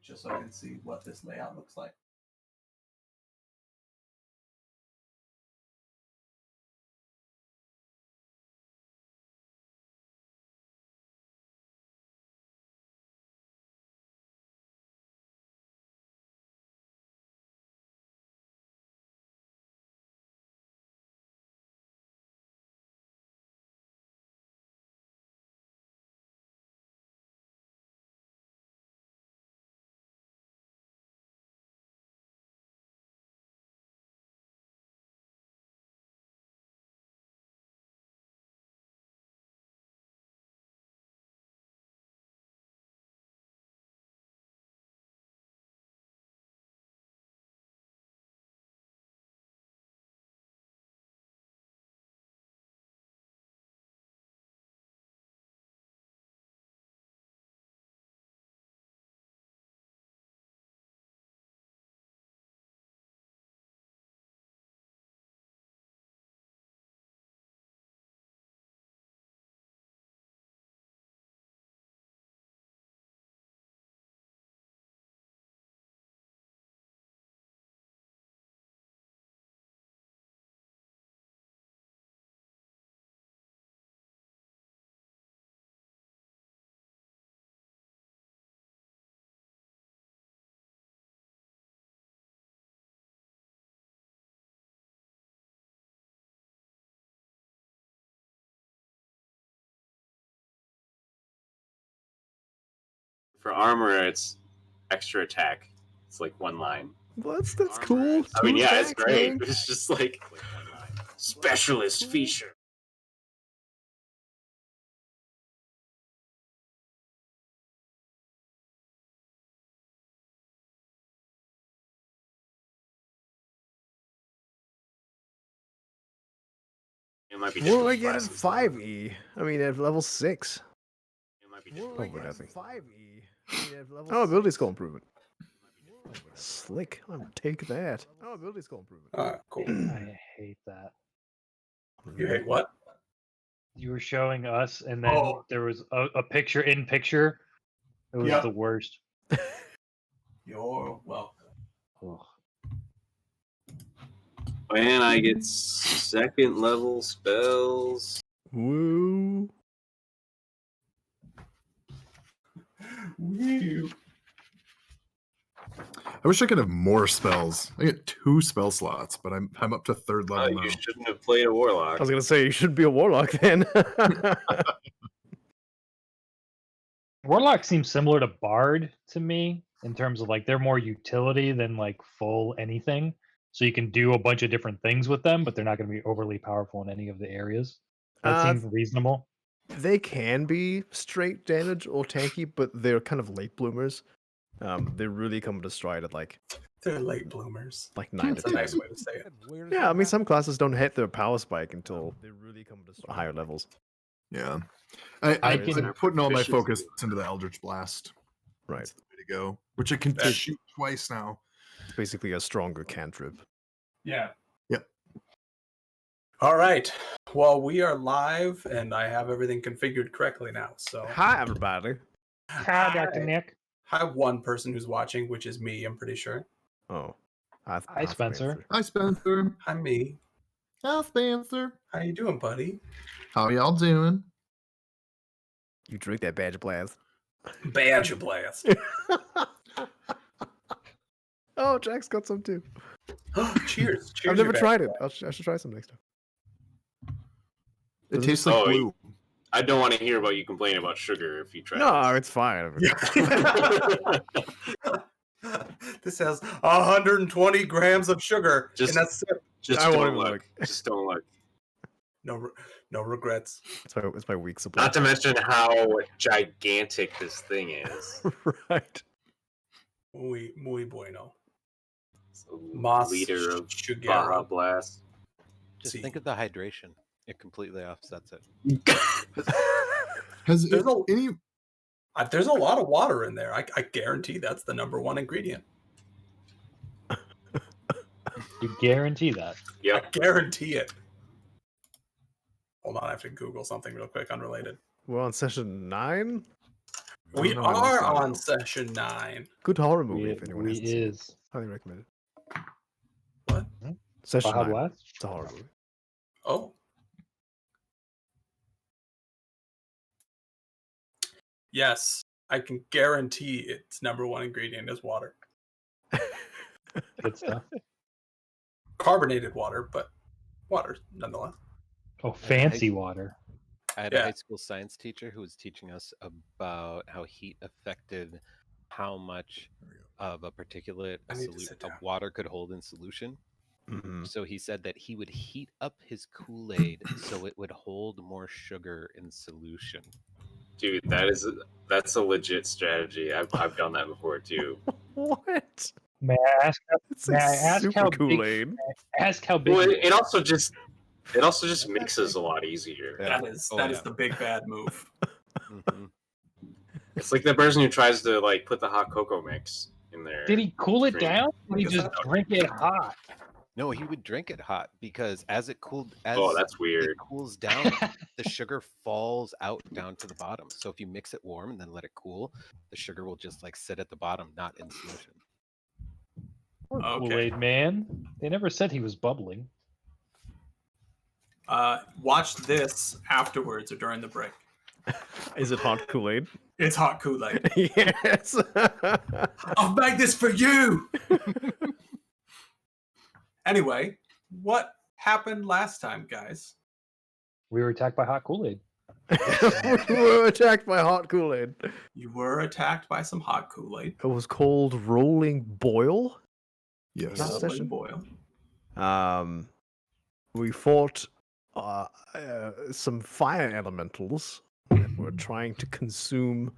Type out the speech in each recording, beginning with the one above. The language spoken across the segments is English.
just so I can see what this layout looks like. For armor, it's extra attack. It's like one line. Well, that's cool. I mean, yeah, it's Attacks, great. man. But it's just like specialist feature. It might be What do I different get in classes. 5e? I mean, at level 6. It might be Oh, different. but nothing. 5e. I mean, at level Oh, ability skill improvement. Slick. I'll take that. Oh, ability skill improvement. Cool. I hate that. You hate what? You were showing us, and then Oh. there was a picture in picture. It was Yep. the worst. You're welcome. Ugh. And I get second level spells. Woo. Woo. I wish I could have more spells. I get 2 spell slots, but I'm up to 3rd Oh, level now. you shouldn't have played a warlock. I was gonna say you should be a warlock then. Warlock seems similar to Bard to me in terms of like they're more utility than like full anything. So you can do a bunch of different things with them, but they're not going to be overly powerful in any of the areas. That seems reasonable. They can be straight damage or tanky, but they're kind of late bloomers. They really come to stride at like They're late bloomers. like 9 That's to a 10. nice way to say it. Yeah, I mean some classes don't hit their power spike until they really come to higher levels. Yeah. I'm can- putting all my Efficiency. focus into the Eldritch Blast. Right. That's the way to go. Which I can shoot twice now. It's basically a stronger cantrip. Yeah. Yep. All right. Well, we are live, and I have everything configured correctly now. So, Hi everybody. Hi, Dr. Nick. I have one person who's watching, which is me. I'm pretty sure. Oh. Hi, Spencer. Hi, Spencer. Hi, me. Hi, Spencer. How you doing, buddy? How y'all doing? You drink that badge blast. Badge blast. Oh, Jack's got some too. Cheers. Cheers. I've never your tried badge it. I should try some next time. It tastes like Oh, glue. I don't want to hear about you complaining about sugar if you try. No, it's fine. blast. This has 120 grams of sugar. Just- and that's it. Just I won't don't even look. look. Just don't look. No regrets. It's my weak supply. Not to mention how gigantic this thing is. Right. Muy bueno. It's a Mas liter of sugar. Baja Blast. Just See. think of the hydration. It completely offsets it. Has There's a- any There's a lot of water in there. I guarantee that's the number one ingredient. You guarantee that. I Yep. guarantee it. Hold on, I have to Google something real quick, unrelated. We're on session 9. We know, I love are that on now. session 9. Good horror movie if We, anyone we hasn't seen it. is. Highly recommend it. What? Session Baja 9. Blast? It's a horror movie. Oh. Yes, I can guarantee its number one ingredient is water. Good stuff. Carbonated water, but water nonetheless. Oh, fancy water. I had Yeah. a high school science teacher who was teaching us about how heat affected how much of a particulate I need to sit down. water could hold in solution. Mhm. So he said that he would heat up his Kool-Aid so it would hold more sugar in solution. Dude, that's a legit strategy. I've done that before too. What? May I ask? It's May like I ask super how big? Kool-Aid. Ask how big. Well, it it also just mixes a lot easier. Yeah. That is Oh, that is yeah. the big bad move. Mhm. It's like the person who tries to like put the hot cocoa mix in there. Did he cool it Drink. down? Or did he Guess just that's how- drink it hot? No, he would drink it hot because as it Oh, that's it weird. cools down, the sugar falls out down to the bottom. So if you mix it warm and then let it cool, the sugar will just like sit at the bottom, not in solution. Poor Okay. Kool-Aid man. They never said he was bubbling. Watch this afterwards or during the break. Is it hot Kool-Aid? It's hot Kool-Aid. Yes. I'll make this for you. Anyway, what happened last time, guys? We were attacked by hot Kool-Aid. We were attacked by hot Kool-Aid. You were attacked by some hot Kool-Aid. It was called Rolling Boil. Yes. Last Rolling session? boil. We fought some fire elementals that were trying to consume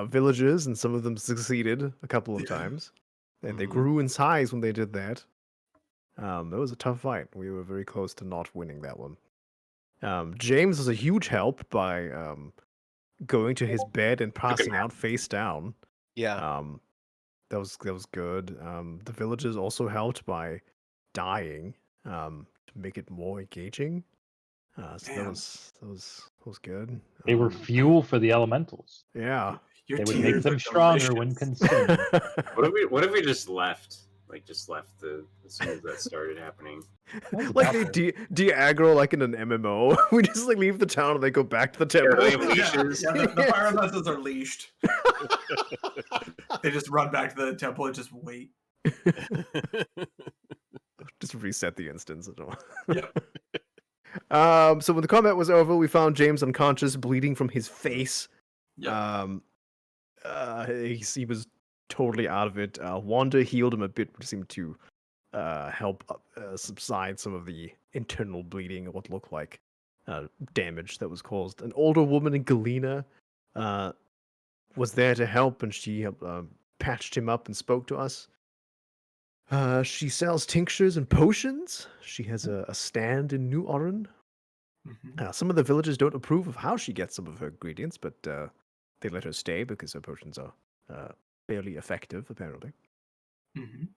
villagers, and some of them succeeded a couple of times. And they Mhm. grew in size when they did that. It was a tough fight. We were very close to not winning that one. James was a huge help by going to his bed and passing out face down. Yeah. That was good. The villagers also helped by dying to make it more engaging. So that Man. was good. They were fuel for the elementals. Yeah. Your They would tears make them are stronger when delicious. consumed. What if we just left? Like just left as soon as that started happening. Like they de-aggro like in an MMO. We just like leave the town and they go back to the temple. they have Yeah, leashes. yeah, the fire elementals are leashed. They just run back to the temple and just wait. Just reset the instance. Yep. So when the combat was over, we found James unconscious, bleeding from his face. Yep. He was totally out of it. Wanda healed him a bit, which seemed to help subside some of the internal bleeding or what looked like damage that was caused. An older woman in Galena was there to help, and she patched him up and spoke to us. She sells tinctures and potions. She has a stand in New Oran. Mhm. Some of the villagers don't approve of how she gets some of her ingredients, but they let her stay because her potions are fairly effective, apparently. Mhm.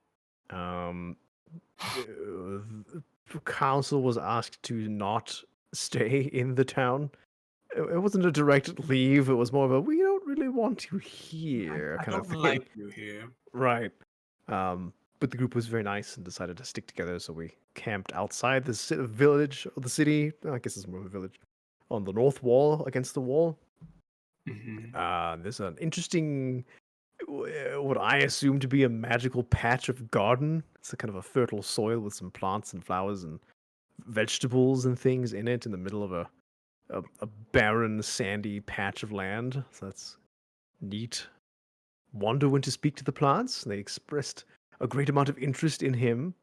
The council was asked to not stay in the town. It wasn't a direct leave. It was more of a, we don't really want you here I kind of don't thing. like you here. Right. But the group was very nice and decided to stick together, so we camped outside the village, or the city, I guess it's more of a village, on the north wall, against the wall. Mhm. There's an interesting, what I assume to be a magical patch of garden. It's a kind of a fertile soil with some plants and flowers and vegetables and things in it in the middle of a barren, sandy patch of land. So that's neat. Wanda went to speak to the plants. They expressed a great amount of interest in him.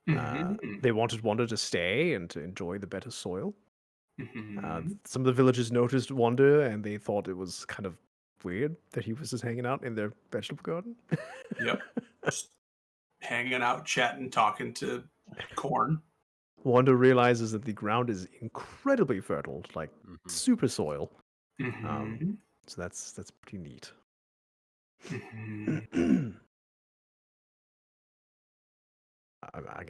Mhm. They wanted Wanda to stay and to enjoy the better soil. Mhm. Some of the villagers noticed Wanda, and they thought it was kind of weird that he was just hanging out in their vegetable garden. Yep. Just hanging out, chatting, talking to corn. Wanda realizes that the ground is incredibly fertile, like Mhm. super soil. Mhm. So that's pretty neat. Mhm. I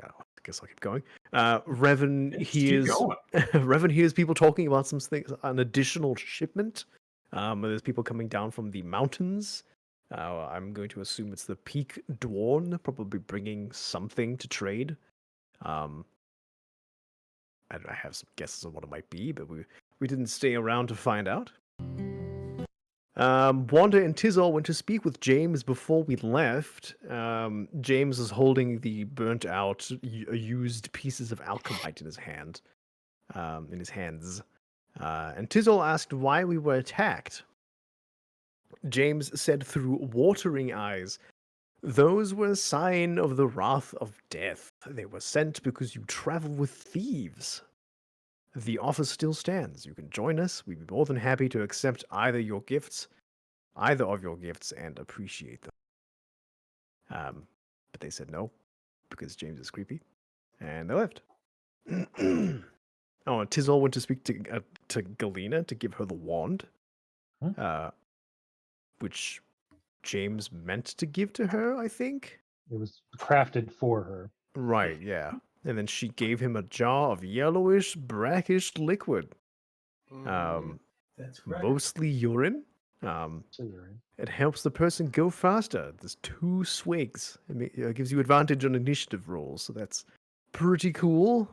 guess I'll keep going. Revan Just keep hears going. Revan hears people talking about some things, an additional shipment There's people coming down from the mountains. I'm going to assume it's the Peak Dwarn, probably bringing something to trade. I have some guesses on what it might be, but we didn't stay around to find out. Wanda and Tizol went to speak with James before we left. James is holding the burnt out, used pieces of alchemite in his hand, in his hands. And Tizol asked why we were attacked. James said through watering eyes, "Those were a sign of the wrath of death. They were sent because you travel with thieves. The offer still stands. You can join us. We'd be more than happy to accept either of your gifts, and appreciate them." But they said no, because James is creepy, and they left. Oh, and Tizol went to speak to Galena to give her the wand, which James meant to give to her, I think. It was crafted for her. Right, yeah. And then she gave him a jar of yellowish, brackish liquid. That's correct. Mostly urine. So you're in. It helps the person go faster. There's 2 swigs. It gives you advantage on initiative rolls, so that's pretty cool.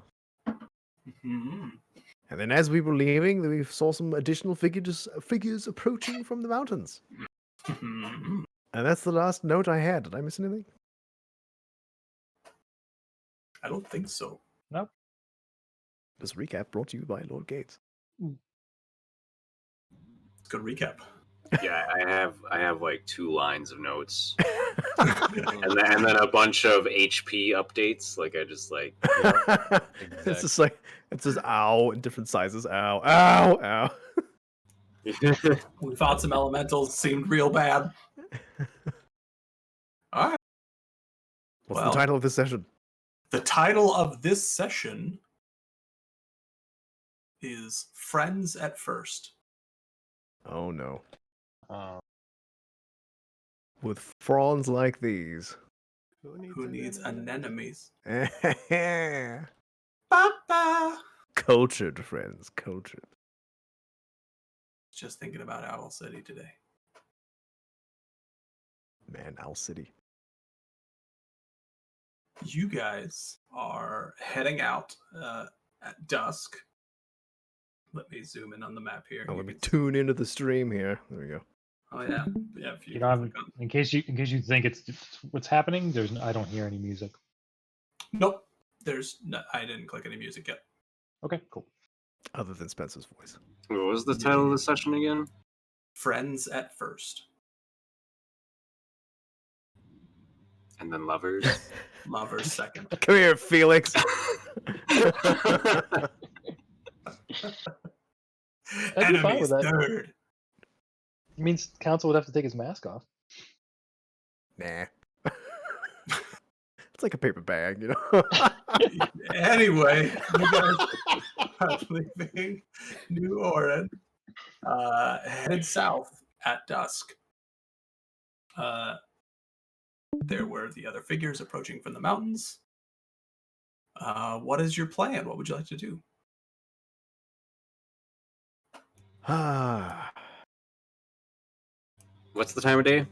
Mhm. And then as we were leaving, we saw some additional figures approaching from the mountains. Mhm. And that's the last note I had. Did I miss anything? I don't think so. Nope. This recap brought to you by Lord Gates. Good recap. Yeah, I have like 2 lines of notes, and then a bunch of HP updates. Like I just like It's just like, it says ow in different sizes. Ow, ow, ow. We fought some elementals. Seemed real bad. All right. What's Well, the title of this session? The title of this session is Friends at First. Oh no. Oh, With fronds like these. Who needs anemones? Cultured Papa! friends, cultured. Just thinking about Owl City today. Man, Owl City. You guys are heading out at dusk. Let me zoom in on the map here. Oh, You let me can see- tune into the stream here. There we go. Oh yeah, yeah. If you, You know, click on- in case you think it's what's happening, I don't hear any music. Nope. I didn't click any music yet. Okay, cool. Other than Spencer's voice. What was the title of the session again? Friends at First. And then lovers. Lovers second. Come here, Felix. I'd be fine with Enemies that. third. It means Council would have to take his mask off. Nah. It's like a paper bag, you know? Anyway, you guys are leaving New Orin, headed south at dusk. There were the other figures approaching from the mountains. What is your plan? What would you like to do? Ah. What's the time of day?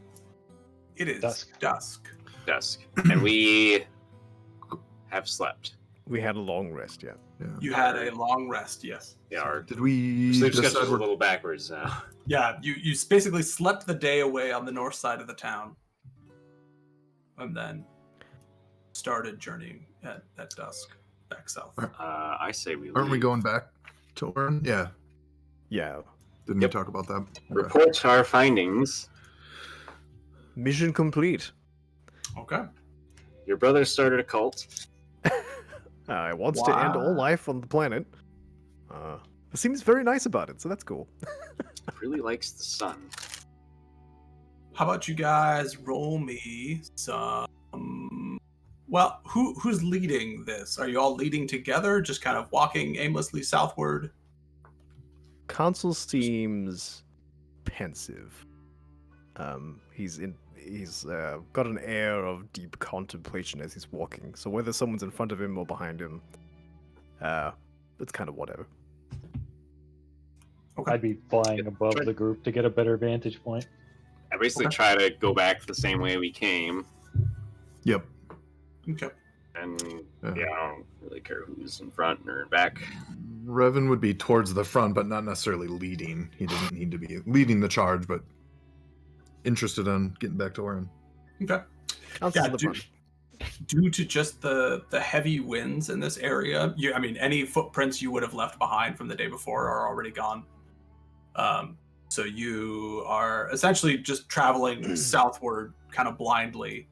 It is Dusk. Dusk. And we have slept. We had a long rest, yeah. Yeah. You had a long rest, yes. Yeah, our Did we sleep decide schedule's a we're little backwards now. Yeah, you basically slept the day away on the north side of the town, and then started journeying at dusk back south. I say we aren't we leave. going back to Orin? Yeah. Yeah. Didn't Yep. we talk about that? Okay. Report our findings. Mission complete. Okay. Your brother started a cult. It wants to end all Wow. life on the planet. It seems very nice about it, so that's cool. Really likes the sun. How about you guys roll me some? Well, who's leading this? Are you all leading together, just kind of walking aimlessly southward? Consul seems pensive. He's got an air of deep contemplation as he's walking. So whether someone's in front of him or behind him, it's kind of whatever. Okay. I'd be flying above the group to get a better vantage point. I basically Okay. try to go back the same way we came, Yep. Okay. and Yeah. yeah, I don't really care who's in front or in back. Revan would be towards the front, but not necessarily leading. He didn't need to be leading the charge, but interested in getting back to Orin. Okay. Council's Yeah, in the front. due to just the heavy winds in this area, any footprints you would have left behind from the day before are already gone. So you are essentially just traveling southward, kind of blindly.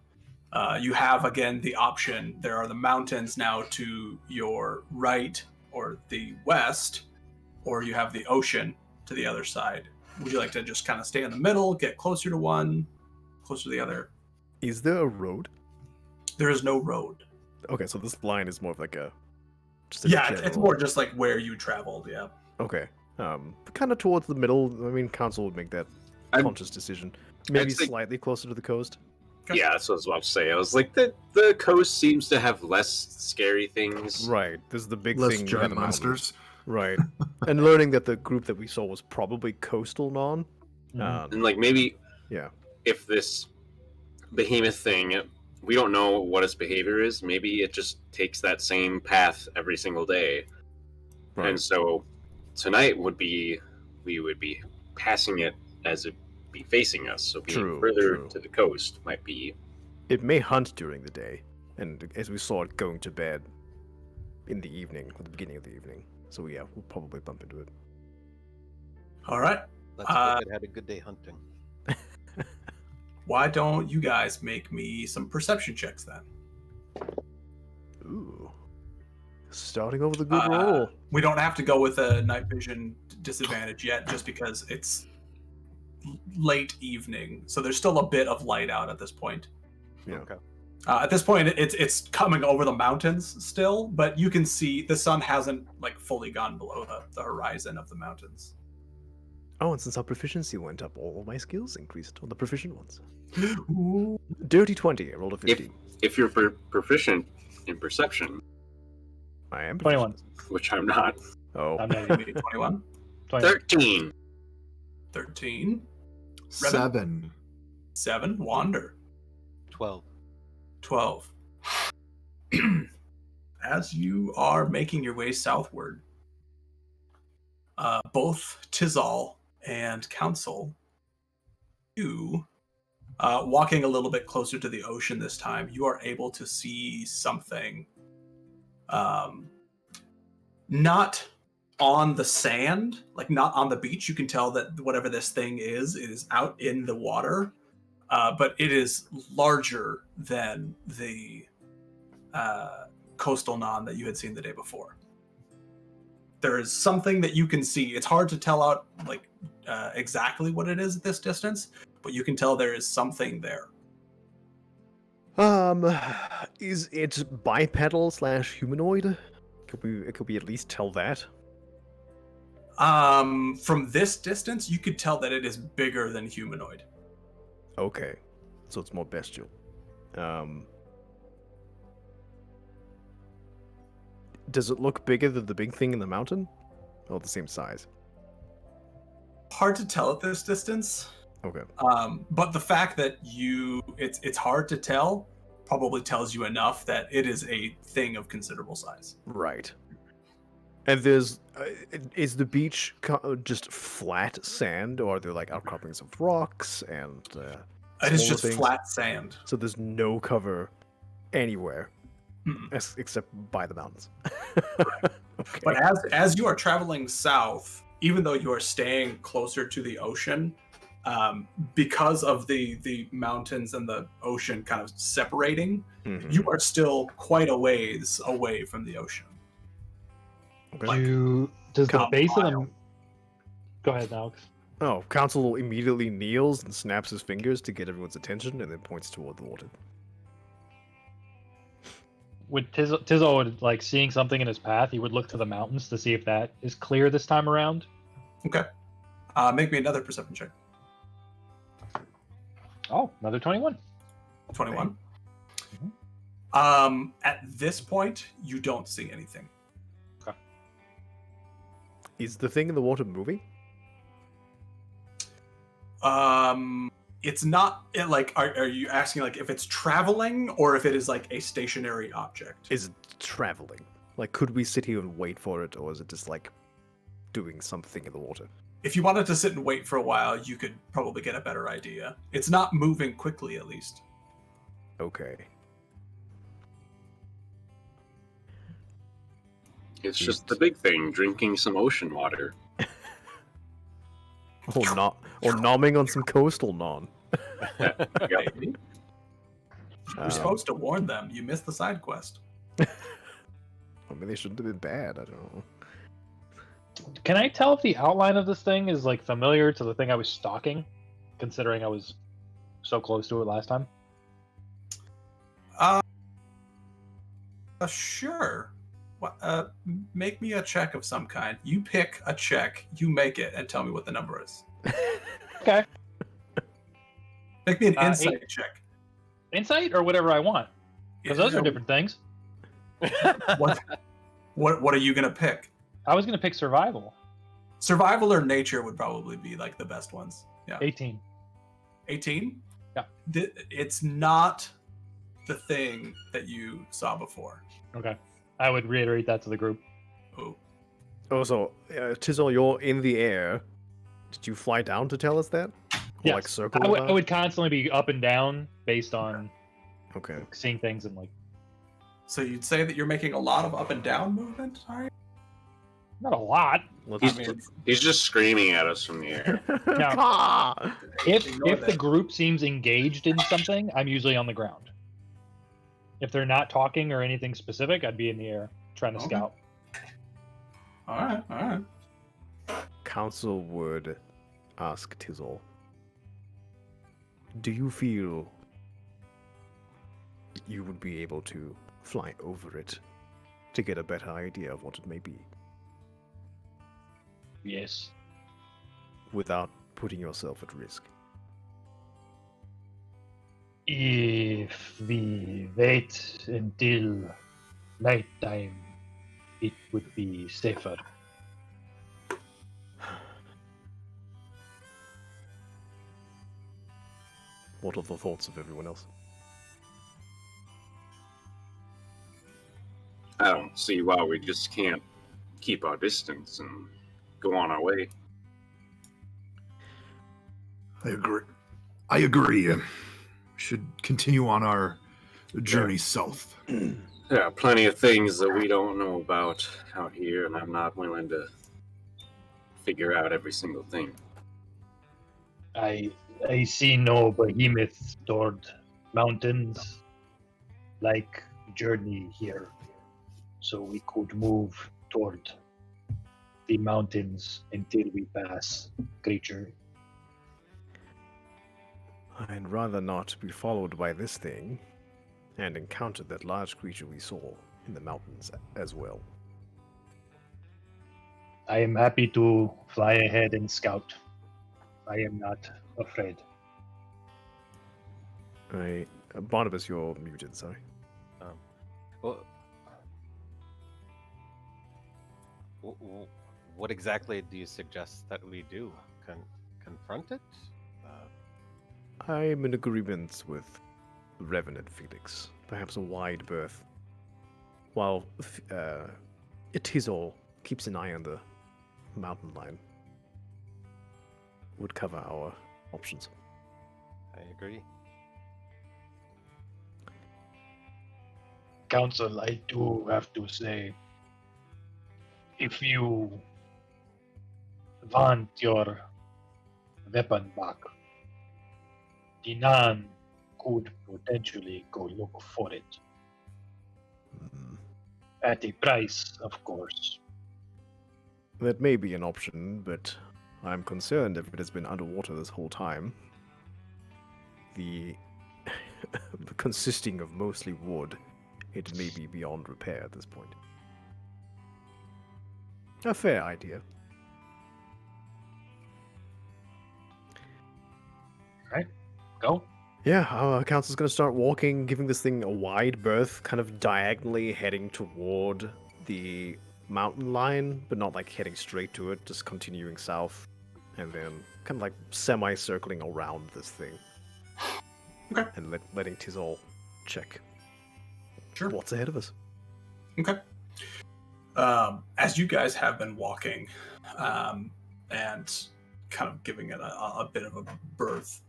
You have again the option. There are the mountains now to your right or the west, or you have the ocean to the other side. Would you like to just kind of stay in the middle, get closer to one, closer to the other? Is there a road? There is no road. Okay, so this line is more of like a. Just Yeah, it's general- more just like where you traveled. Yeah. Okay. Kind of towards the middle. I mean, council would make that I'm- conscious decision. Maybe say- slightly closer to the coast. Okay. Yeah, that's what I was about to say. I was like, the coast seems to have less scary things. Right. This is the big Less thing. by giant the mountains. monsters. Right. And learning that the group that we saw was probably coastal non. Mhm. And like maybe Yeah. if this behemoth thing, we don't know what its behavior is. Maybe it just takes that same path every single day. Right. And so tonight we would be passing it as it be facing us. So being True, further true. to the coast might be. It may hunt during the day, and as we saw it going to bed in the evening, at the beginning of the evening. So yeah, we'll probably bump into it. All right. Let's hope it had a good day hunting. Why don't you guys make me some perception checks then? Ooh. Starting over the good Uh, roll. We don't have to go with a night vision disadvantage yet, just because it's late evening, so there's still a bit of light out at this point. Yeah. Okay. At this point, it's coming over the mountains still, but you can see the sun hasn't like fully gone below the horizon of the mountains. Oh, and since our proficiency went up, all my skills increased on the proficient ones. Ooh. Dirty 20, I rolled a 15. If you're proficient in perception, I am 21. proficient. which I'm not, Oh. I'm not Maybe 21, 21. 13. 13, 7. 7, Wander, 12. 12. As you are making your way southward, both Tizal and Council, you, walking a little bit closer to the ocean this time, you are able to see something not on the sand, like not on the beach. You can tell that whatever this thing is out in the water, but it is larger than the coastal non that you had seen the day before. There is something that you can see. It's hard to tell out like exactly what it is at this distance, but you can tell there is something there. Is it bipedal / humanoid? Could we at least tell that? From this distance, you could tell that it is bigger than humanoid. Okay, so it's more bestial. Does it look bigger than the big thing in the mountain? Or the same size? Hard to tell at this distance. Okay. But the fact that it's hard to tell probably tells you enough that it is a thing of considerable size. Right. And there's is the beach just flat sand, or are there like outcroppings of rocks and? It is smaller just things? flat sand. So there's no cover anywhere Mm-mm. except by the mountains. Okay. But as you are traveling south, even though you are staying closer to the ocean, because of the mountains and the ocean kind of separating, Mhm. you are still quite a ways away from the ocean. Okay. Does the Count base of mile. them? Go ahead, Alex. Oh, Council immediately kneels and snaps his fingers to get everyone's attention, and then points toward the water. Would Tizzle would like seeing something in his path? He would look to the mountains to see if that is clear this time around. Okay. Make me another perception check. Oh, another 21. 21. At this point, you don't see anything. Is the thing in the water moving? It's not like. Are you asking like if it's traveling or if it is like a stationary object? Is it traveling? Like, could we sit here and wait for it, or is it just like doing something in the water? If you wanted to sit and wait for a while, you could probably get a better idea. It's not moving quickly, at least. Okay. It's just the big thing, drinking some ocean water. Or nomming on some coastal non. Yep. Maybe. You're supposed to warn them. You missed the side quest. I mean, they shouldn't have been bad. I don't know. Can I tell if the outline of this thing is like familiar to the thing I was stalking, considering I was so close to it last time? Sure. Make me a check of some kind. You pick a check, you make it, and tell me what the number is. Okay. Make me an insight check. Insight or whatever I want, because those are different things. What are you gonna pick? I was gonna pick survival. Survival or nature would probably be like the best ones. Yeah. 18. 18? Yeah. It's not the thing that you saw before. Okay. I would reiterate that to the group. Oh. Oh, so Tizzle, you're in the air. Did you fly down to tell us that? Or Yes. like circle? I would constantly be up and down based on Okay. seeing things and like So you'd say that you're making a lot of up and down movement? All right. not a lot. He's just screaming at us from the air. If Ignore the that. group seems engaged in something, I'm usually on the ground. If they're not talking or anything specific, I'd be in the air trying to Okay. scout. All right. Council would ask Tizzle, do you feel you would be able to fly over it to get a better idea of what it may be Yes. without putting yourself at risk? If we wait until nighttime, it would be safer. What are the thoughts of everyone else? I don't see why we just can't keep our distance and go on our way. I agree. We should continue on our journey south. There are plenty of things that we don't know about out here, and I'm not willing to figure out every single thing. I see no behemoth toward mountains like journey here. So we could move toward the mountains until we pass creature. I'd rather not be followed by this thing and encounter that large creature we saw in the mountains as well. I am happy to fly ahead and scout. I am not afraid. Barnabas, you're muted, sorry. Well, what exactly do you suggest that we do? Confront it? I'm in agreement with Revenant Felix. Perhaps a wide berth. While Tizol keeps an eye on the mountain line. Would cover our options. I agree. Council, I do have to say, if you want your weapon back, Dinan could potentially go look for it. At a price, of course. That may be an option, but I'm concerned if it has been underwater this whole time. The consisting of mostly wood, it may be beyond repair at this point. A fair idea. Go. Yeah, our council's going to start walking, giving this thing a wide berth, kind of diagonally heading toward the mountain line, but not like heading straight to it, just continuing south and then kind of like semi-circling around this thing. Okay. And letting Tizol check Sure. what's ahead of us. Okay. As you guys have been walking, and kind of giving it a bit of a birth,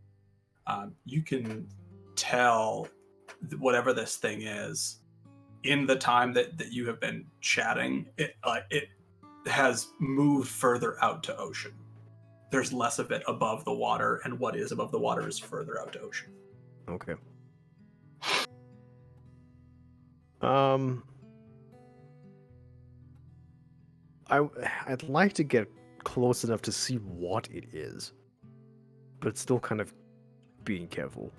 you can tell whatever this thing is, in the time that you have been chatting, it has moved further out to ocean. There's less of it above the water, and what is above the water is further out to ocean. Okay. I'd like to get close enough to see what it is, but still kind of being careful.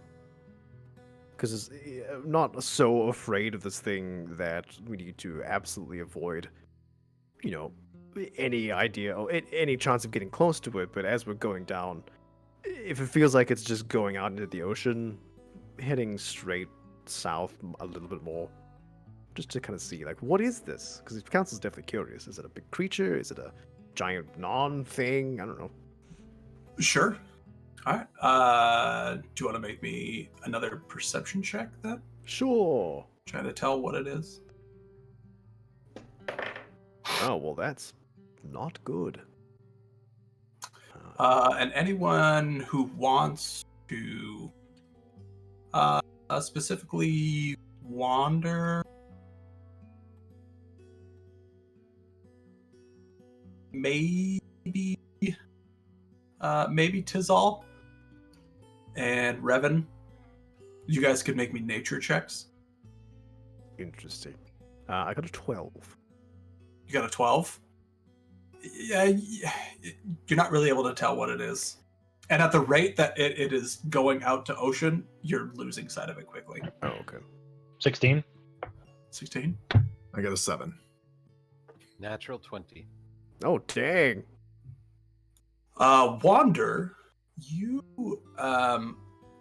Because I'm not so afraid of this thing that we need to absolutely avoid, any idea or any chance of getting close to it. But as we're going down, if it feels like it's just going out into the ocean, heading straight south a little bit more, just to kind of see, like, what is this? Because the council's definitely curious. Is it a big creature? Is it a giant non-thing? I don't know. Sure. All right. Do you want to make me another perception check then? Sure. Trying to tell what it is. Oh, well, that's not good. And anyone who wants to specifically wander, maybe Tizal and Revan, you guys could make me nature checks. Interesting. I got a 12. You got a 12? Yeah, you're not really able to tell what it is. And at the rate that it is going out to ocean, you're losing sight of it quickly. Oh, okay. 16. 16? I got a 7. Natural 20. Oh, dang. Wander, you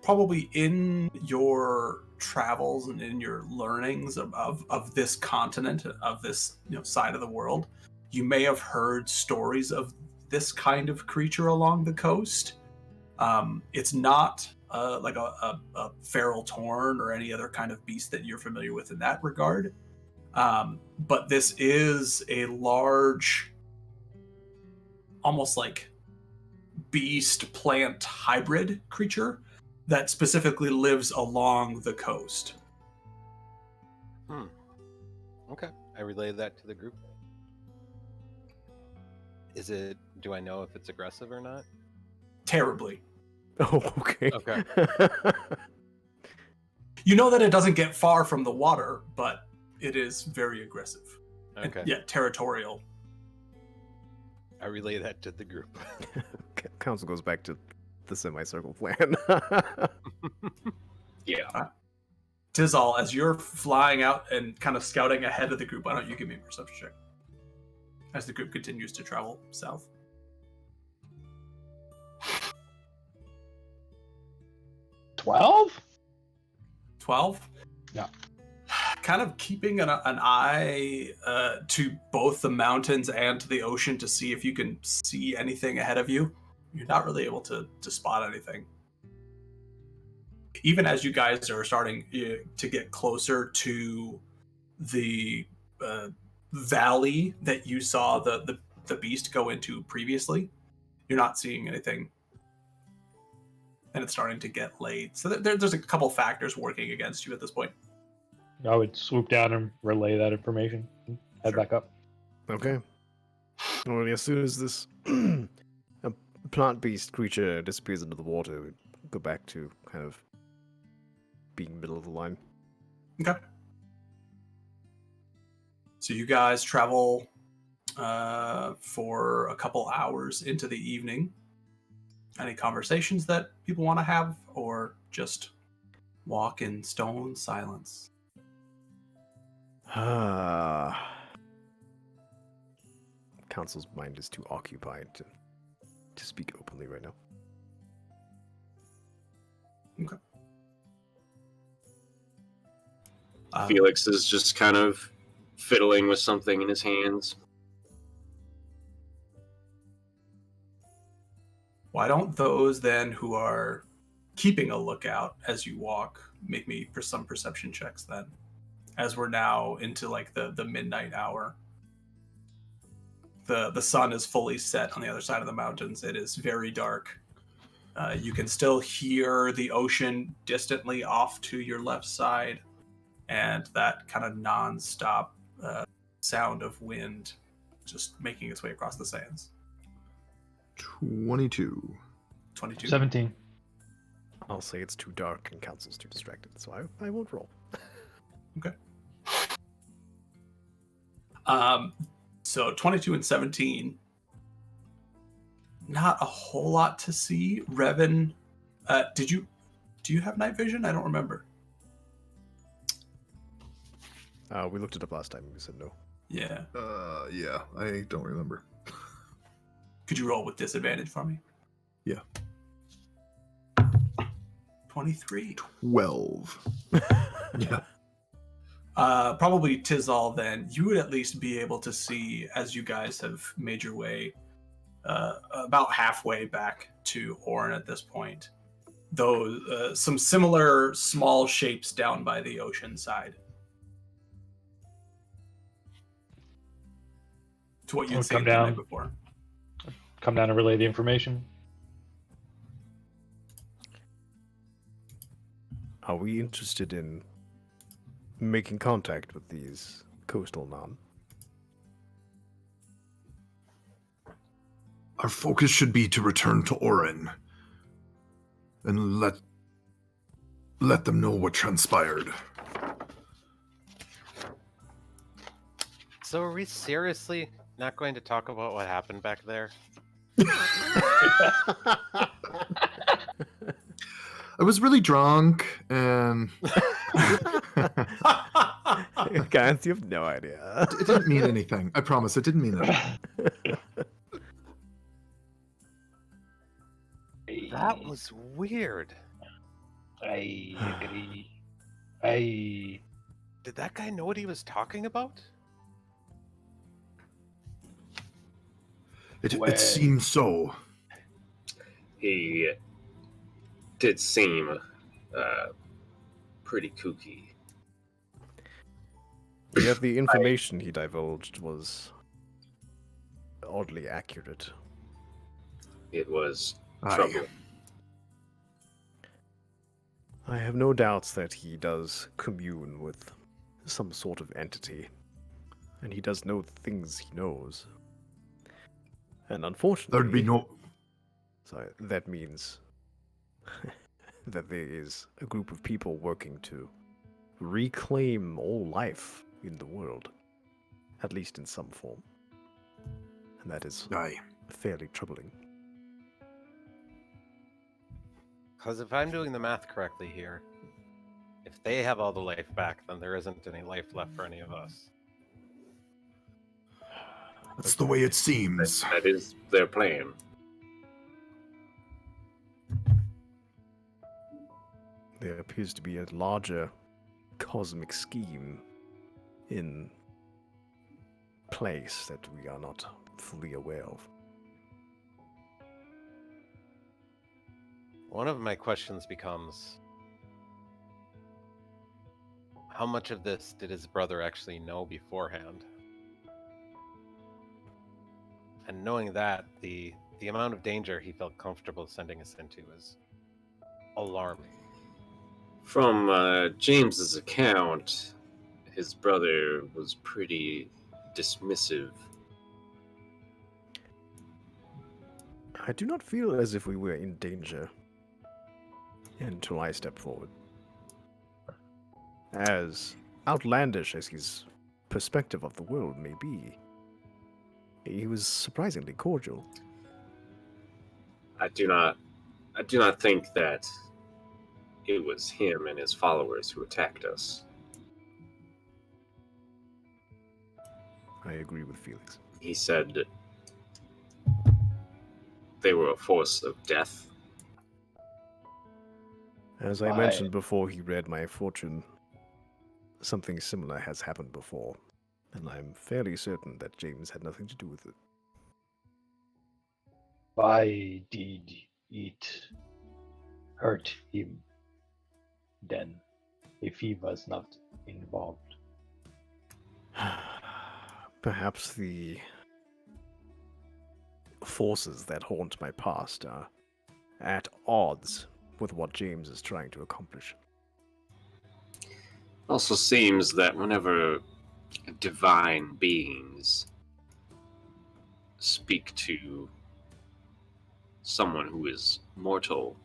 probably in your travels and in your learnings of this continent, of this side of the world, you may have heard stories of this kind of creature along the coast. It's not like a feral torn or any other kind of beast that you're familiar with in that regard. But this is a large, almost like beast plant hybrid creature that specifically lives along the coast. Okay. I relay that to the group. Do I know if it's aggressive or not? Terribly. Oh, okay. Okay. You know that it doesn't get far from the water, but it is very aggressive. Okay. And, yeah, territorial. I relay that to the group. Council goes back to the semicircle plan. Yeah. Tizal, as you're flying out and kind of scouting ahead of the group, why don't you give me a perception check? As the group continues to travel south. 12? 12? Yeah. Kind of keeping an eye to both the mountains and to the ocean to see if you can see anything ahead of you. You're not really able to spot anything. Even as you guys are starting to get closer to the valley that you saw the beast go into previously, you're not seeing anything. And it's starting to get late. So there's a couple factors working against you at this point. I would swoop down and relay that information. Head Sure. back up. Okay. Well, as soon as this plant beast creature disappears into the water, we go back to kind of being middle of the line. Okay. So you guys travel for a couple hours into the evening. Any conversations that people want to have, or just walk in stone silence? Council's mind is too occupied to speak openly right now. Okay. Felix is just kind of fiddling with something in his hands. Why don't those then who are keeping a lookout as you walk make me for some perception checks then, as we're now into like the midnight hour. The sun is fully set on the other side of the mountains. It is very dark. You can still hear the ocean distantly off to your left side, and that kind of non-stop sound of wind just making its way across the sands. 22. 22. 17. I'll say it's too dark and Council's too distracted, so I won't roll. Okay. So 22 and 17. Not a whole lot to see. Revan, do you have night vision? I don't remember. We looked it up last time and we said no. Yeah. Yeah, I don't remember. Could you roll with disadvantage for me? Yeah. 23. 12. Yeah. Probably Tizal then. You would at least be able to see as you guys have made your way about halfway back to Orin at this point. Though some similar small shapes down by the ocean side. To what you'd I'll seen come the night down. before. Come down and relay the information. Are we interested in making contact with these coastal non? Our focus should be to return to Orin and let them know what transpired. So are we seriously not going to talk about what happened back there? I was really drunk and Guys, you have no idea. it didn't mean anything. I promise, it didn't mean anything. That was weird. I agree. I Did that guy know what he was talking about? It seems so. He did seem pretty kooky. Yet the information he divulged was oddly accurate. It was Aye. trouble. I have no doubts that he does commune with some sort of entity, and he does know the things he knows. And unfortunately, There'd be no. sorry, that means that there is a group of people working to reclaim all life in the world, at least in some form. And that is Aye. fairly troubling. Because if I'm doing the math correctly here, if they have all the life back, then there isn't any life left for any of us. That's the way it seems. That is their plan. There appears to be a larger cosmic scheme in place that we are not fully aware of. One of my questions becomes, how much of this did his brother actually know beforehand? And knowing that, the amount of danger he felt comfortable sending us into is alarming. From James's account, his brother was pretty dismissive. I do not feel as if we were in danger until I stepped forward. As outlandish as his perspective of the world may be, he was surprisingly cordial. I do not think that it was him and his followers who attacked us. I agree with Felix. He said that they were a force of death. As I mentioned before he read my fortune, something similar has happened before, and I'm fairly certain that James had nothing to do with it. I did it hurt him then if he was not involved. Perhaps the forces that haunt my past are at odds with what James is trying to accomplish. Also seems that whenever divine beings speak to someone who is mortal,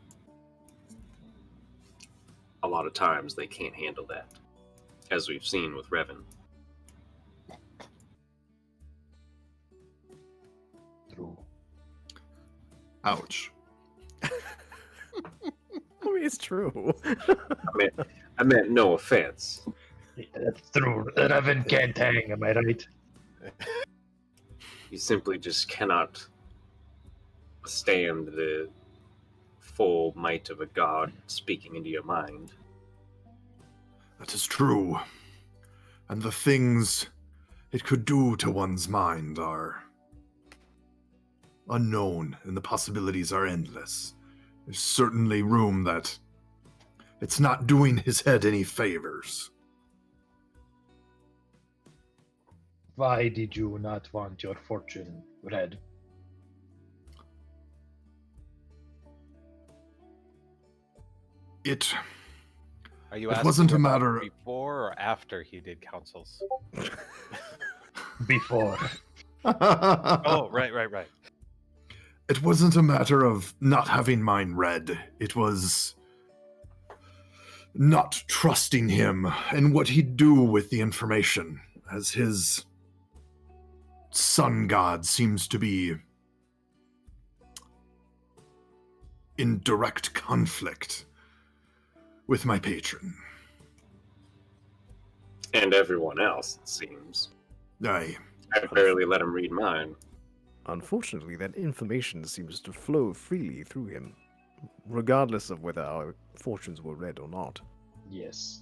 a lot of times they can't handle that, as we've seen with Revan. True. Ouch. I mean, it's true. I meant no offense. That's true. Revan can't hang, am I right? You simply just cannot withstand the full might of a god speaking into your mind. That is true. And the things it could do to one's mind are unknown, and the possibilities are endless. There's certainly room that it's not doing his head any favors. Why did you not want your fortune read? It Are you It asking wasn't a about matter- before or after he did councils? Before. Oh, right. It wasn't a matter of not having mine read. It was not trusting him and what he'd do with the information, as his sun god seems to be in direct conflict with my patron. And everyone else, it seems. I I barely let him read mine. Unfortunately, that information seems to flow freely through him, regardless of whether our fortunes were read or not. Yes.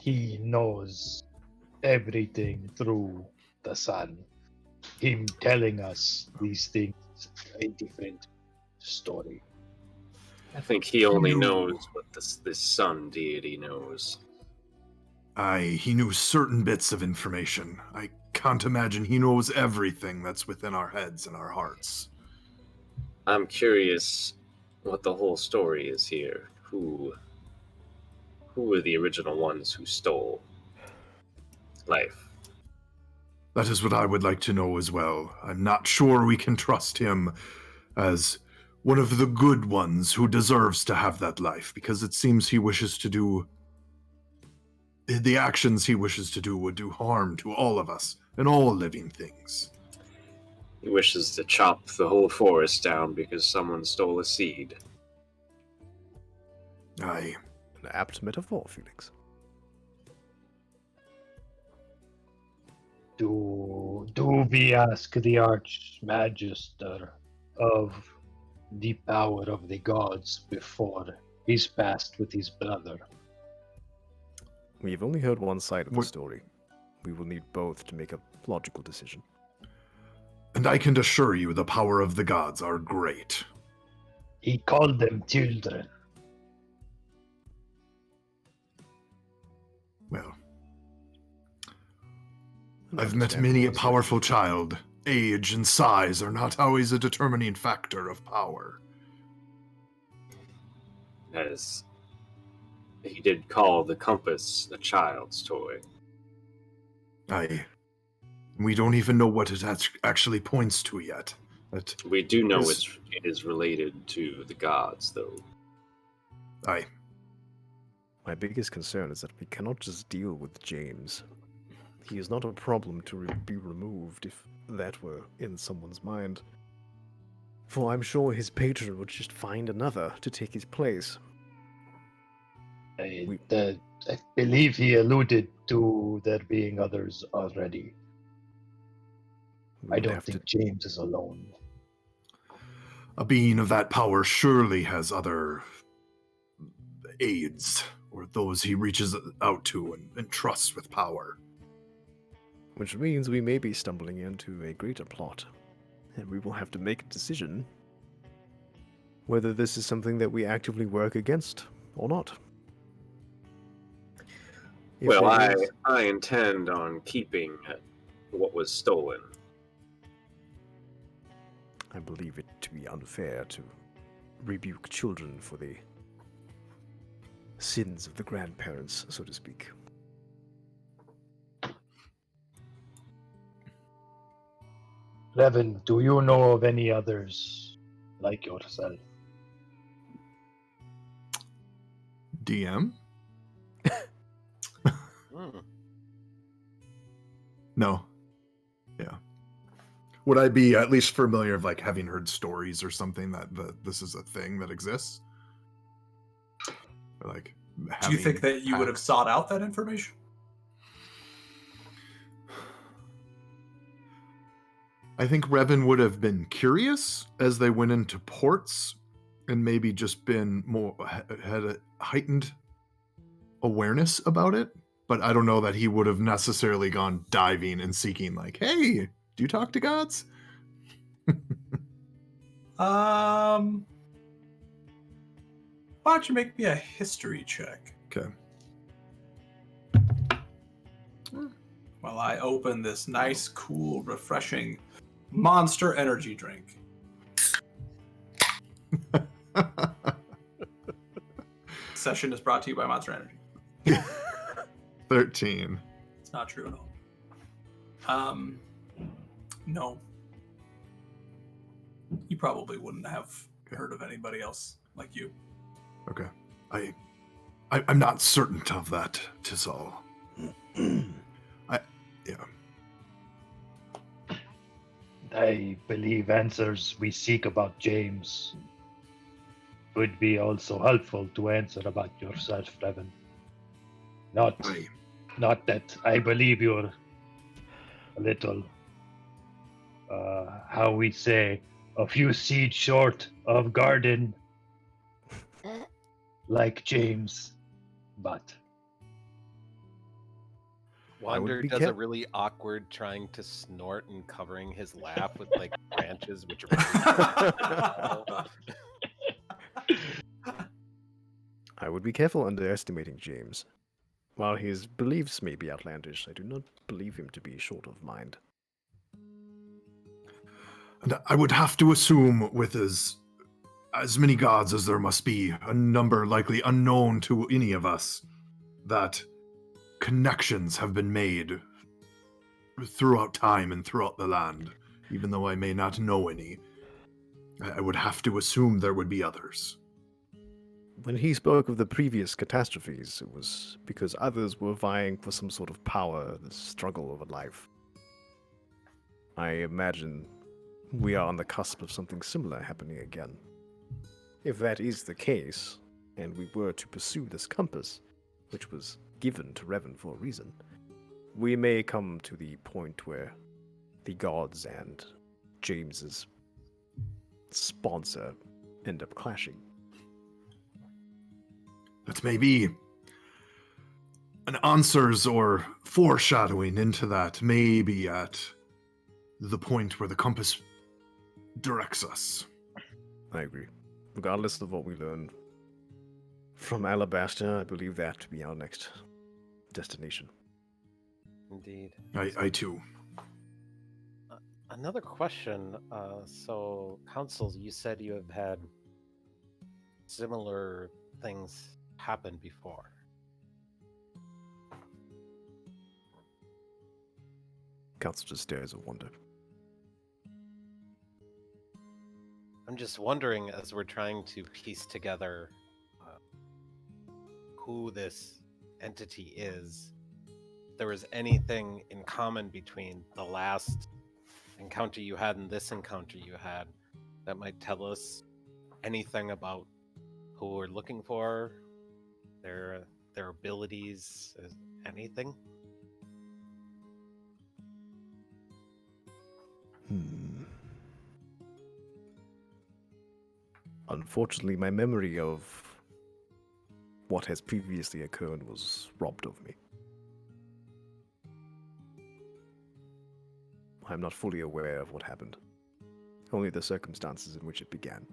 He knows everything through the sun. Him telling us these things is a different story. I think he only You- knows what this sun deity knows. he knew certain bits of information. I can't imagine he knows everything that's within our heads and our hearts. I'm curious what the whole story is here. Who were the original ones who stole life? That is what I would like to know as well. I'm not sure we can trust him as one of the good ones who deserves to have that life, because it seems he wishes to do... The actions he wishes to do would do harm to all of us and all living things. He wishes to chop the whole forest down because someone stole a seed. Aye. An apt metaphor, Felix. Do we ask the Archmagister of the power of the gods before his past with his brother? We have only heard one side of the What- story. We will need both to make a logical decision. And I can assure you the power of the gods are great. He called them children. Well, And I've met understand many a what's powerful child. Age and size are not always a determining factor of power. As he did call the compass a child's toy. We don't even know what it actually points to yet. We do know Yes. it is related to the gods, though. Aye. My biggest concern is that we cannot just deal with James. He is not a problem to be removed if that were in someone's mind. For I'm sure his patron would just find another to take his place. I believe he alluded to there being others already. We I would don't have think to James is alone. A being of that power surely has other aides, or those he reaches out to and trusts with power. Which means we may be stumbling into a greater plot. And we will have to make a decision whether this is something that we actively work against or not. If Well, there is- I intend on keeping what was stolen. I believe it to be unfair to rebuke children for the sins of the grandparents, so to speak. Revan, do you know of any others like yourself? DM? Hmm. No. Yeah. Would I be at least familiar of like having heard stories or something that this is a thing that exists? Or like, Do you think that you would have packs? sought out that information? I think Revan would have been curious as they went into ports, and maybe just been more had a heightened awareness about it. But I don't know that he would have necessarily gone diving and seeking like, hey, do you talk to gods? Why don't you make me a history check Okay. while I open this nice, cool, refreshing Monster Energy drink? Session is brought to you by Monster Energy. 13. It's not true at all. No. You probably wouldn't have heard of anybody else like you. Okay. I'm not certain of that, 'tis all. I believe answers we seek about James would be also helpful to answer about yourself, Revan. Not that I believe you're a little, how we say, a few seeds short of garden like James, but Wander be does ca- a really awkward trying to snort and covering his laugh with like branches, which are I would be careful underestimating James. While his beliefs may be outlandish, I do not believe him to be short of mind. And I would have to assume with as many gods as there must be, a number likely unknown to any of us, that connections have been made throughout time and throughout the land, even though I may not know any. I would have to assume there would be others. When he spoke of the previous catastrophes, it was because others were vying for some sort of power, the struggle over life. I imagine we are on the cusp of something similar happening again. If that is the case, and we were to pursue this compass, which was given to Revan for a reason, we may come to the point where the gods and James's sponsor end up clashing. That may be an answers or foreshadowing into that, maybe at the point where the compass directs us. I agree. Regardless of what we learn from Alabaster, I believe that to be our next destination. indeed. I too. Another question. So, councils, you said you have had similar things happen before. Council just stares of wonder. I'm just wondering, as we're trying to piece together who this entity is, if there was anything in common between the last encounter you had and this encounter you had that might tell us anything about who we're looking for, their abilities, anything. Unfortunately, my memory of what has previously occurred was robbed of me. I'm not fully aware of what happened, only the circumstances in which it began.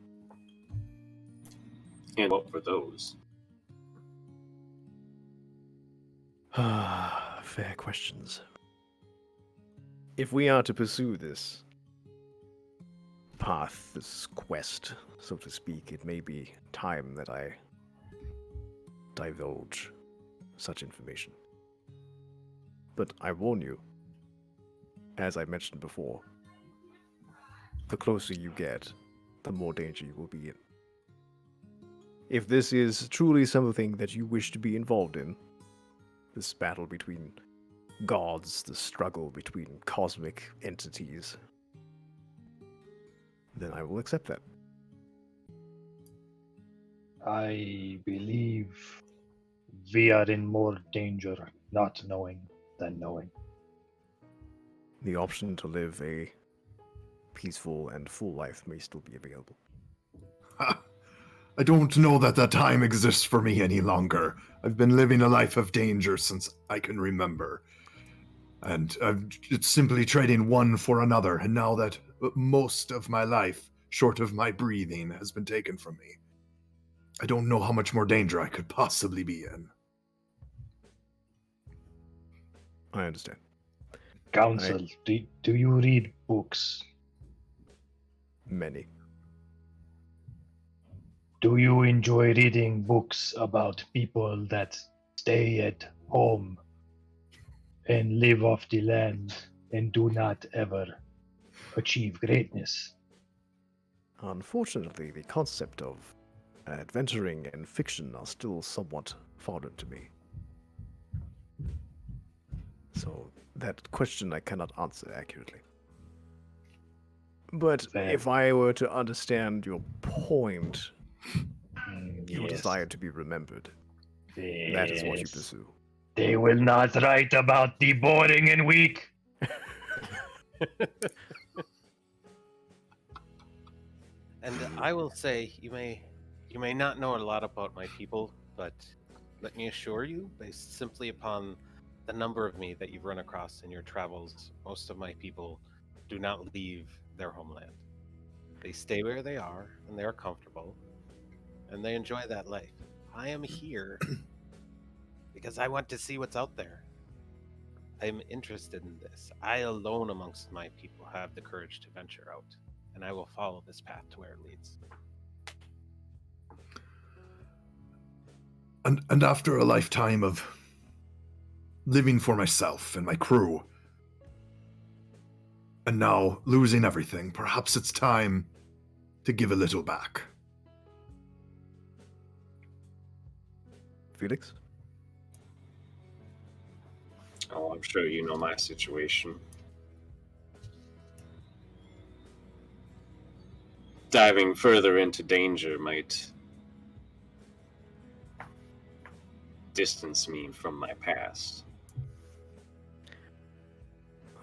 And what were those? Fair questions. If we are to pursue this path, this quest, so to speak, it may be time that I divulge such information. But I warn you, as I mentioned before, the closer you get, the more danger you will be in. If this is truly something that you wish to be involved in, this battle between gods, the struggle between cosmic entities, then I will accept that. I believe we are in more danger not knowing than knowing. The option to live a peaceful and full life may still be available. I don't know that that time exists for me any longer. I've been living a life of danger since I can remember. And it's simply trading one for another, and now that most of my life, short of my breathing, has been taken from me, I don't know how much more danger I could possibly be in. I understand. Council, do you read books? Many. Do you enjoy reading books about people that stay at home and live off the land and do not ever achieve greatness? Unfortunately, the concept of adventuring and fiction are still somewhat foreign to me. So that question I cannot answer accurately. But Fair. if I were to understand your point, your Yes. desire to be remembered, that is what you Yes. pursue. They will not write about the boring and weak. And I will say, you may not know a lot about my people, but let me assure you, based simply upon the number of me that you've run across in your travels, most of my people do not leave their homeland. They stay where they are, and they are comfortable, and they enjoy that life. I am here because I want to see what's out there. I'm interested in this. I alone amongst my people have the courage to venture out, and I will follow this path to where it leads. And after a lifetime of living for myself and my crew, and now losing everything, perhaps it's time to give a little back. Felix? Oh, I'm sure you know my situation. Diving further into danger might distance me from my past.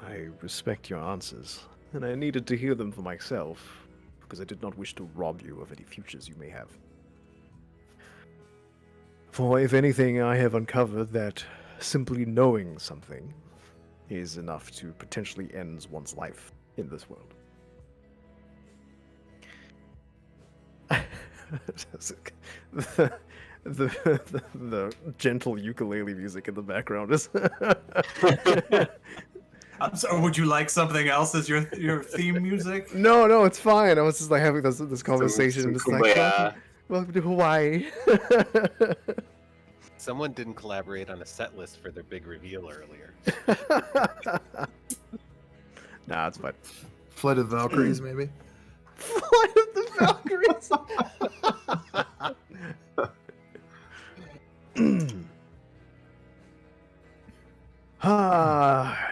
I respect your answers, and I needed to hear them for myself, because I did not wish to rob you of any futures you may have. For if anything, I have uncovered that simply knowing something is enough to potentially end one's life in this world. the gentle ukulele music in the background is. I'm sorry, would you like something else as your theme music? No, it's fine. I was just like having this conversation. Some It's like, welcome to Hawaii. Someone didn't collaborate on a set list for their big reveal earlier. Nah, it's fine. Flight of the Valkyries, maybe? Flight of the Valkyries.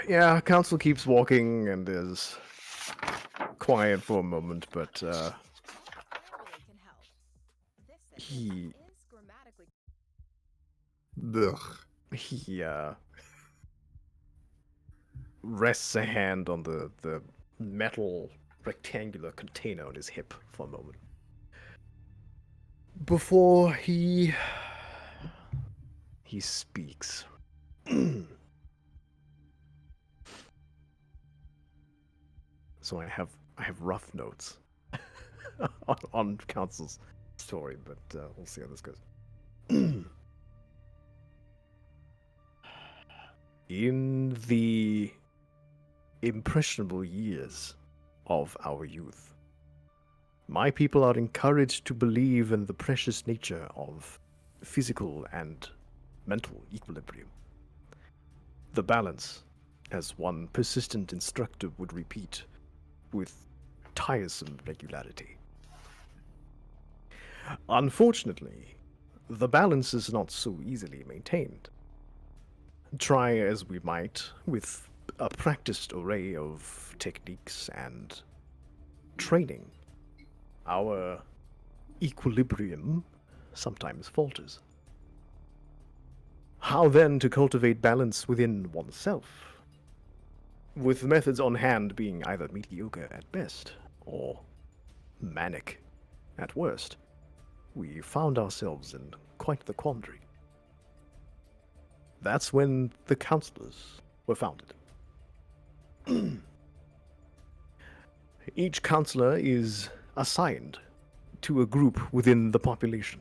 Yeah, Council keeps walking and is quiet for a moment, but he rests a hand on the metal rectangular container on his hip for a moment before he speaks. So I have rough notes on Council's story, but we'll see how this goes. In the impressionable years of our youth, my people are encouraged to believe in the precious nature of physical and mental equilibrium. The balance, as one persistent instructor would repeat with tiresome regularity. Unfortunately, the balance is not so easily maintained. Try as we might, with a practiced array of techniques and training, our equilibrium sometimes falters. How then to cultivate balance within oneself? With methods on hand being either mediocre at best or manic at worst, we found ourselves in quite the quandary. That's when the counselors were founded. Each counselor is assigned to a group within the population.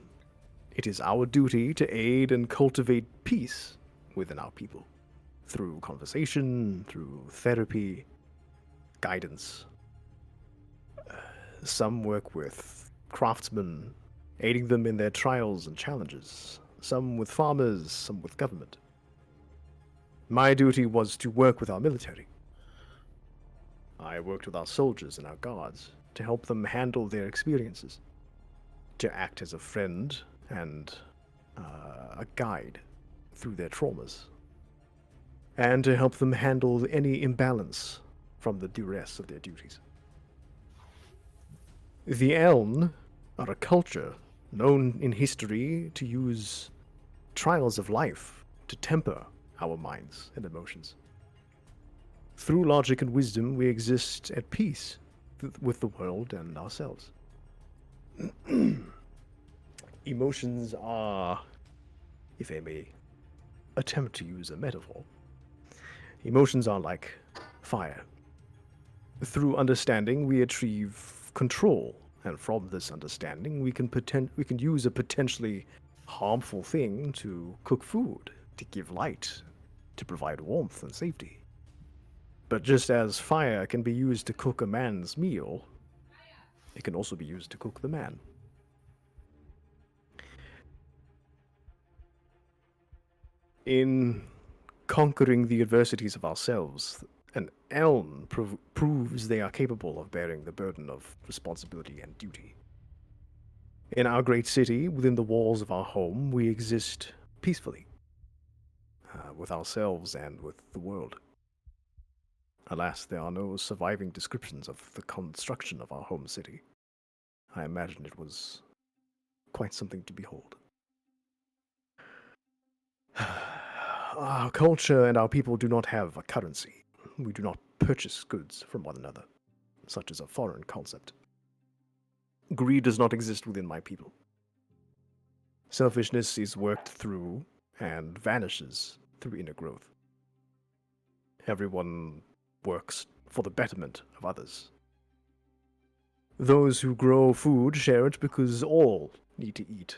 It is our duty to aid and cultivate peace within our people through conversation, through therapy, guidance. Some work with craftsmen, aiding them in their trials and challenges. Some with farmers, some with government. My duty was to work with our military. I worked with our soldiers and our guards to help them handle their experiences, to act as a friend and a guide through their traumas, and to help them handle any imbalance from the duress of their duties. The Eln are a culture known in history to use trials of life to temper our minds and emotions. Through logic and wisdom, we exist at peace with the world and ourselves. Emotions are, if I may attempt to use a metaphor, emotions are like fire. Through understanding, we achieve control, and from this understanding, we can use a potentially harmful thing to cook food, to give light, to provide warmth and safety. But just as fire can be used to cook a man's meal, it can also be used to cook the man. In conquering the adversities of ourselves, an elm proves they are capable of bearing the burden of responsibility and duty. In our great city, within the walls of our home, we exist peacefully, with ourselves and with the world. Alas, there are no surviving descriptions of the construction of our home city. I imagine it was quite something to behold. Our culture and our people do not have a currency. We do not purchase goods from one another, such as a foreign concept. Greed does not exist within my people. Selfishness is worked through and vanishes through inner growth. Everyone works for the betterment of others. Those who grow food share it because all need to eat.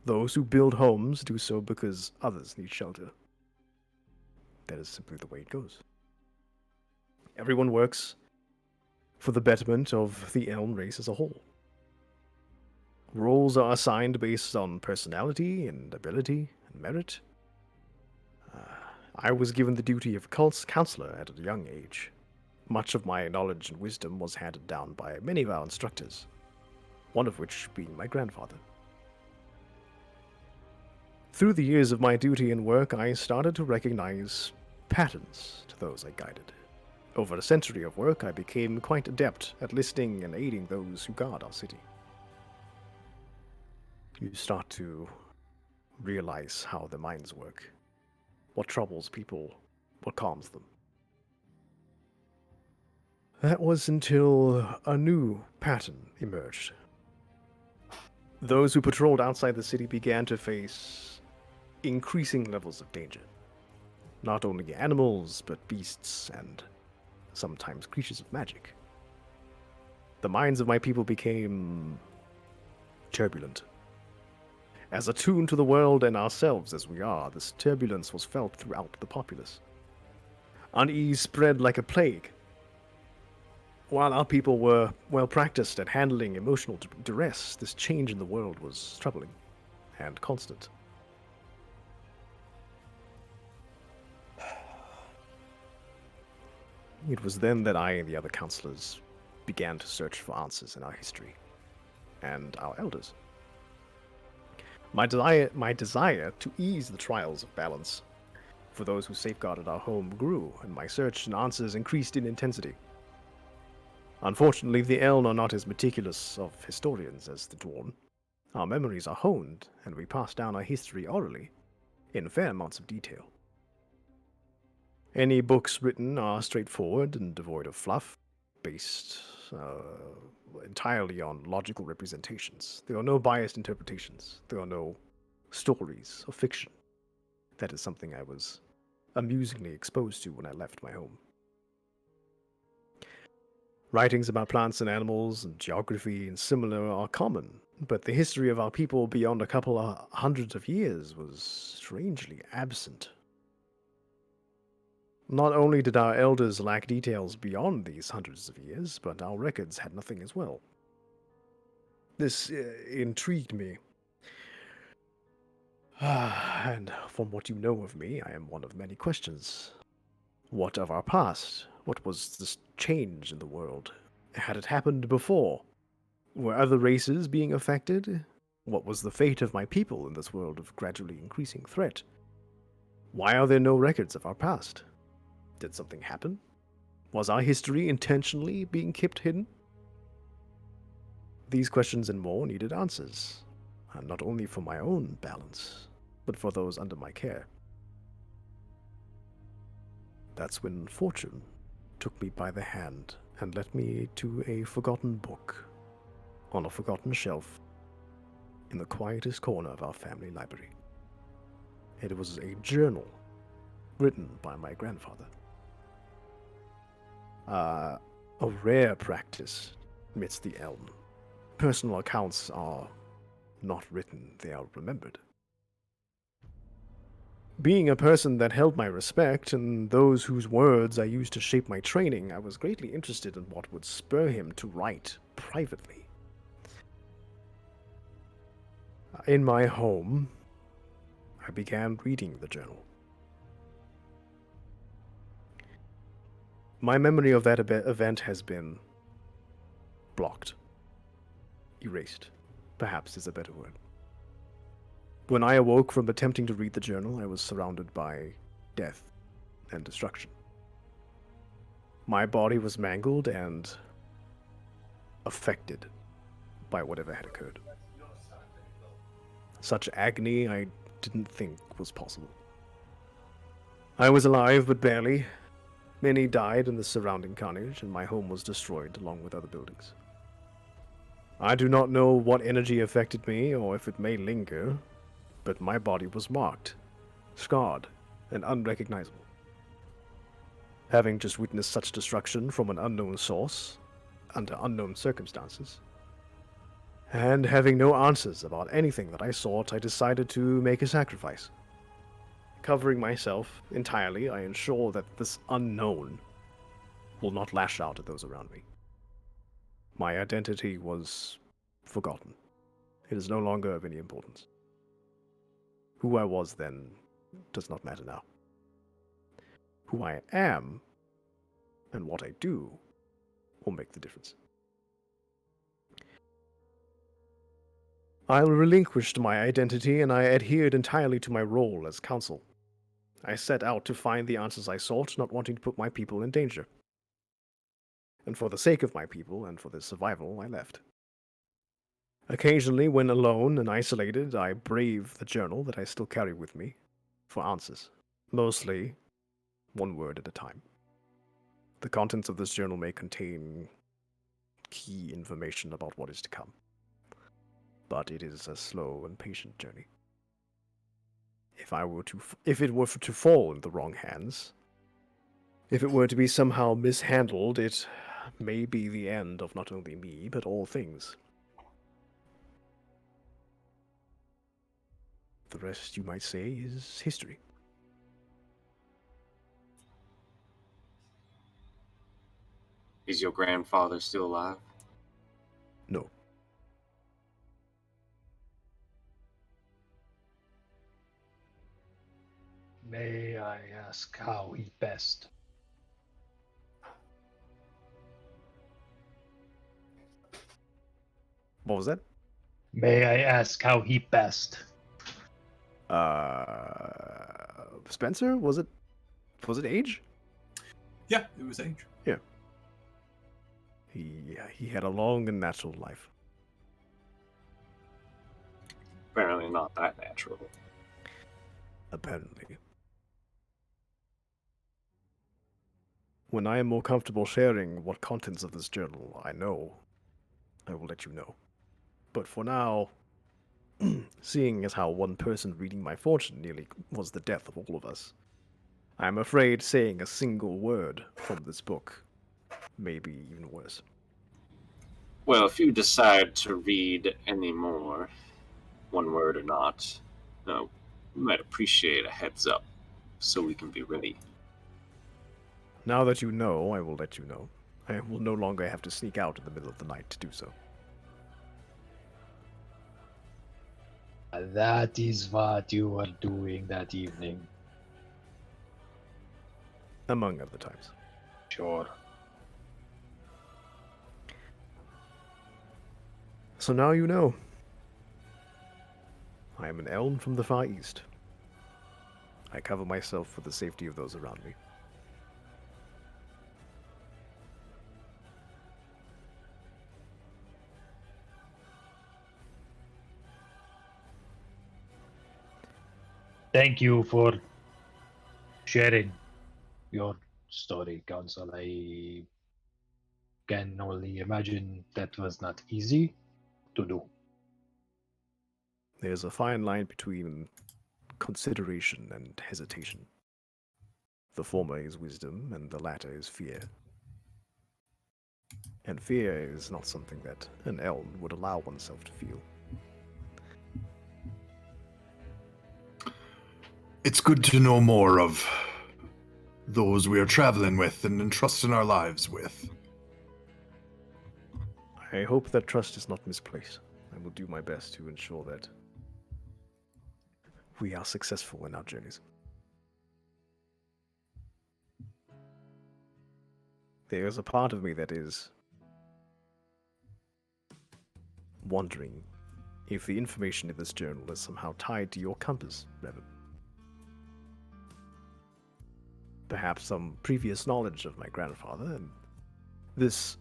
Those who build homes do so because others need shelter. That is simply the way it goes. Everyone works for the betterment of the Elm race as a whole. Roles are assigned based on personality and ability and merit. I was given the duty of counselor at a young age. Much of my knowledge and wisdom was handed down by many of our instructors, one of which being my grandfather. Through the years of my duty and work, I started to recognize patterns to those I guided. Over a century of work, I became quite adept at listening and aiding those who guard our city. You start to realize how their minds work, what troubles people, what calms them. That was until a new pattern emerged. Those who patrolled outside the city began to face increasing levels of danger. Not only animals, but beasts and sometimes creatures of magic. The minds of my people became turbulent. As attuned to the world and ourselves as we are, this turbulence was felt throughout the populace. Unease spread like a plague. While our people were well practiced at handling emotional duress, this change in the world was troubling and constant. It was then that I and the other counselors began to search for answers in our history and our elders. My desire to ease the trials of balance for those who safeguarded our home grew, and my search and answers increased in intensity. Unfortunately, the Eln are not as meticulous of historians as the Dwarven. Our memories are honed, and we pass down our history orally, in fair amounts of detail. Any books written are straightforward and devoid of fluff, based entirely on logical representations. There are no biased interpretations. There are no stories of fiction. That is something I was amusingly exposed to when I left my home. Writings about plants and animals and geography and similar are common, but the history of our people beyond a couple of hundreds of years was strangely absent. Not only did our elders lack details beyond these hundreds of years, but our records had nothing as well. This intrigued me. And from what you know of me, I am one of many questions. What of our past? What was this change in the world? Had it happened before? Were other races being affected? What was the fate of my people in this world of gradually increasing threat? Why are there no records of our past? Did something happen? Was our history intentionally being kept hidden? These questions and more needed answers, not only for my own balance, but for those under my care. That's when fortune took me by the hand and led me to a forgotten book on a forgotten shelf in the quietest corner of our family library. It was a journal written by my grandfather. A rare practice amidst the Elm. Personal accounts are not written, they are remembered. Being a person that held my respect and those whose words I used to shape my training, I was greatly interested in what would spur him to write privately. In my home, I began reading the journal. My memory of that event has been blocked. Erased, perhaps is a better word. When I awoke from attempting to read the journal, I was surrounded by death and destruction. My body was mangled and affected by whatever had occurred. Such agony I didn't think was possible. I was alive, but barely. Many died in the surrounding carnage, and my home was destroyed along with other buildings. I do not know what energy affected me, or if it may linger, but my body was marked, scarred, and unrecognizable. Having just witnessed such destruction from an unknown source, under unknown circumstances, and having no answers about anything that I sought, I decided to make a sacrifice. Covering myself entirely, I ensure that this unknown will not lash out at those around me. My identity was forgotten. It is no longer of any importance. Who I was then does not matter now. Who I am and what I do will make the difference. I relinquished my identity and I adhered entirely to my role as counsel. I set out to find the answers I sought, not wanting to put my people in danger. And for the sake of my people and for their survival, I left. Occasionally, when alone and isolated, I brave the journal that I still carry with me for answers, mostly one word at a time. The contents of this journal may contain key information about what is to come, but it is a slow and patient journey. If it were to fall in the wrong hands, if it were to be somehow mishandled, it may be the end of not only me, but all things. rest, you might say, is history. Is your grandfather still alive? No. May I ask how he best? What was that? May I ask how he best? Spencer? Was it Age? Yeah, it was Age. Yeah. He had a long and natural life. Apparently not that natural. Apparently. When I am more comfortable sharing what contents of this journal I know, I will let you know. But for now, seeing as how one person reading my fortune nearly was the death of all of us, I am afraid saying a single word from this book may be even worse. Well, if you decide to read any more, one word or not, we might appreciate a heads up so we can be ready. Now that you know, I will let you know. I will no longer have to sneak out in the middle of the night to do so. That is what you were doing that evening. Among other times. Sure. So now you know. I am an elm from the Far East. I cover myself for the safety of those around me. Thank you for sharing your story, Council. I can only imagine that was not easy to do. There's a fine line between consideration and hesitation. The former is wisdom, and the latter is fear. And fear is not something that an elm would allow oneself to feel. It's good to know more of those we are traveling with and entrusting our lives with. I hope that trust is not misplaced. I will do my best to ensure that we are successful in our journeys. There is a part of me that is wondering if the information in this journal is somehow tied to your compass, Revan. Perhaps some previous knowledge of my grandfather, and this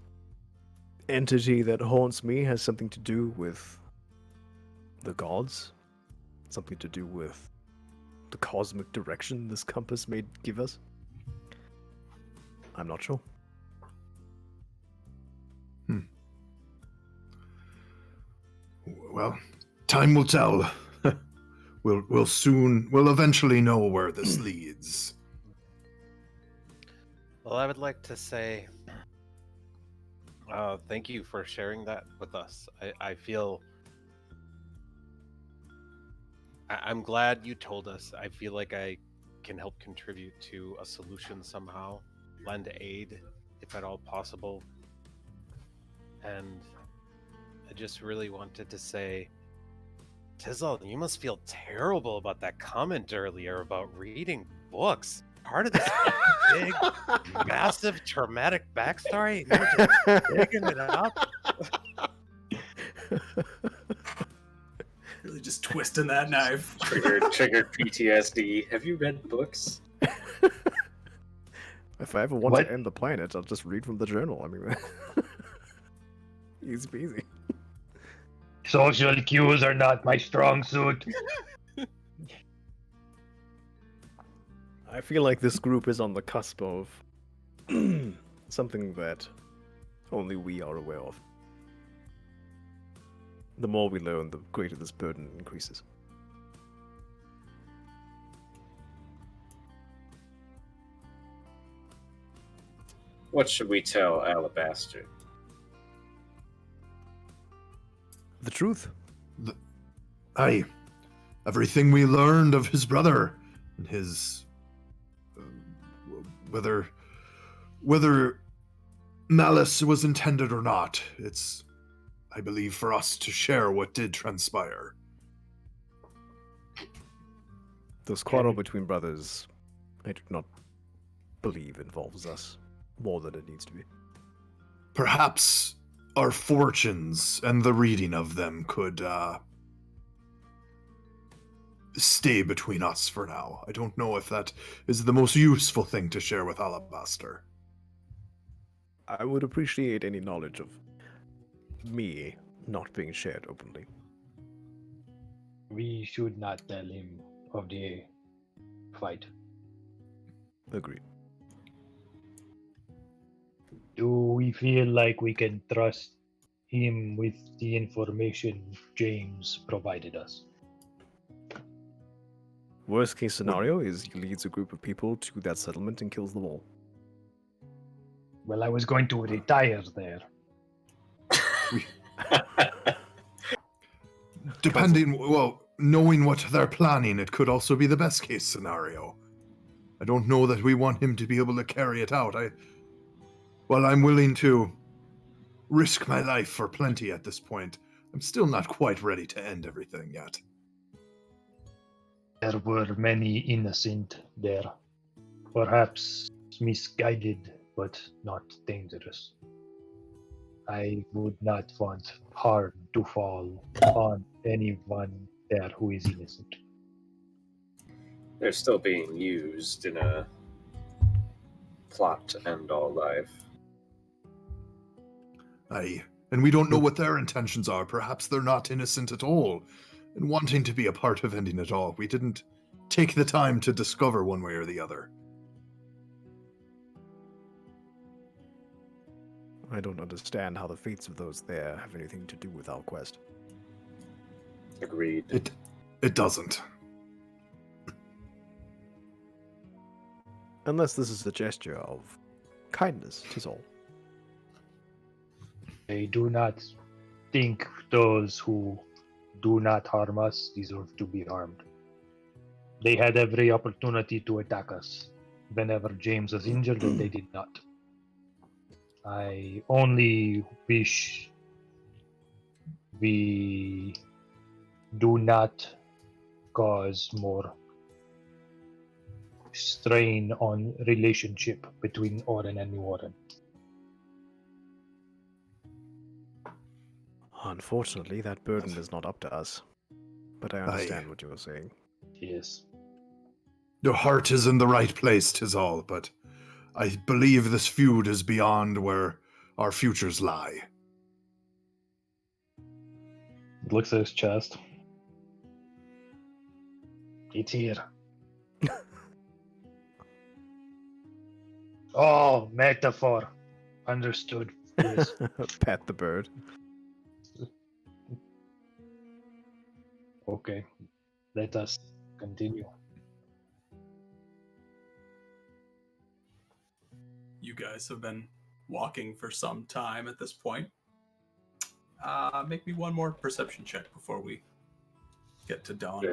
entity that haunts me has something to do with the gods, something to do with the cosmic direction this compass may give us. I'm not sure. Well, time will tell. We'll eventually know where this leads. Well, I would like to say thank you for sharing that with us. I feel I'm glad you told us. I feel like I can help contribute to a solution somehow, lend aid if at all possible. And I just really wanted to say, Tizzle, you must feel terrible about that comment earlier about reading books. Part of this big, massive, traumatic backstory. You're just digging it up. Really just twisting that knife. Triggered PTSD. Have you read books? If I ever want What? to end the planet, I'll just read from the journal. I mean, easy peasy. Social cues are not my strong suit. I feel like this group is on the cusp of something that only we are aware of. The more we learn, the greater this burden increases. What should we tell Alabaster? The truth. Aye. everything we learned of his brother and his whether malice was intended or not. It's, I believe, for us to share what did transpire. This quarrel between brothers, I do not believe involves us more than it needs to be. Perhaps our fortunes and the reading of them could stay between us for now. I don't know if that is the most useful thing to share with Alabaster. I would appreciate any knowledge of me not being shared openly. We should not tell him of the fight. Agreed. Do we feel like we can trust him with the information James provided us? Worst case scenario is he leads a group of people to that settlement and kills them all. Well, I was going to retire there. Knowing what they're planning, it could also be the best case scenario. I don't know that we want him to be able to carry it out. I'm willing to risk my life for plenty at this point. I'm still not quite ready to end everything yet. There were many innocent there. Perhaps misguided, but not dangerous. I would not want harm to fall on anyone there who is innocent. They're still being used in a plot to end all life. Aye, and we don't know what their intentions are. Perhaps they're not innocent at all, and wanting to be a part of ending it all. We didn't take the time to discover one way or the other. I don't understand how the fates of those there have anything to do with our quest. Agreed. It doesn't. Unless this is a gesture of kindness, 'tis all. I do not think those who do not harm us deserve to be harmed. They had every opportunity to attack us whenever James was injured, and they did not. I only wish we do not cause more strain on relationship between Oren and New Oren. Unfortunately, that burden is not up to us. But I understand what you were saying. Yes. Your heart is in the right place, 'tis all, but I believe this feud is beyond where our futures lie. He looks at his chest. It's here. Oh, metaphor. Understood. Yes. Pat the bird. Okay. Let us continue. You guys have been walking for some time at this point. Make me one more perception check before we get to dawn.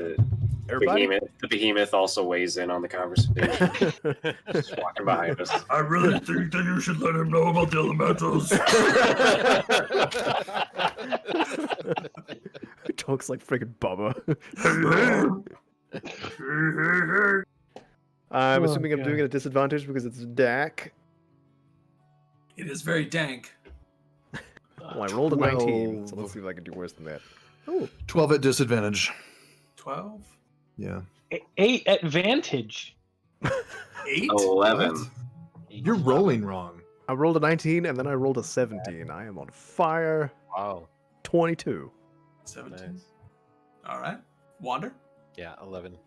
Everybody? The behemoth also weighs in on the conversation. Just walking behind us. I really think that you should let him know about the elementals. Talks like freaking Bubba. I'm assuming I'm doing it at disadvantage because it's Dak. It is very dank. Well, I rolled a 19, so 12. let's see if I can do worse than that. Oh, 12 at disadvantage. 12? Yeah. 8 advantage. 8? 11. What? You're rolling wrong. I rolled a 19 and then I rolled a 17. I am on fire. Wow. 22. 17. Nice. All right. Wander? Yeah, 11.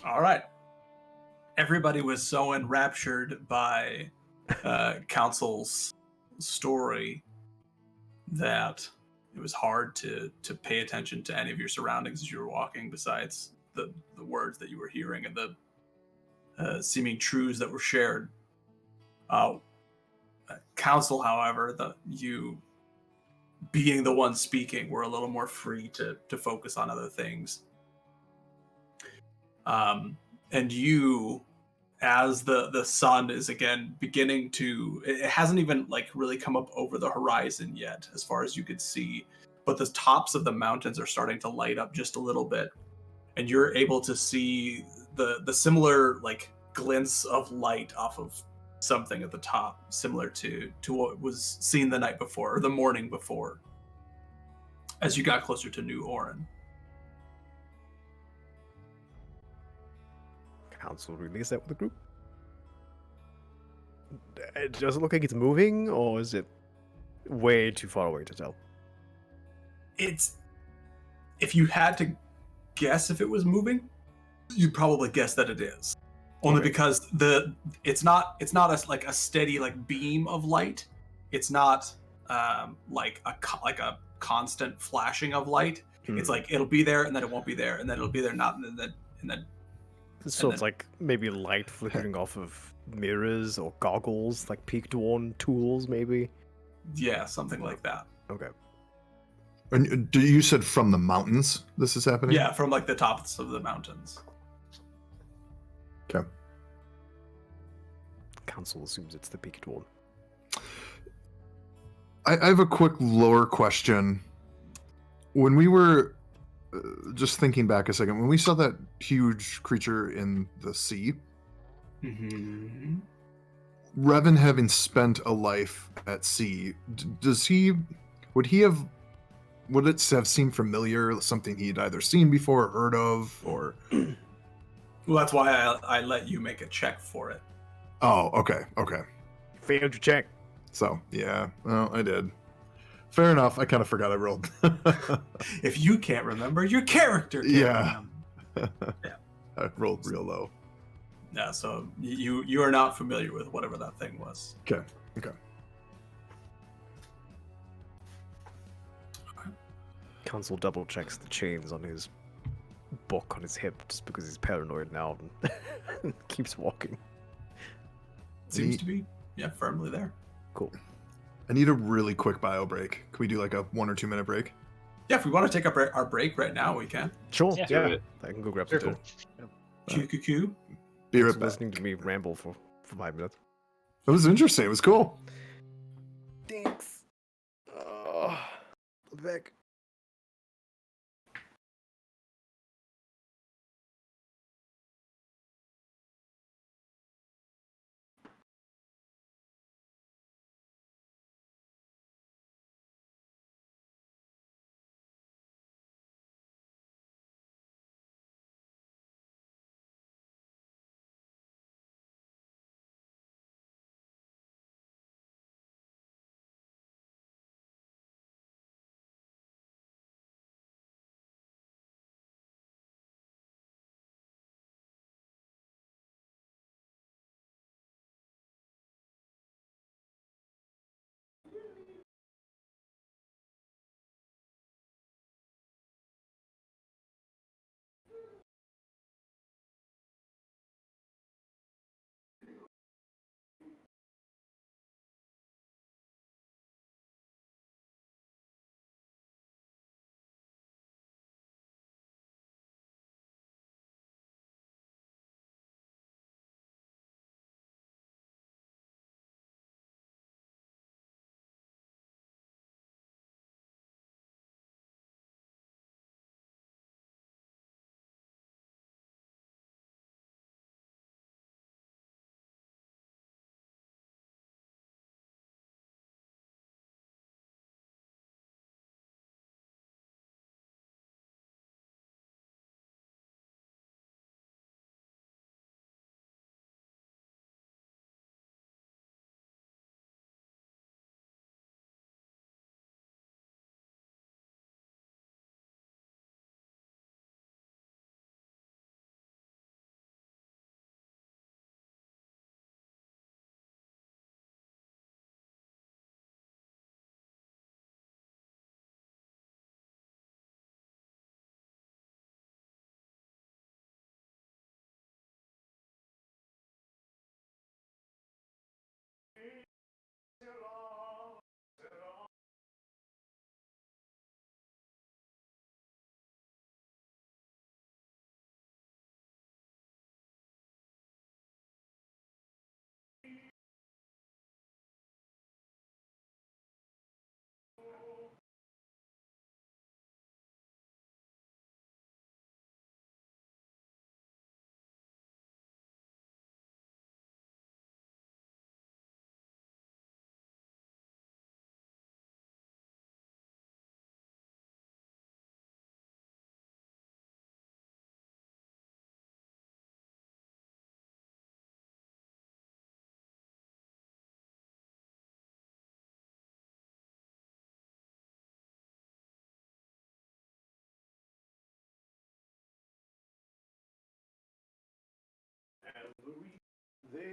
All right. Everybody was so enraptured by Council's story that it was hard to pay attention to any of your surroundings as you were walking, besides the words that you were hearing and the seeming truths that were shared. Council, however, you being the one speaking, were a little more free to focus on other things. And you, as the sun is again beginning to, it hasn't even like really come up over the horizon yet, as far as you could see, but the tops of the mountains are starting to light up just a little bit, and you're able to see the similar like glints of light off of something at the top, similar to what was seen the night before or the morning before, as you got closer to New Orin. Council release that with the group. Does it look like it's moving, or is it way too far away to tell? It's, if you had to guess if it was moving, you'd probably guess that it is. Only Okay. because it's not like a steady like beam of light. It's not like a constant flashing of light. It's like it'll be there and then it won't be there, and then it'll be there not, and then So and it's then- like maybe light flickering off of mirrors or goggles, like peak dawn tools, maybe. yeah, something like that. Okay. And you said from the mountains this is happening? Yeah, from like the tops of the mountains. Okay. Council assumes it's the peak dawn. I have a quick lore question. When we were just thinking back a second, when we saw that huge creature in the sea, Mm-hmm. Revan having spent a life at sea, would it have seemed familiar, something he'd either seen before or heard of, or? Well, that's why I let you make a check for it. Oh, okay. Failed your check. So, yeah, well, I did. Fair enough. I kind of forgot I rolled. If you can't remember, your character can't Yeah. remember. I rolled real low. Yeah, so you are not familiar with whatever that thing was. Okay. Council double checks the chains on his book on his hip just because he's paranoid now and keeps walking. Seems to be, yeah, firmly there. Cool. I need a really quick bio break. Can we do like a 1 or 2 minute break? Yeah, if we want to take our break right now, we can. Sure. Yeah. Yeah. Do it. I can go grab Very some cool. dinner. QQQ. Be Thanks right for back. listening to me ramble for 5 minutes. It was interesting. It was cool. Thanks. I'll be back.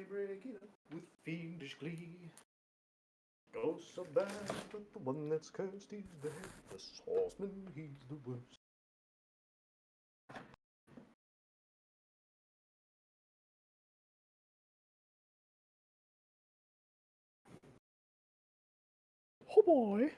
breaking up with fiendish glee. Ghosts so bad, but the one that's cursed is dead. The swordsman, he's the worst. Oh boy.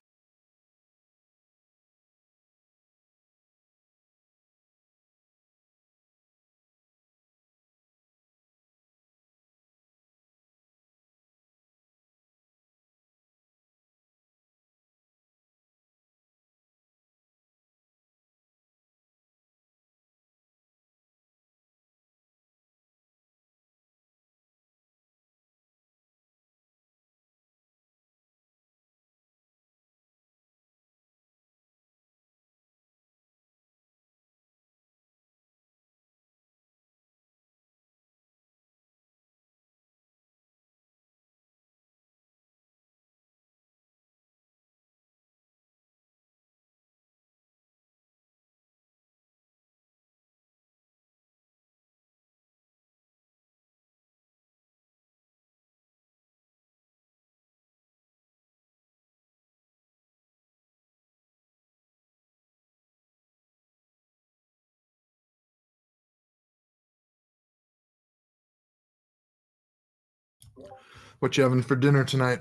What you having for dinner tonight?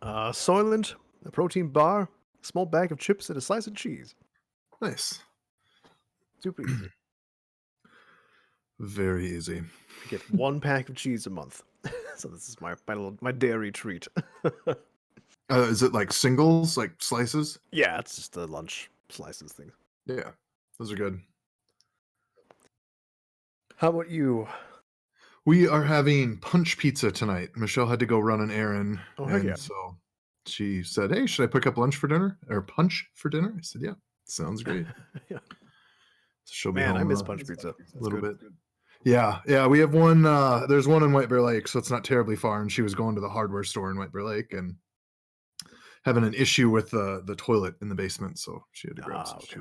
Soylent, a protein bar, a small bag of chips, and a slice of cheese. Nice. Super easy. Very easy. I get 1 pack of cheese a month. So this is my dairy treat. Is it like singles, like slices? Yeah, it's just the lunch slices thing. Yeah, those are good. How about you? We are having punch pizza tonight. Michelle had to go run an errand, Oh, heck and yeah. so she said, "Hey, should I pick up lunch for dinner or punch for dinner?" I said, "Yeah, sounds great." Yeah. So she'll be Man, home I miss a punch pizza. That's little good. bit. Yeah, we have one. There's one in White Bear Lake, so it's not terribly far. And she was going to the hardware store in White Bear Lake and having an issue with the toilet in the basement, so she had to grab some. Okay.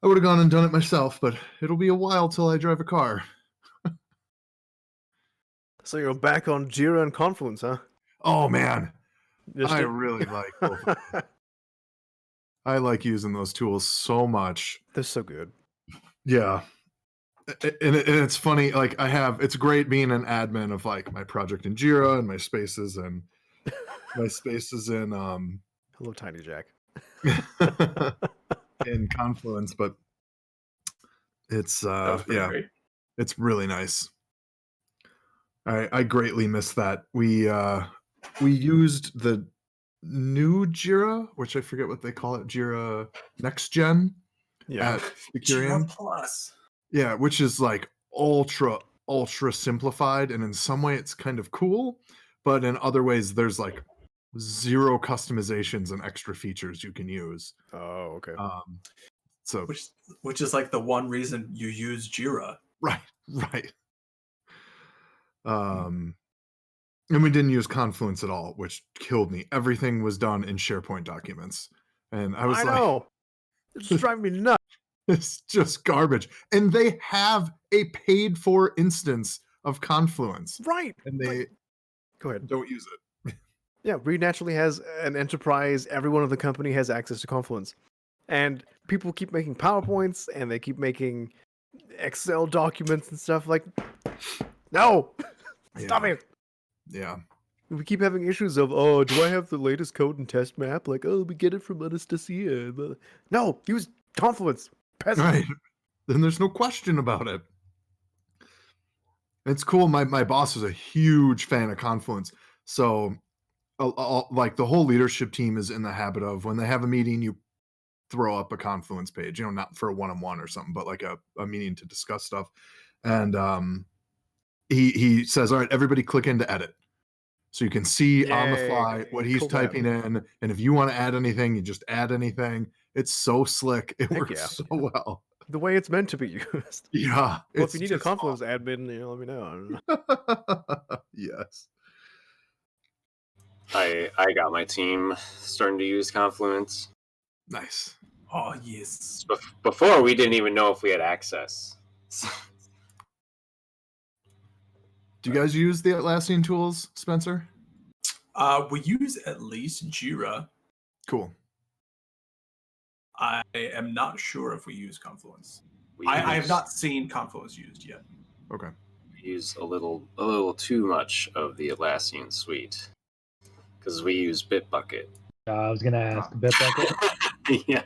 I would have gone and done it myself, but it'll be a while till I drive a car. So you're back on Jira and Confluence, huh? Oh man, I Initiative? really like both. Of them. I like using those tools so much. They're so good. Yeah. And it's funny, like it's great being an admin of like my project in Jira and my spaces in Hello, Tiny Jack. in Confluence, but it's That was pretty yeah, great. it's really nice. I greatly miss that. We used the new Jira, which I forget what they call it, Jira Next Gen Yeah. at Jira Securian. Plus. Yeah, which is like ultra simplified, and in some way it's kind of cool, but in other ways there's like zero customizations and extra features you can use. Oh, okay. So Which is like the one reason you use Jira. right. And we didn't use Confluence at all, which killed me. Everything was done in SharePoint documents, and I was I like, know. It's driving me nuts. it's just garbage. And they have a paid for instance of Confluence, Right. and they Go ahead. don't use it. Yeah, Reed naturally has an enterprise. Everyone in the company has access to Confluence. And people keep making PowerPoints and they keep making Excel documents and stuff like, no, stop Yeah. it. Yeah. We keep having issues of, oh, do I have the latest code and test map? Like, oh, we get it from Anastasia. No, use Confluence. Peasant. Right. Then there's no question about it. It's cool. My boss is a huge fan of Confluence. So like the whole leadership team is in the habit of when they have a meeting, you throw up a Confluence page, not for a one-on-one or something, but like a meeting to discuss stuff. And he says, all right, everybody click into edit. So you can see on the fly what he's typing in. And if you want to add anything, you just add anything. It's so slick. It works so well. The way it's meant to be used. Yeah. Well, if you need a Confluence admin, let me know. Yes. I got my team starting to use Confluence. Nice. Oh yes. Before we didn't even know if we had access. Do you guys use the Atlassian tools, Spencer? We use at least Jira. Cool. I am not sure if we use Confluence. We I have use- not seen Confluence used yet. Okay. we use a little too much of the Atlassian suite because we use Bitbucket. I was gonna ask Bitbucket. Yeah,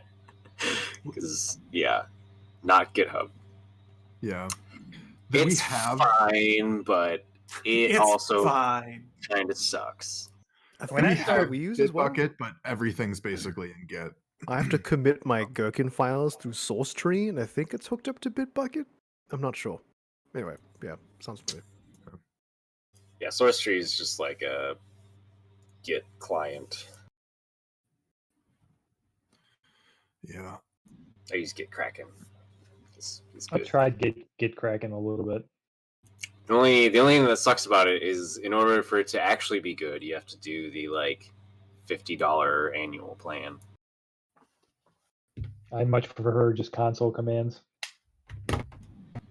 because not GitHub. Yeah. It's fine, but it's also fine. kind of sucks. I When think I start we use as well. Bitbucket, but everything's basically in Git. I have to commit my Gherkin files through SourceTree, and I think it's hooked up to Bitbucket. I'm not sure. Anyway, yeah, sounds familiar. Yeah, SourceTree is just like a Git client. Yeah. I use Git Kraken. It's I've good. tried Git Kraken a little bit. The only thing that sucks about it is in order for it to actually be good, you have to do the like $50 annual plan. I much prefer just console commands. I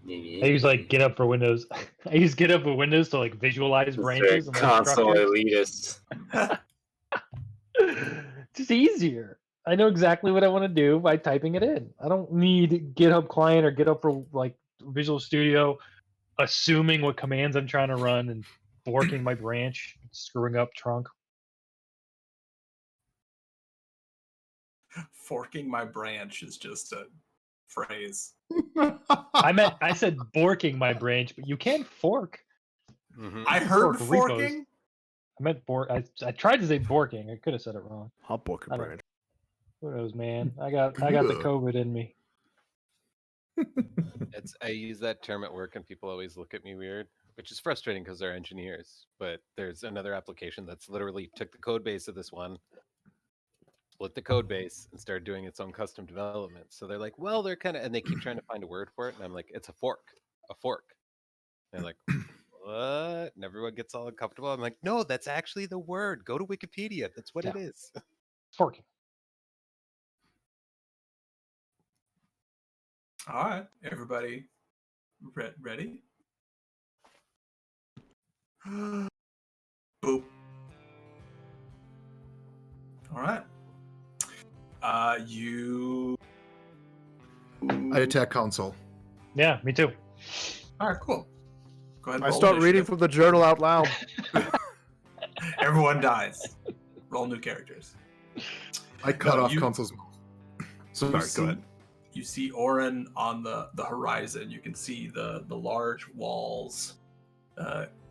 use like GitHub for Windows. I use GitHub for Windows to like visualize branches and like, console structures. elitist. It's just easier. I know exactly what I want to do by typing it in. I don't need GitHub client or GitHub for like Visual Studio, assuming what commands I'm trying to run and forking my branch, screwing up trunk. Forking my branch is just a phrase. I said borking my branch, but you can fork. Mhm. I heard Fork repos. forking. I meant bork. I tried to say borking. I could have said it wrong. Hot book I don't- branch. Who knows, man? I got the COVID in me. I use that term at work, and people always look at me weird, which is frustrating because they're engineers. But there's another application that's literally took the code base of this one, split the code base, and started doing its own custom development. So they're like, well, they're kind of, and they keep trying to find a word for it, and I'm like, it's a fork. And they're like, what? And everyone gets all uncomfortable. I'm like, no, that's actually the word. Go to Wikipedia. That's what it is. Forking. All right, everybody, ready? Boop. All right. You. I attack console. Yeah, me too. All right, cool. Go ahead. And I roll start reading initiative. from the journal out loud. Everyone dies. Roll new characters. I cut No, off you- console's mouth. Sorry, go ahead. You see Orin on the horizon. You can see the large walls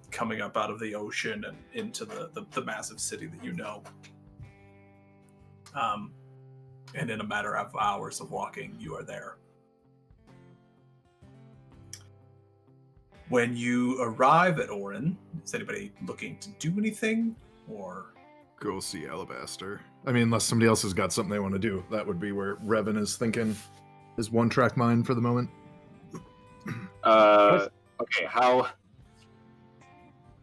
coming up out of the ocean and into the massive city that you know. And in a matter of hours of walking, you are there. When you arrive at Orin, is anybody looking to do anything? Or Go see Alabaster. I mean, unless somebody else has got something they want to do. That would be where Revan is thinking his one-track mind for the moment. Okay, how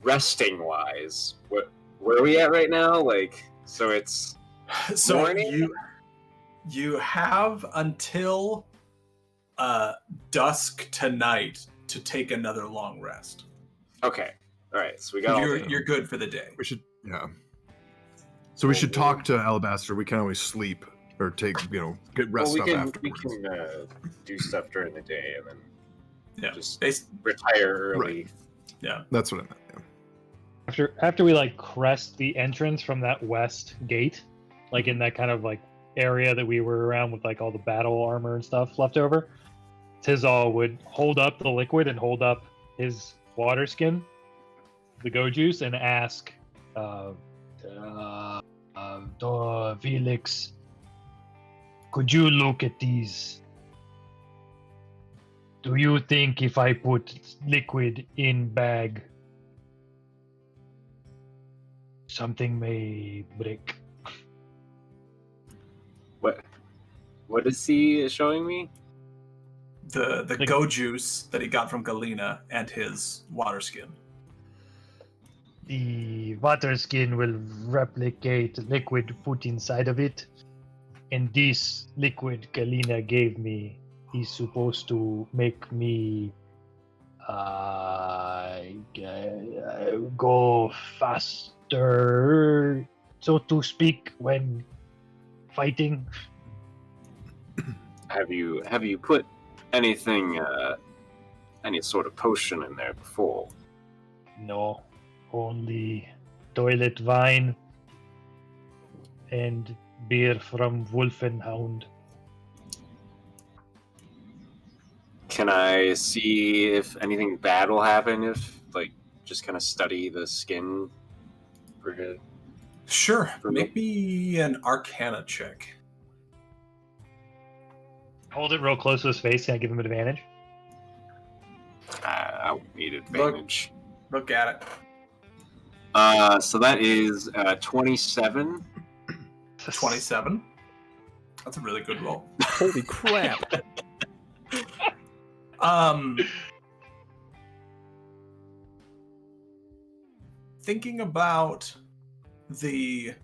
resting wise, where are we at right now? Like, so it's so morning? you have until dusk tonight to take another long rest. okay. All right, so we got all day. You're good for the day. We should, yeah. So we should talk to Alabaster. We can always sleep or take, get rest we up can afterwards. do stuff during the day and then Yeah, just Bas- retire early. yeah. That's what I meant. Yeah. After we like crest the entrance from that west gate, like in that kind of like area that we were around with like all the battle armor and stuff left over, Tizal would hold up the liquid and hold up his water skin, the go juice, and ask Felix, could you look at these? Do you think if I put liquid in bag, something may break? What is he showing me? The go juice that he got from Galena and his water skin. The water skin will replicate liquid put inside of it, and this liquid Galena gave me is supposed to make me Go faster, so to speak, when fighting. Have you put anything, any sort of potion in there before? No, only toilet wine and beer from Wolfenhound. Can I see if anything bad will happen if, like, just kind of study the skin for it? Sure. For Make me an Arcana check. Hold it real close to his face. Can I give him advantage? I would need advantage. Look at it. So that is 27. 27. That's a really good roll. Holy crap! Thinking about the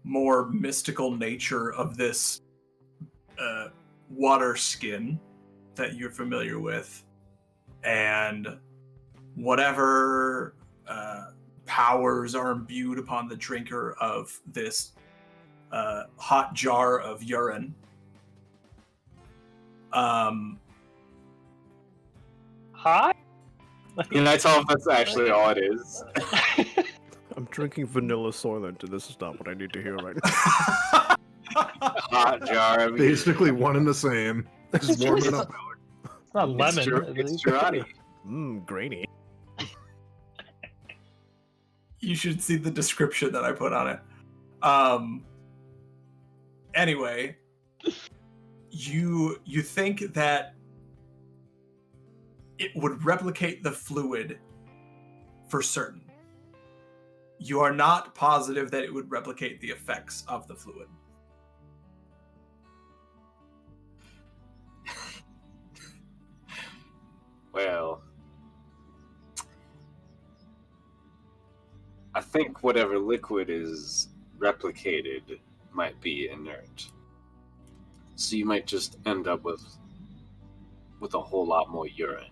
more mystical nature of this water skin that you're familiar with, and whatever powers are imbued upon the drinker of this hot jar of urine. Hi. Can I tell if that's actually all it is? I'm drinking vanilla Soylent, and this is not what I need to hear right now. Hot jar of Basically one and the same. Just warm it up. It's not lemon. It's Girardi. Grainy. You should see the description that I put on it. Anyway, you think that it would replicate the fluid for certain. You are not positive that it would replicate the effects of the fluid. Well, I think whatever liquid is replicated might be inert. So you might just end up with a whole lot more urine.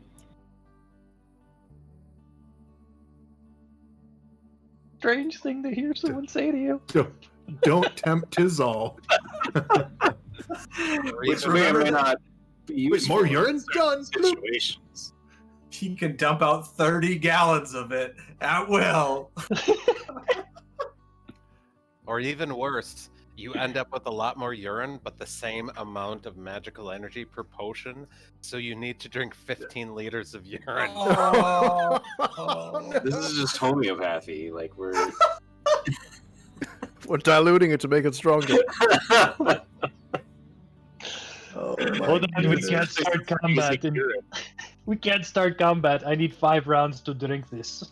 Strange thing to hear someone say to you. Don't tempt his all. Which may or may not be useful more in urine? certain Done. situations. He can dump out 30 gallons of it at will. Or even worse, you end up with a lot more urine, but the same amount of magical energy per potion, so you need to drink 15 liters of urine. This is just homeopathy. Like we're diluting it to make it stronger. Oh my Hold on, we goodness. can't start combat. We can't start combat. I need 5 rounds to drink this.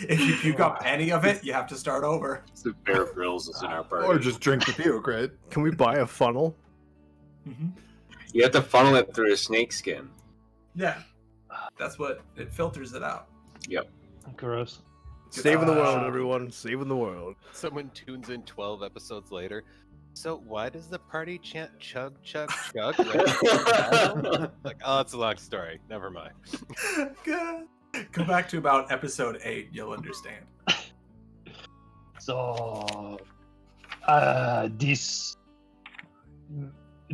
If you puke up any of it, you have to start over. the Bear Grylls is in our party. Or just drink the puke, right? Can we buy a funnel? Mm-hmm. You have to funnel it through a snake skin. Yeah, that's what it filters it out. Yep. Gross. Saving the world, everyone. Saving the world. Someone tunes in 12 episodes later. So why does the party chant chug, chug, chug? Like, oh, that's a long story. Never mind. Go back to about episode 8. You'll understand. So, this.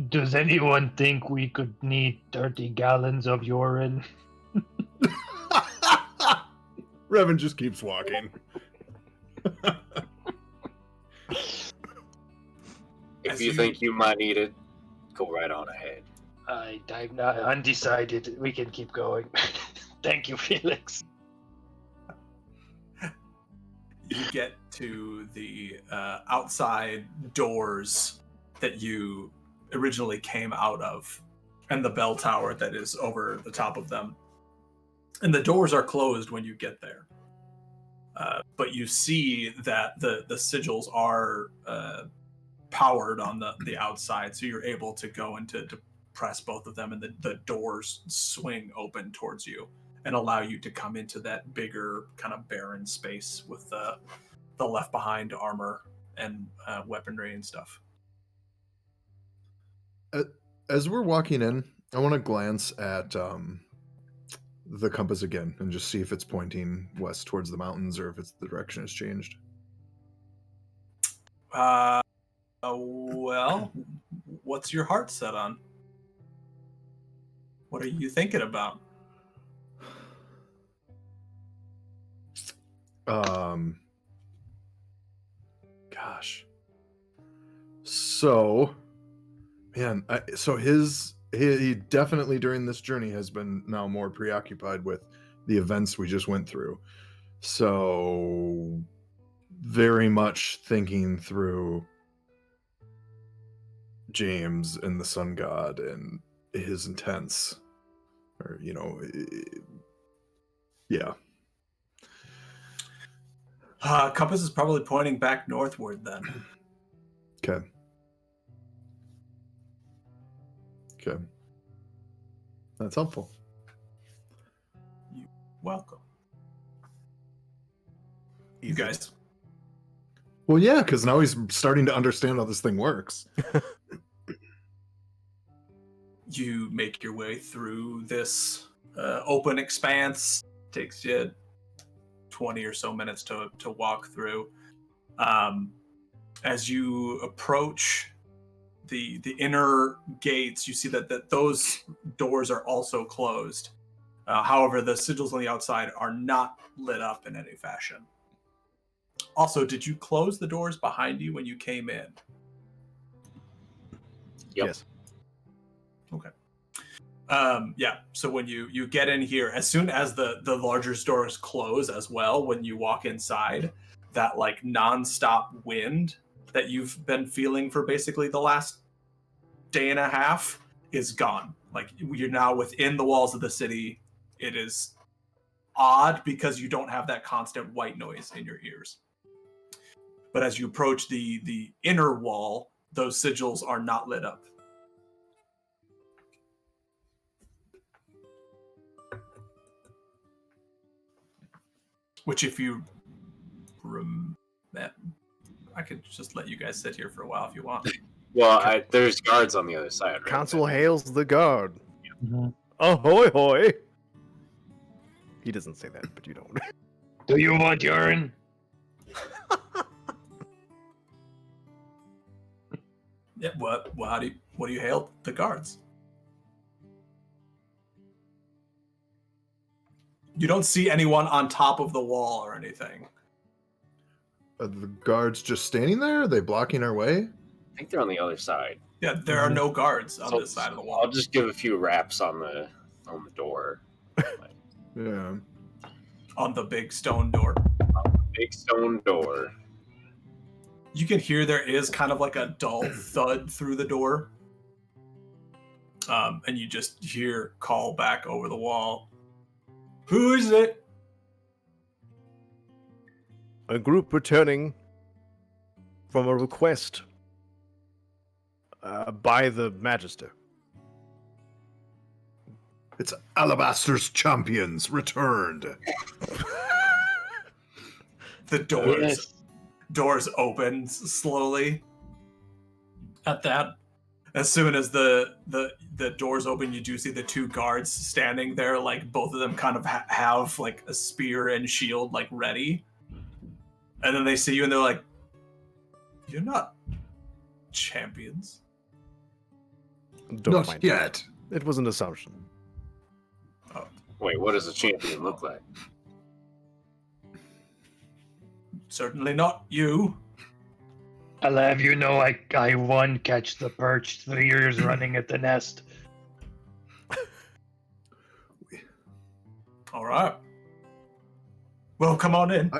Does anyone think we could need 30 gallons of urine? Revan just keeps walking. If you think you might need it, go right on ahead. I'm not undecided. We can keep going. Thank you, Felix. You get to the outside doors that you originally came out of, and the bell tower that is over the top of them. And the doors are closed when you get there. But you see that the sigils are powered on the outside, so you're able to go and to press both of them, and the doors swing open towards you and allow you to come into that bigger kind of barren space with the left behind armor and weaponry and stuff. as we're walking in, I want to glance at the compass again and just see if it's pointing west towards the mountains or if it's the direction has changed. Well, what's your heart set on? What are you thinking about? Gosh. So, man, he definitely during this journey has been now more preoccupied with the events we just went through. So, very much thinking through James and the sun god and his intents, or yeah. Compass is probably pointing back northward then. Okay. That's helpful. You're welcome. You guys. Well, yeah, because now he's starting to understand how this thing works. You make your way through this open expanse. Takes you 20 or so minutes to walk through. As you approach the inner gates, you see that those doors are also closed. However, the sigils on the outside are not lit up in any fashion. Also, did you close the doors behind you when you came in? Yep. Yes. Okay. Yeah, so when you get in here, as soon as the larger doors close as well, when you walk inside, that like non-stop wind that you've been feeling for basically the last day and a half is gone. Like, you're now within the walls of the city. It is odd because you don't have that constant white noise in your ears. But as you approach the inner wall, those sigils are not lit up. Which, if you I could just let you guys sit here for a while if you want. Well, there's guards on the other side, right? Council hails the guard. Mhm. Ahoy hoy! He doesn't say that, but you don't. Do you want urine? Yeah. What? Well, what do you hail the guards? You don't see anyone on top of the wall or anything. Are the guards just standing there? Are they blocking our way? I think they're on the other side. Yeah, there are no guards on So- this side of the I'll wall. just give a few raps on the door. Yeah. On the big stone door. Big stone door. You can hear there is kind of like a dull thud through the door. And you just hear call back over the wall. Who is it? A group returning from a request by the Magister. It's Alabaster's champions returned. The doors open slowly. At that, as soon as the doors open, you do see the two guards standing there, like both of them kind of have like a spear and shield like ready. And then they see you and they're like, "You're not champions." Don't Not mind yet. It was an assumption. Wait, what does a champion look like? Certainly not you. I'll have you know I won Catch the Perch 3 years running at the nest. All right. Well, come on in.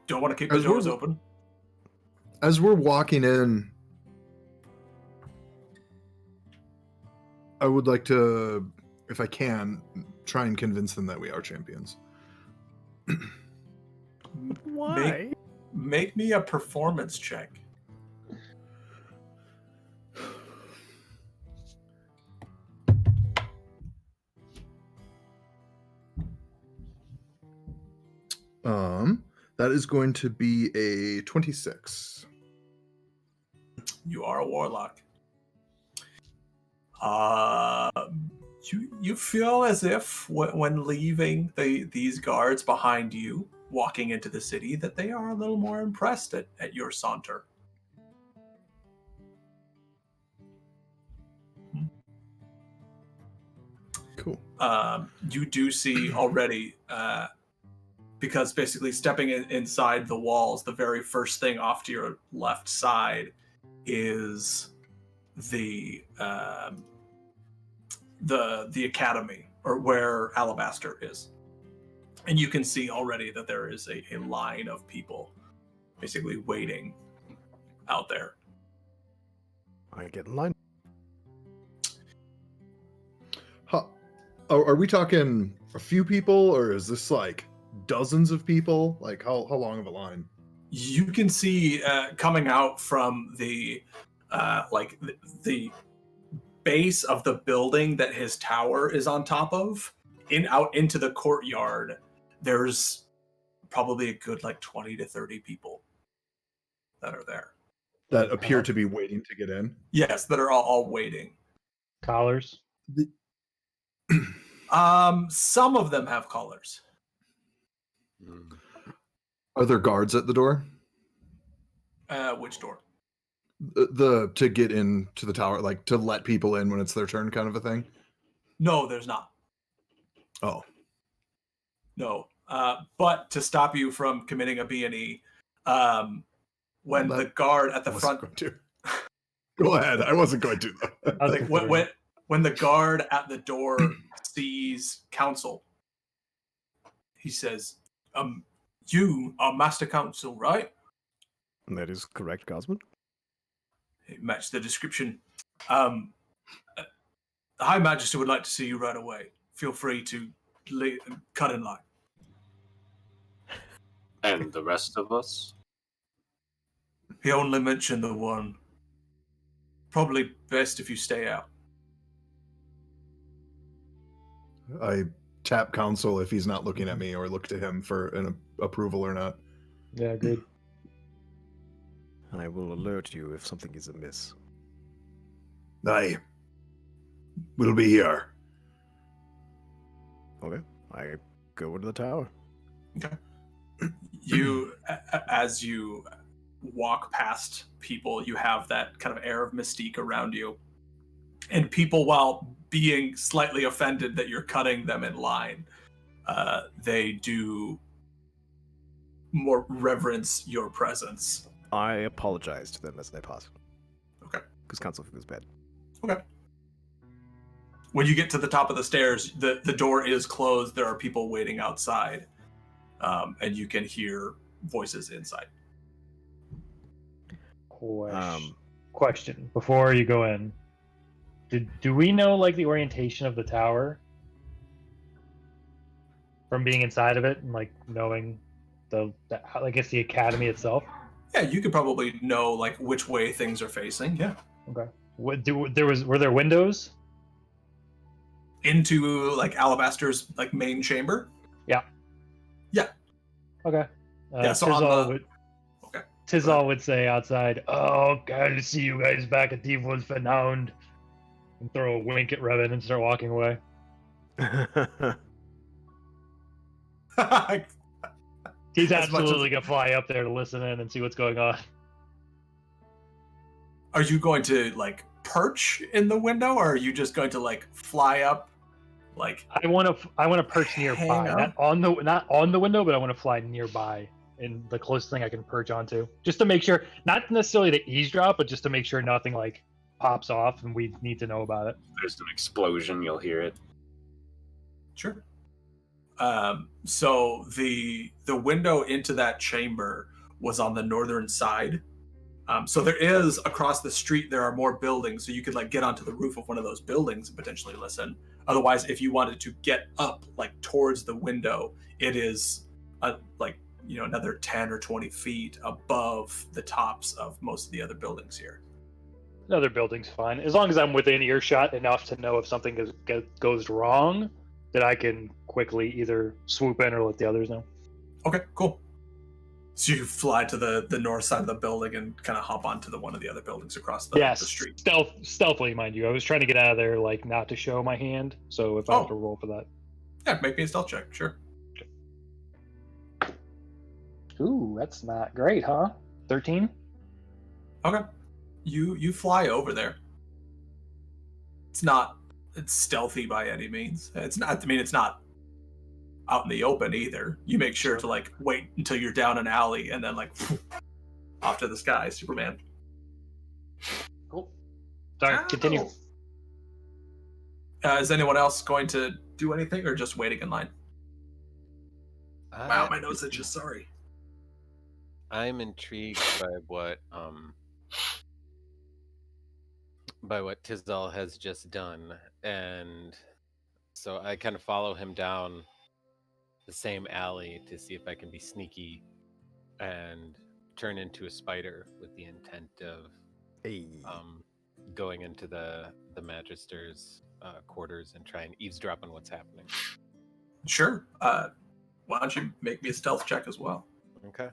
Don't want to keep the As we're- doors open. As we're walking in, I would like to, if I can, try and convince them that we are champions. Why? Make me a performance check. That is going to be a 26. You are a warlock. You feel as if when leaving these guards behind you, walking into the city, that they are a little more impressed at your saunter. Cool. You do see already, because basically stepping inside the walls, the very first thing off to your left side is the academy, or where Alabaster is. And you can see already that there is a line of people basically waiting out there. I get in line. Are we talking a few people, or is this like dozens of people? Like how long of a line? You can see coming out from the the base of the building that his tower is on top of, out into the courtyard. There's probably a good 20 to 30 people that are there. That appear to be waiting to get in? Yes, that are all waiting. Collars. Some of them have collars. Are there guards at the door? Which door? The to get into the tower, like to let people in when it's their turn, kind of a thing. No, there's not. Oh, no. But to stop you from committing a B&E, when the guard at the front. Go ahead. I wasn't going to. When the guard at the door sees Council, he says, "You are Master Council, right?" That is correct, Cosmo. It matched the description. The High Majesty would like to see you right away. Feel free to cut in line. And the rest of us? He only mentioned the one. Probably best if you stay out. I tap Council if he's not looking at me, or look to him for an approval or not. Yeah, good. I will alert you if something is amiss. Aye. We'll be here. Okay. I go into the tower. Okay. You, as you walk past people, you have that kind of air of mystique around you. And people, while being slightly offended that you're cutting them in line, they do more reverence your presence. I apologize to them as they pass. Okay. Because Council feels bad. Okay. When you get to the top of the stairs, the door is closed. There are people waiting outside. And you can hear voices inside. Question. Before you go in, do we know the orientation of the tower from being inside of it and knowing the I guess the academy itself? Yeah, you could probably know which way things are facing. Yeah. Okay. Were there windows into Alabaster's main chamber? Yeah. Yeah. Okay. Yeah. So Tizal would say outside, "Oh, glad to see you guys back at Devil's Renowned," and throw a wink at Revan and start walking away. He's absolutely gonna fly up there to listen in and see what's going on. Are you going to perch in the window, or are you just going to fly up? I want to perch nearby, not on the window, but I want to fly nearby, and the closest thing I can perch onto, just to make sure, not necessarily to eavesdrop, but just to make sure nothing pops off and we need to know about it. If there's an explosion, you'll hear it. Sure. So the window into that chamber was on the northern side. So there is, across the street, there are more buildings, so you could get onto the roof of one of those buildings and potentially listen. Otherwise, if you wanted to get up towards the window, it is another 10 or 20 feet above the tops of most of the other buildings here. Another building's fine, as long as I'm within earshot enough to know if something goes wrong, that I can quickly either swoop in or let the others know. Okay, cool. So you fly to the north side of the building and kind of hop onto one of the other buildings across the Yes, street. stealthily, mind you. I was trying to get out of there, like not to show my hand. So if I have to roll for that, Yeah, make me a stealth check, sure. Ooh, that's not great, huh? 13? Okay. You fly over there. It's stealthy by any means. It's not out in the open either. You make sure to like wait until you're down an alley and then like off to the sky, Superman. Cool. sorry, continue. Is anyone else going to do anything or just waiting in line? Wow, my nose itches, sorry. I'm intrigued by what Tisdall has just done, and so I kind of follow him down the same alley to see if I can be sneaky and turn into a spider with the intent of going into the Magister's quarters and try and eavesdrop on what's happening. Sure. Why don't you make me a stealth check as well? Okay.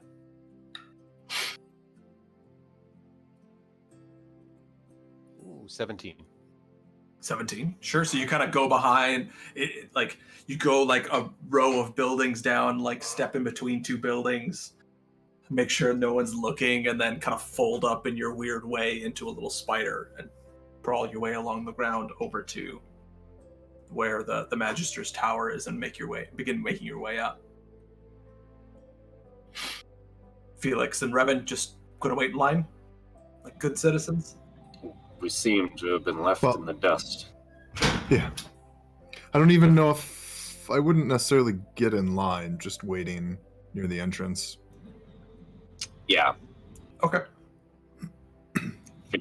Ooh, 17. 17. Sure. So you kind of go behind it, like you go like a row of buildings down, like step in between two buildings, make sure no one's looking, and then kind of fold up in your weird way into a little spider and crawl your way along the ground over to where the Magister's tower is and begin making your way up. Felix and Revan just gonna wait in line like good citizens. We seem to have been left in the dust. Yeah. I don't even know if I wouldn't necessarily get in line, just waiting near the entrance. Yeah. Okay.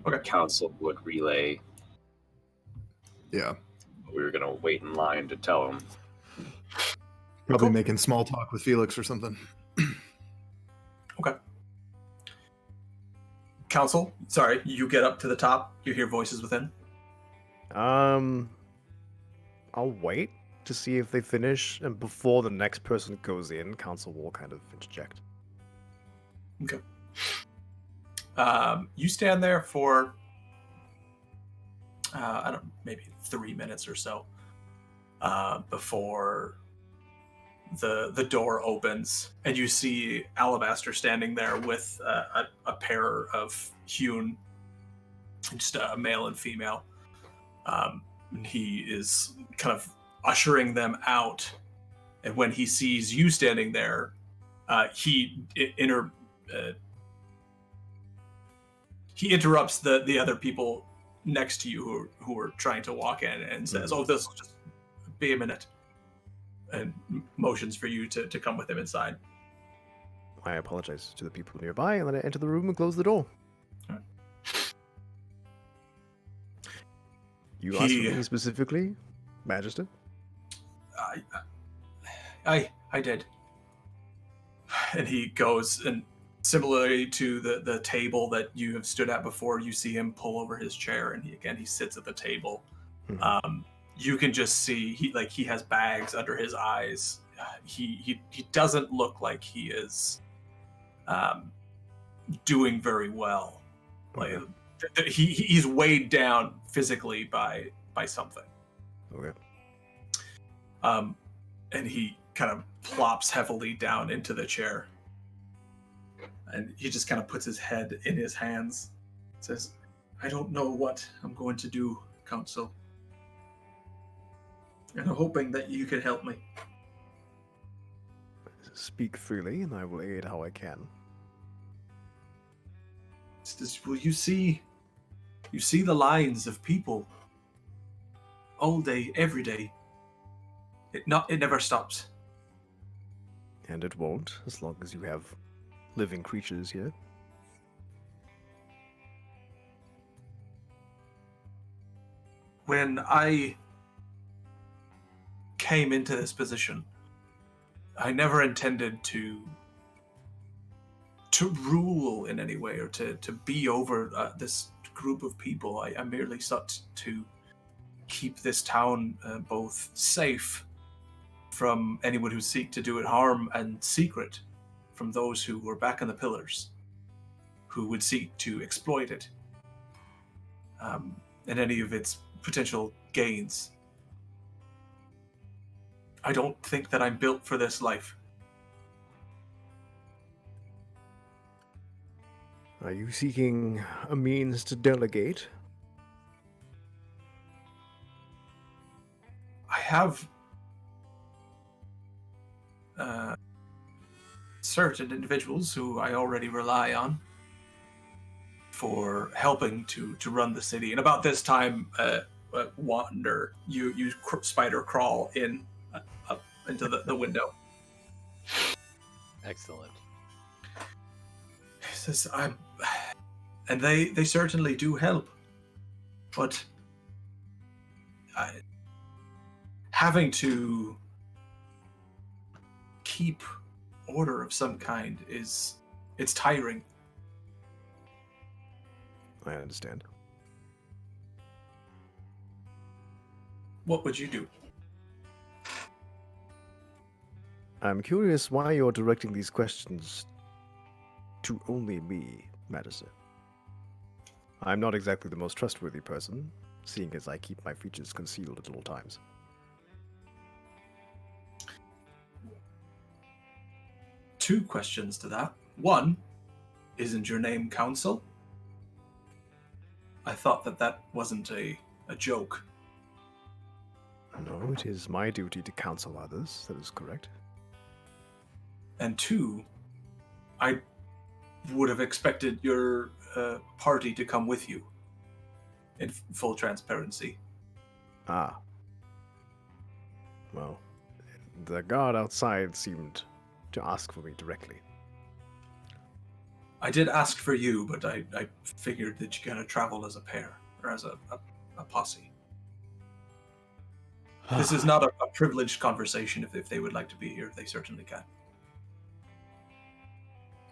Okay. Council would relay. Yeah. We were gonna wait in line to tell him. Probably making small talk with Felix or something. Okay. Council, sorry, you get up to the top. You hear voices within. I'll wait to see if they finish, and before the next person goes in, council will kind of interject. Okay. You stand there for maybe 3 minutes or so before the door opens, and you see Alabaster standing there with a pair of hewn, just a male and female. And he is kind of ushering them out, and when he sees you standing there, he interrupts the other people next to you who are trying to walk in and says, "Oh, this will just be a minute," and motions for you to come with him inside. I apologize to the people nearby, and then I enter the room and close the door. Right. You asked for me specifically, Magister? I did. And he goes, and similarly to the table that you have stood at before, you see him pull over his chair, and he sits at the table. Mm-hmm. You can just see he has bags under his eyes. He doesn't look like he is doing very well. Okay. Like he's weighed down physically by something. Okay. And he kind of plops heavily down into the chair. And he just kind of puts his head in his hands. Says, "I don't know what I'm going to do, Council. And I'm hoping that you can help me." Speak freely, and I will aid how I can. Well, you see the lines of people all day, every day. It never stops. And it won't, as long as you have living creatures here. When I came into this position, I never intended to rule in any way or to be over this group of people. I merely sought to keep this town both safe from anyone who seek to do it harm and secret from those who were back in the pillars, who would seek to exploit it, and any of its potential gains. I don't think that I'm built for this life. Are you seeking a means to delegate? I have certain individuals who I already rely on for helping to run the city. And about this time, Wander, you spider crawl in up into the window. Excellent. He says, and they certainly do help, but having to keep order of some kind it's tiring. I understand. What would you do? I'm curious why you're directing these questions to only me, Madison. I'm not exactly the most trustworthy person, seeing as I keep my features concealed at all times. Two questions to that. One, isn't your name Council? I thought that wasn't a joke. No, it is my duty to counsel others, that is correct. And two, I would have expected your party to come with you, in full transparency. Ah. Well, the guard outside seemed to ask for me directly. I did ask for you, but I figured that you gotta travel as a pair, or as a posse. This is not a privileged conversation. If they would like to be here, they certainly can.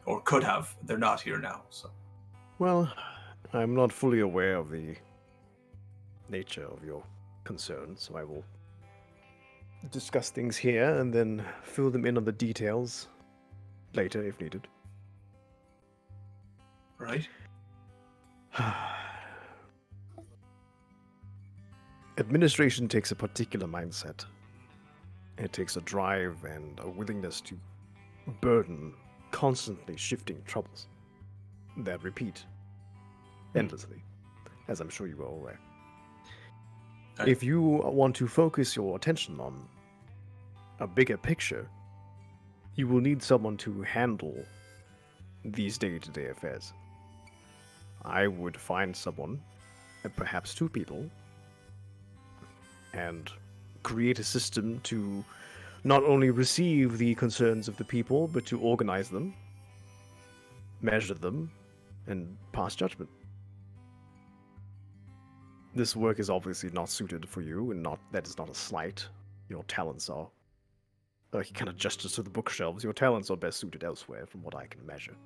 Or could have. They're not here now, so. Well, I'm not fully aware of the nature of your concern, so I will discuss things here and then fill them in on the details later if needed. Right? Administration takes a particular mindset. It takes a drive and a willingness to burden constantly shifting troubles that repeat endlessly, as I'm sure you are aware. If you want to focus your attention on a bigger picture, you will need someone to handle these day-to-day affairs. I would find someone, and perhaps two people, and create a system to not only receive the concerns of the people, but to organize them, measure them, and pass judgment. This work is obviously not suited for you, and that is not a slight. Your talents are... he kind of gestures to the bookshelves. Your talents are best suited elsewhere, from what I can measure.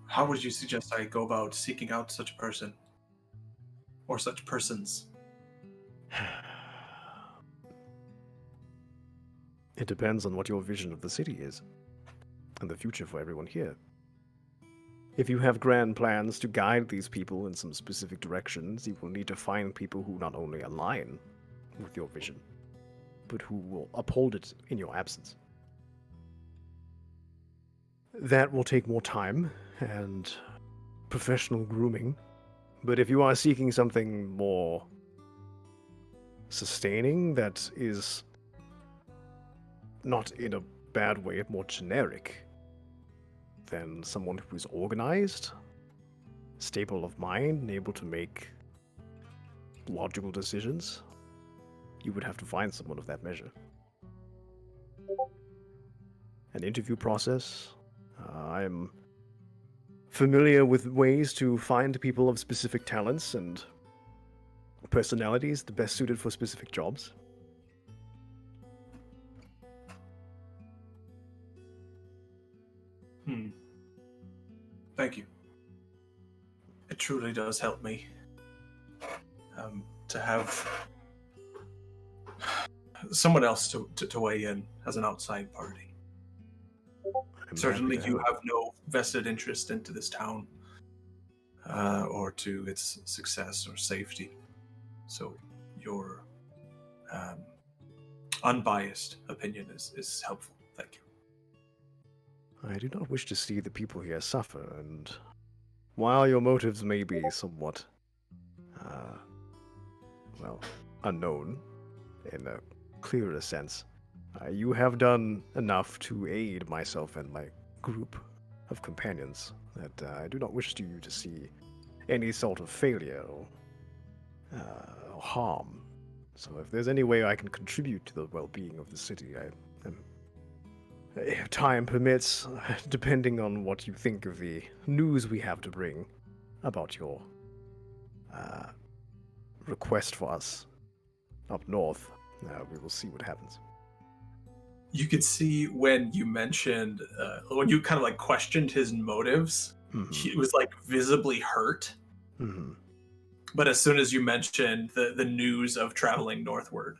How would you suggest I go about seeking out such a person? Or such persons? It depends on what your vision of the city is, and the future for everyone here. If you have grand plans to guide these people in some specific directions, you will need to find people who not only align with your vision, but who will uphold it in your absence. That will take more time and professional grooming, but if you are seeking something more sustaining that is not in a bad way, more generic, then someone who is organized, stable of mind, and able to make logical decisions, you would have to find someone of that measure. An interview process. I'm familiar with ways to find people of specific talents and personalities the best suited for specific jobs. Thank you. It truly does help me to have someone else to weigh in as an outside party. I'm Certainly, happy to you help. have no vested interest into this town or to its success or safety. So your unbiased opinion is helpful. Thank you. I do not wish to see the people here suffer, and while your motives may be somewhat, well, unknown in a clearer sense, you have done enough to aid myself and my group of companions that I do not wish you to see any sort of failure or harm. So if there's any way I can contribute to the well-being of the city, I am, if time permits, depending on what you think of the news we have to bring about your request for us up north, we will see what happens. You could see when you mentioned, when you kind of like questioned his motives, he was like visibly hurt. Mm-hmm. But as soon as you mentioned the news of traveling northward,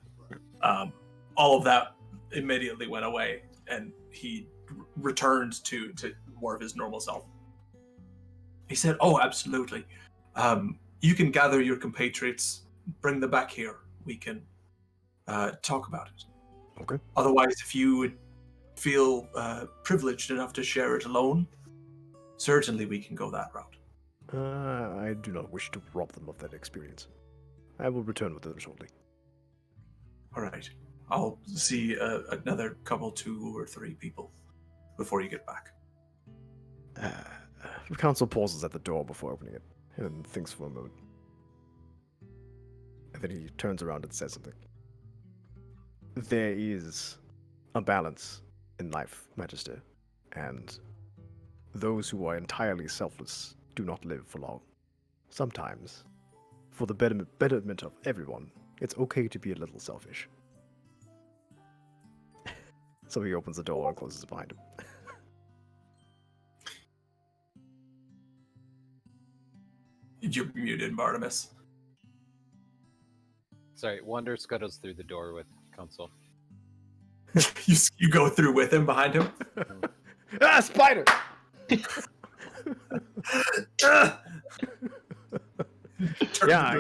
all of that immediately went away, and he returned to more of his normal self. He said, "Oh, absolutely. You can gather your compatriots, bring them back here. We can talk about it. Okay. Otherwise, if you would feel privileged enough to share it alone, certainly we can go that route." I do not wish to rob them of that experience. I will return with them shortly. All right. I'll see another couple, 2 or 3 people before you get back. The council pauses at the door before opening it and thinks for a moment. And then he turns around and says something. There is a balance in life, Magister, and those who are entirely selfless do not live for long. Sometimes, for the betterment of everyone, it's okay to be a little selfish. So he opens the door and closes it behind him. You're muted, Barnabas. Sorry, Wander scuttles through the door with Council. You go through with him behind him? Ah, spider! Yeah,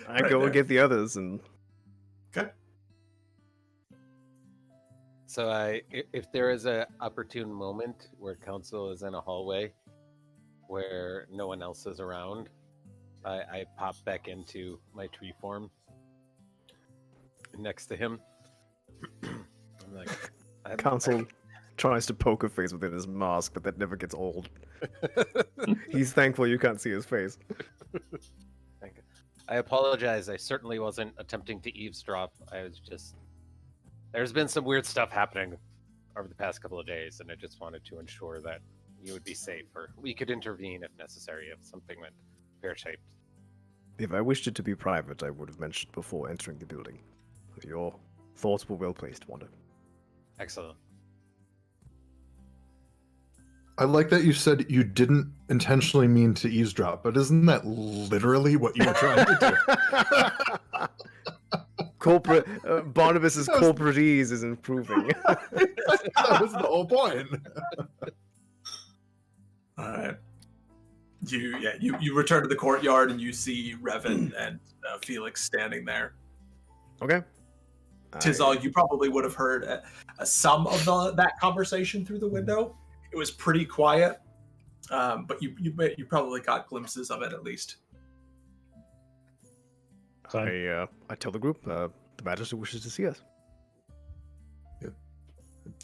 I go and get the others, and Okay. So if there is a opportune moment where Council is in a hallway where no one else is around, I pop back into my tree form next to him. I'm like, Council tries to poke a face within his mask, but that never gets old. He's thankful you can't see his face. I apologize. I certainly wasn't attempting to eavesdrop. I was just... There's been some weird stuff happening over the past couple of days, and I just wanted to ensure that you would be safe, or we could intervene if necessary if something went pear-shaped. If I wished it to be private, I would have mentioned before entering the building. Your thoughts were well placed, Wanda. Excellent. I like that you said you didn't intentionally mean to eavesdrop, but isn't that literally what you were trying to do? Corporate Barnabas's corporate ease is improving. That was the whole point. All right. You return to the courtyard and you see Revan and Felix standing there. Okay. Tizal, you probably would have heard some of that conversation through the window. It was pretty quiet, but you probably got glimpses of it at least. I tell the group the Magister wishes to see us.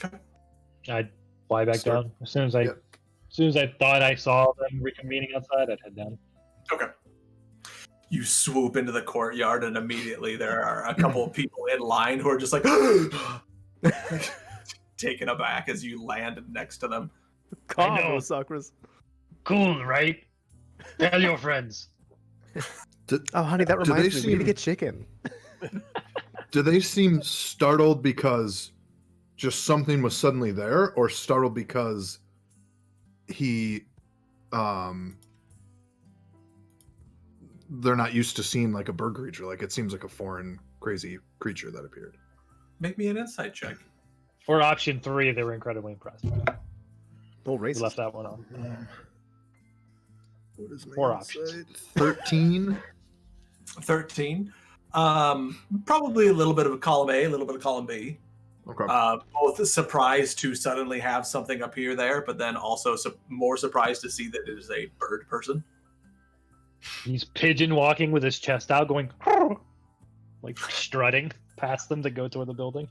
Okay. I'd fly back down as soon as I thought I saw them reconvening outside. I'd head down. Okay. You swoop into the courtyard, and immediately there are a couple of people in line who are just like taken aback as you land next to them. I know. Sakras. Cool, right? Tell your friends. Oh, honey, that reminds me. We need to seem- get chicken. Do they seem startled because just something was suddenly there, or startled because he, they're not used to seeing like a bird creature? Like it seems like a foreign, crazy creature that appeared. Make me an insight check. For option 3, they were incredibly impressed. Oh, We racist. left that one on. What is my Four insight? 13. 13. Probably a little bit of a column A, a little bit of column B. Okay. Both surprised to suddenly have something appear there, but then also more surprised to see that it is a bird person. He's pigeon walking with his chest out, going like strutting past them to go toward the building.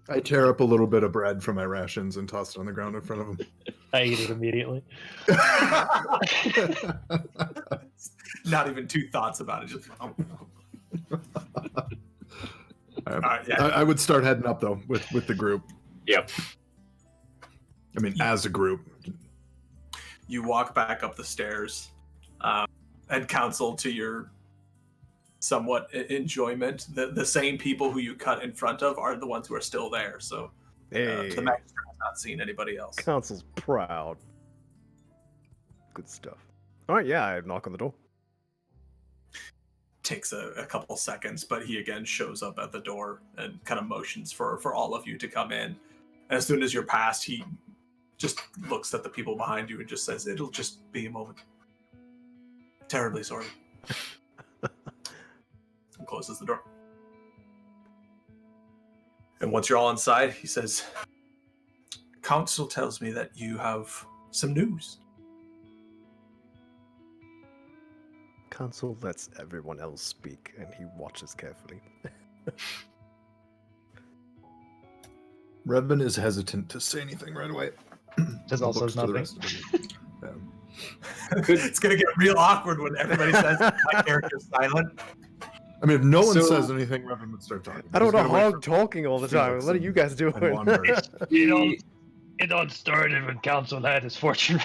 I tear up a little bit of bread from my rations and toss it on the ground in front of him. I eat it immediately. Not even two thoughts about it. Just. Yeah. I would start heading up though with the group. Yep. I mean, as a group. You walk back up the stairs, and counsel to your somewhat enjoyment. The same people who you cut in front of are the ones who are still there. So Hey, the magistrate has not seen anybody else. council's proud. Good stuff. All right, yeah, I knock on the door. Takes a couple seconds, but he again shows up at the door and kind of motions for all of you to come in. And as soon as you're past, he just looks at the people behind you and just says, "It'll just be a moment. Terribly sorry." And closes the door. And once you're all inside, he says, "Council tells me that you have some news." Council lets everyone else speak, and he watches carefully. Revman is hesitant to say anything right away. Just also Looks to the nothing. rest of them. It's gonna get real awkward when everybody says my character's silent. I mean, if no one So- says anything, Revman would start talking. I don't He's know gotta wait how for talking all the time. Felix What are you guys doing? and Juan Murray. It all started when Council had his fortune.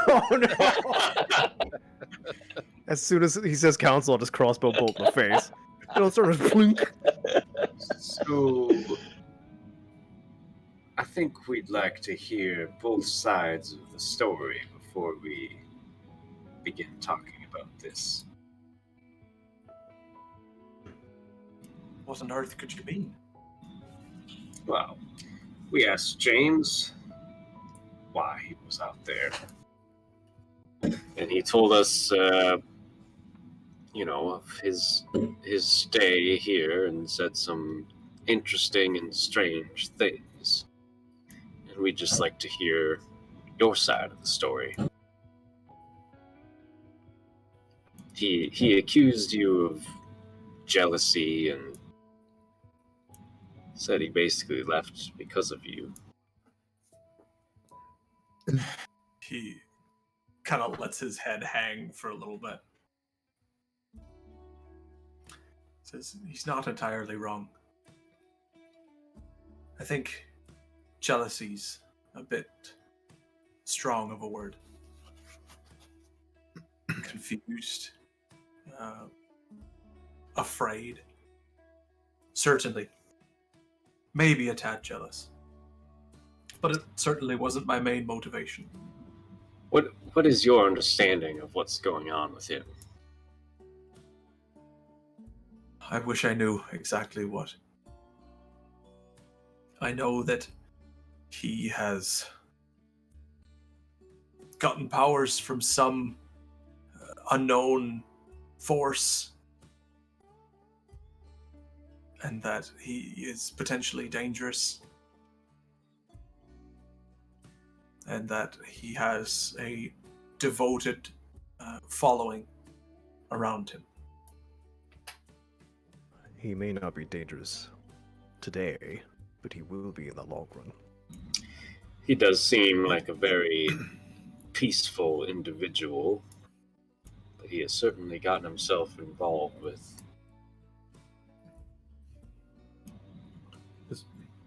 Oh no! As soon as he says council, I'll just crossbow bolt in the face. It'll sort of plunk. So, I think we'd like to hear both sides of the story before we begin talking about this. What on earth could you mean? Well, we asked James why he was out there. And he told us, of his stay here and said some interesting and strange things. And we'd just like to hear your side of the story. He accused you of jealousy and said he basically left because of you. He kind of lets his head hang for a little bit. Says he's not entirely wrong. I think jealousy's a bit strong of a word. Confused, afraid, certainly, maybe a tad jealous. But it certainly wasn't my main motivation. What is your understanding of what's going on with him? I wish I knew exactly what. I know that he has gotten powers from some unknown force, and that he is potentially dangerous, and that he has a devoted following around him. He may not be dangerous today, but he will be in the long run. He does seem like a very peaceful individual, but he has certainly gotten himself involved with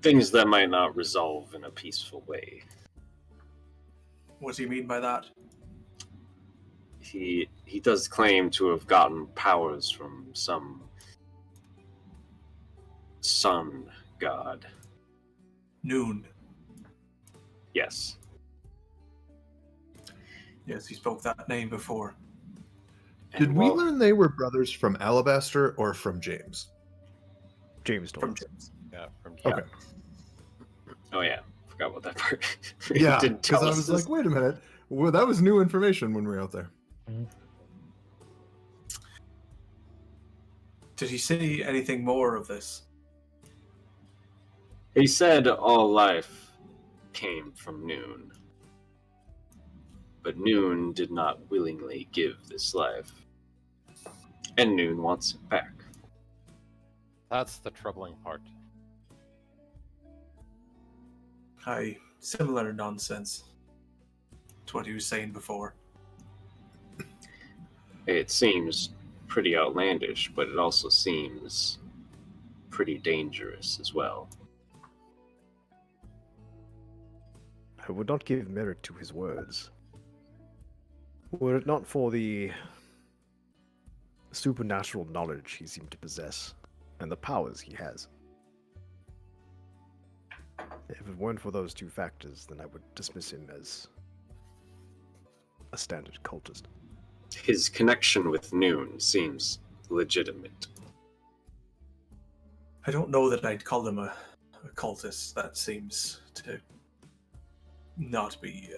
things that might not resolve in a peaceful way. What do you mean by that? He does claim to have gotten powers from some sun god. Noon. Yes. Yes, he spoke that name before. Did And we well, learn they were brothers from Alabaster or from James? James told From us. James. Yeah, from Yeah. Okay. Oh yeah, forgot about that part. Yeah, Didn't because tell I us was this. like, wait a minute. Well, that was new information when we were out there. Did he say anything more of this? He said all life came from Noon, but Noon did not willingly give this life, and Noon wants it back. That's the troubling part. Similar nonsense to what he was saying before. It seems pretty outlandish, but it also seems pretty dangerous as well. I would not give merit to his words. Were it not for the supernatural knowledge he seemed to possess, and the powers he has. If it weren't for those two factors, then I would dismiss him as a standard cultist. His connection with Noon seems legitimate. I don't know that I'd call him a cultist. That seems to not be...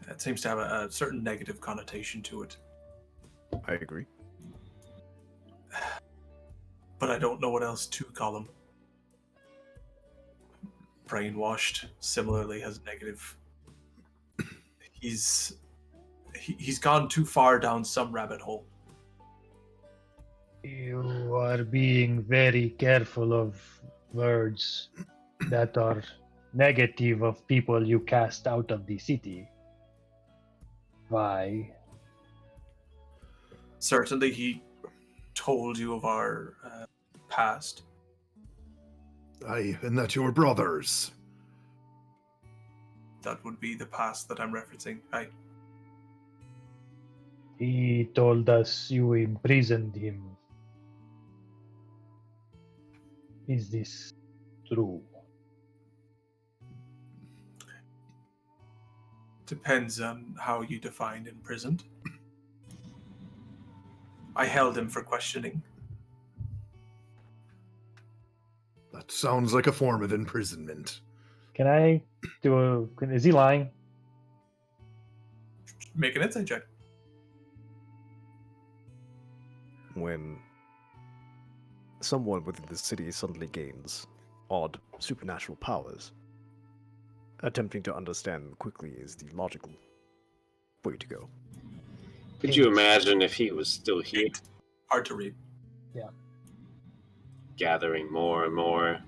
it seems to have a certain negative connotation to it. I agree. But I don't know what else to call him. Brainwashed, similarly, has negative... He's gone too far down some rabbit hole. You are being very careful of words that are negative of people you cast out of the city. Why? Certainly he told you of our past. Aye, and that your brothers. That would be the past that I'm referencing. He told us you imprisoned him. Is this true? Depends on how you define imprisoned. I held him for questioning. That sounds like a form of imprisonment. Can I do a... Is he lying? Make an insight check. When someone within the city suddenly gains odd supernatural powers, attempting to understand quickly is the logical way to go. Could you imagine if he was still here, Hard to read. gathering more and more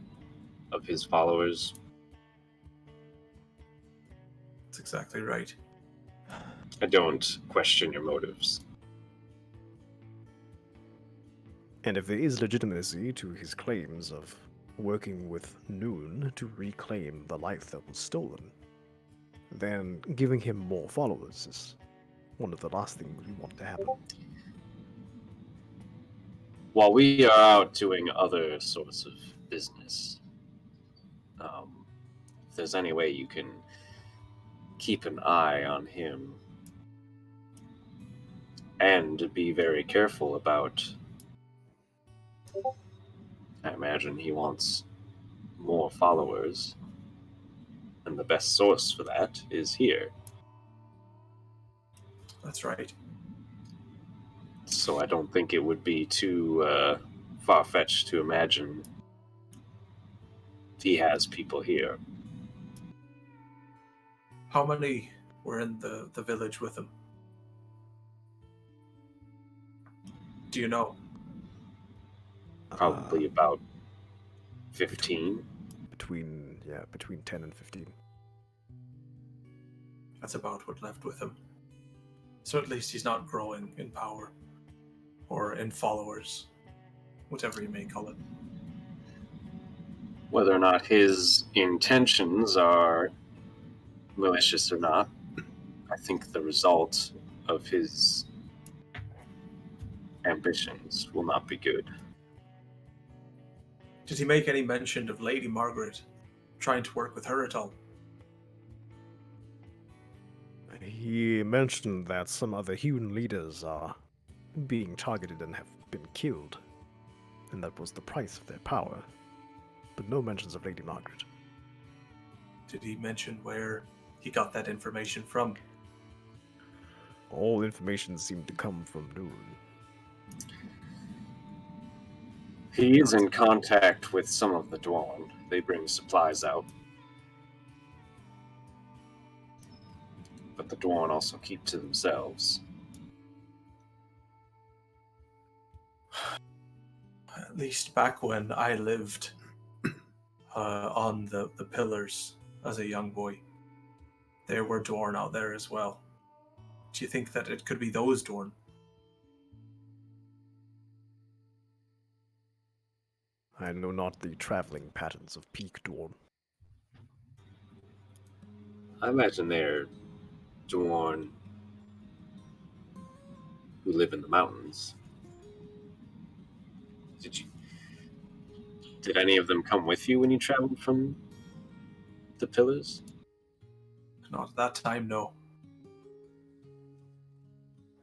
of his followers? That's exactly right. I don't question your motives. And if there is legitimacy to his claims of working with Noon to reclaim the life that was stolen, then giving him more followers is one of the last things we want to happen. While we are out doing other sorts of business, if there's any way you can keep an eye on him and be very careful about... I imagine he wants more followers, and the best source for that is here. That's right. So I don't think it would be too far-fetched to imagine he has people here. How many were in the village with him? Do you know? Probably about 15. Between 10 and 15. That's about what left with him. So at least he's not growing in power. Or in followers. Whatever you may call it. Whether or not his intentions are malicious or not, I think the result of his ambitions will not be good. Did he make any mention of Lady Margaret trying to work with her at all? He mentioned that some other human leaders are being targeted and have been killed, and that was the price of their power. but no mentions of Lady Margaret. Did he mention where he got that information from? All information seemed to come from Noon. He is in contact with some of the Dwarven. They bring supplies out. But the Dwarven also keep to themselves. At least back when I lived on the pillars as a young boy, there were Dorn out there as well. Do you think that it could be those Dorn? I know not the traveling patterns of Peak Dorn. I imagine they're Dwarven who live in the mountains. Did any of them come with you when you traveled from the pillars? Not at that time, no.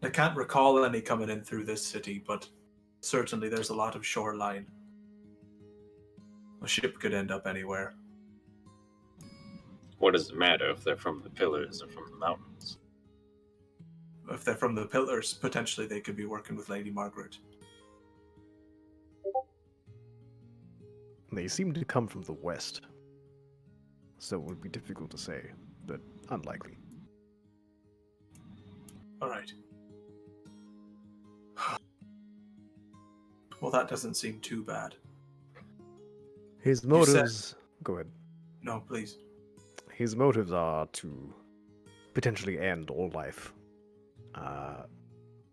I can't recall any coming in through this city, but certainly there's a lot of shoreline. A ship could end up anywhere. What does it matter if they're from the pillars or from the mountains? If they're from the pillars, potentially they could be working with Lady Margaret. They seem to come from the west, so it would be difficult to say, but unlikely. All right. Well, that doesn't seem too bad. His said- motives... Go ahead. No, please. His motives are to potentially end all life.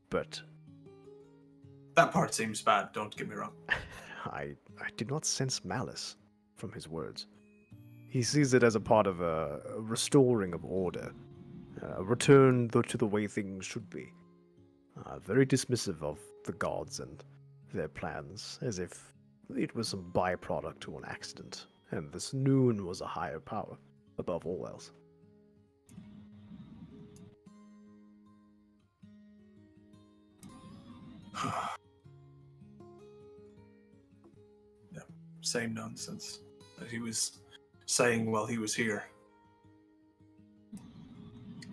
But That part seems bad, don't get me wrong. I did not sense malice from his words. He sees it as a part of a restoring of order, a return to the way things should be. Very dismissive of the gods and their plans, as if it was some byproduct or an accident, and this Noon was a higher power above all else. Yeah, same nonsense that he was saying while he was here.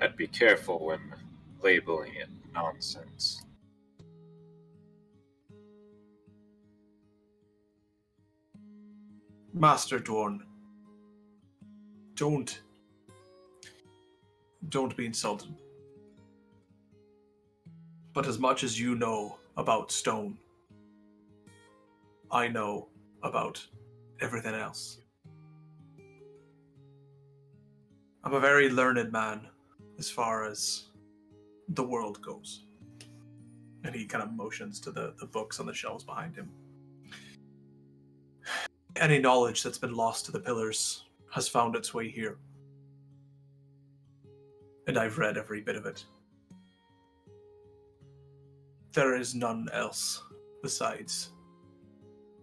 I'd be careful when labeling it nonsense. Master Dorn, don't be insulted. But as much as you know about stone, I know about everything else. I'm a very learned man as far as the world goes. And he kind of motions to the books on the shelves behind him. Any knowledge that's been lost to the pillars has found its way here. And I've read every bit of it. There is none else besides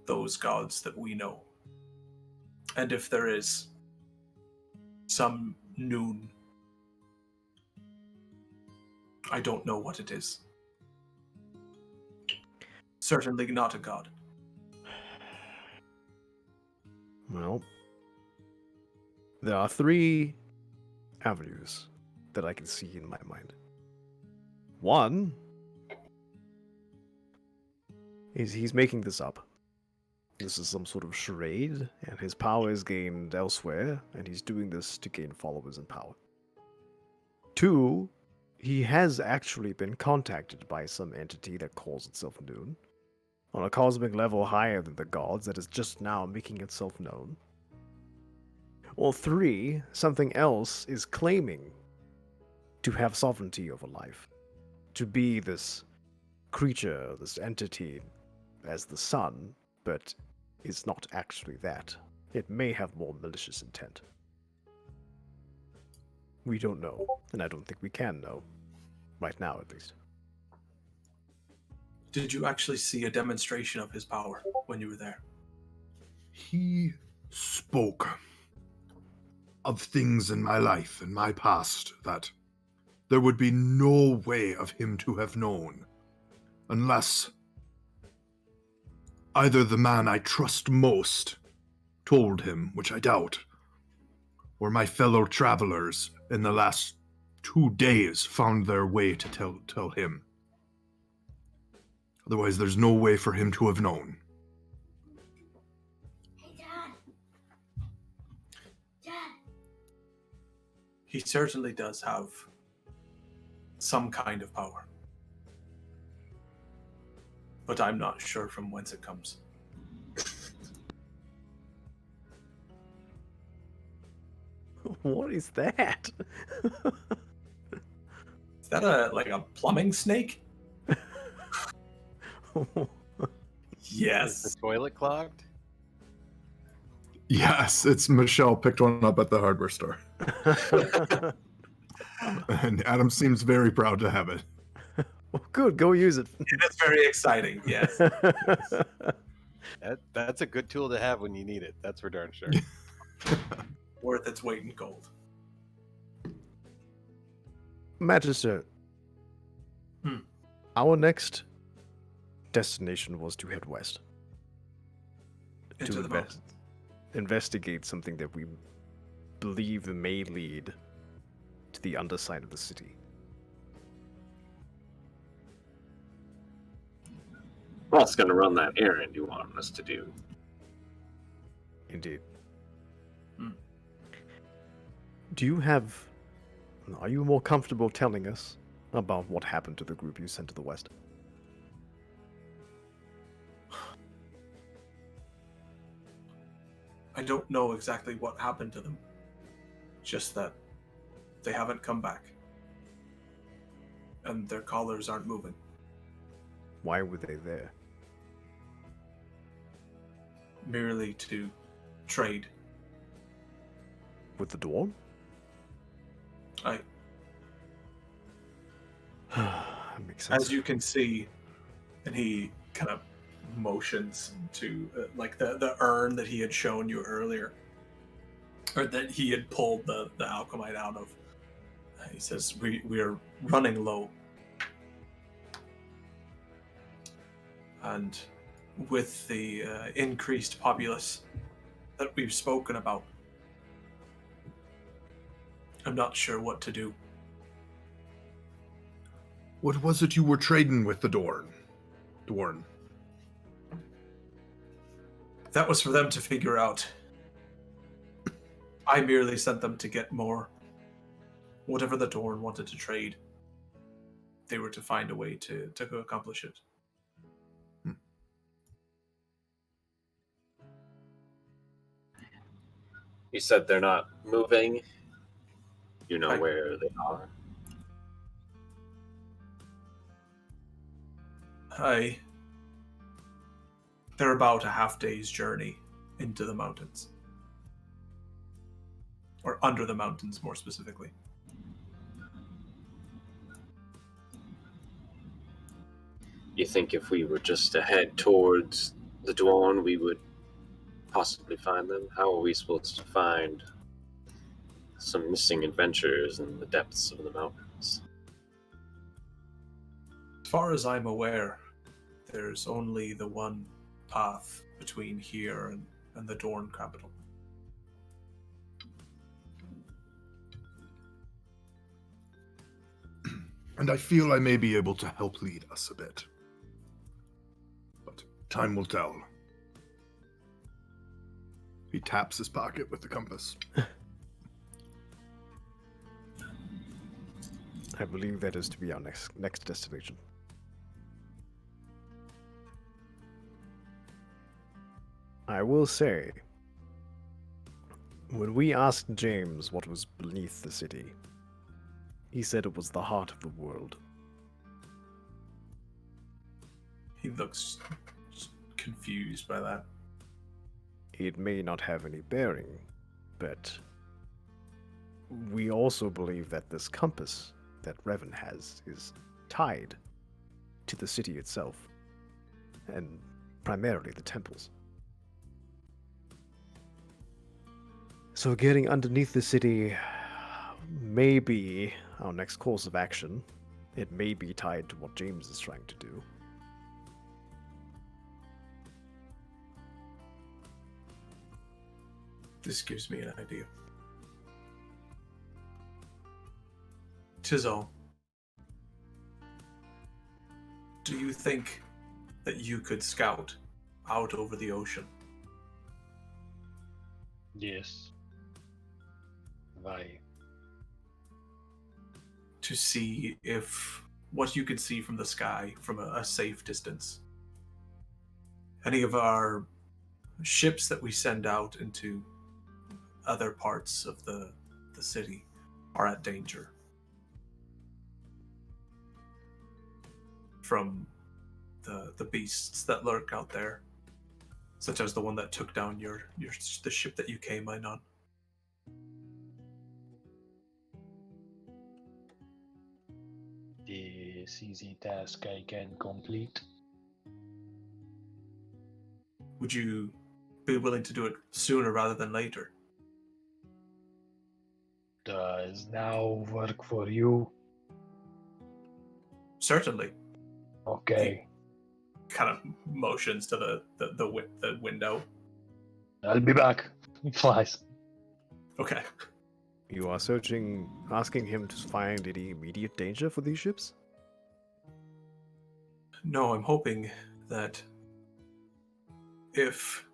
those gods that we know. And if there is some Noon, I don't know what it is. Certainly not a god. Well, there are 3 avenues that I can see in my mind. One is he's making this up. This is some sort of charade, and his power is gained elsewhere, and he's doing this to gain followers and power. 2, he has actually been contacted by some entity that calls itself Noon, on a cosmic level higher than the gods that is just now making itself known. Or 3, something else is claiming to have sovereignty over life, to be this creature, this entity as the sun, but is not actually that. It may have more malicious intent. We don't know, and I don't think we can know. Right now, at least. Did you actually see a demonstration of his power when you were there? He spoke of things in my life, in my past, that there would be no way of him to have known unless either the man I trust most told him, which I doubt, or my fellow travelers in the last 2 days found their way to tell him. Otherwise, there's no way for him to have known. Hey, Dad. Dad. He certainly does have some kind of power. But I'm not sure from whence it comes. What is that? Is that a plumbing snake? Is Yes. the toilet clogged? Yes, it's Michelle picked one up at the hardware store. And Adam seems very proud to have it. Well, good, go use it. It is very exciting, yes. That's a good tool to have when you need it. That's for darn sure. Worth its weight in gold. Magister, Hmm. our next destination was to head west. Into the mountains. Investigate something that we believe may lead to the underside of the city. Well, it's gonna run that errand you want us to do. Indeed. Hmm. Are you more comfortable telling us about what happened to the group you sent to the west? I don't know exactly what happened to them. Just that they haven't come back. And their collars aren't moving. Why were they there? Merely to trade. With the Dwarf? That makes sense. As you can see, and he kind of motions to the urn that he had shown you earlier, or that he had pulled the alchemite out of. He says, we are running low. And with the increased populace that we've spoken about, I'm not sure what to do. What was it you were trading with the Dorn? That was for them to figure out. I merely sent them to get more. Whatever the Dorn wanted to trade, they were to find a way to accomplish it. You said they're not moving. You know Right. where they are. They're about a half day's journey into the mountains. Or under the mountains, more specifically. You think if we were just to head towards the Dwarn, we would possibly find them? How are we supposed to find some missing adventurers in the depths of the mountains? As far as I'm aware, there's only the one path between here and the Dorn capital. And I feel I may be able to help lead us a bit. But time will tell. He taps his pocket with the compass. I believe that is to be our next destination. I will say, when we asked James what was beneath the city, he said it was the heart of the world. He looks confused by that. It may not have any bearing, but we also believe that this compass that Revan has is tied to the city itself, and primarily the temples. So getting underneath the city may be our next course of action. It may be tied to what James is trying to do. This gives me an idea. Tizzle, do you think that you could scout out over the ocean? Yes. Why? To see if what you could see from the sky from a safe distance. Any of our ships that we send out into other parts of the city are at danger from the beasts that lurk out there, such as the one that took down the ship that you came in on. This is a task I can complete. Would you be willing to do it sooner rather than later? Does now work for you? Certainly. Okay. Kind of motions to the window. I'll be back. He flies. Okay. You are asking him to find any immediate danger for these ships? No, I'm hoping that if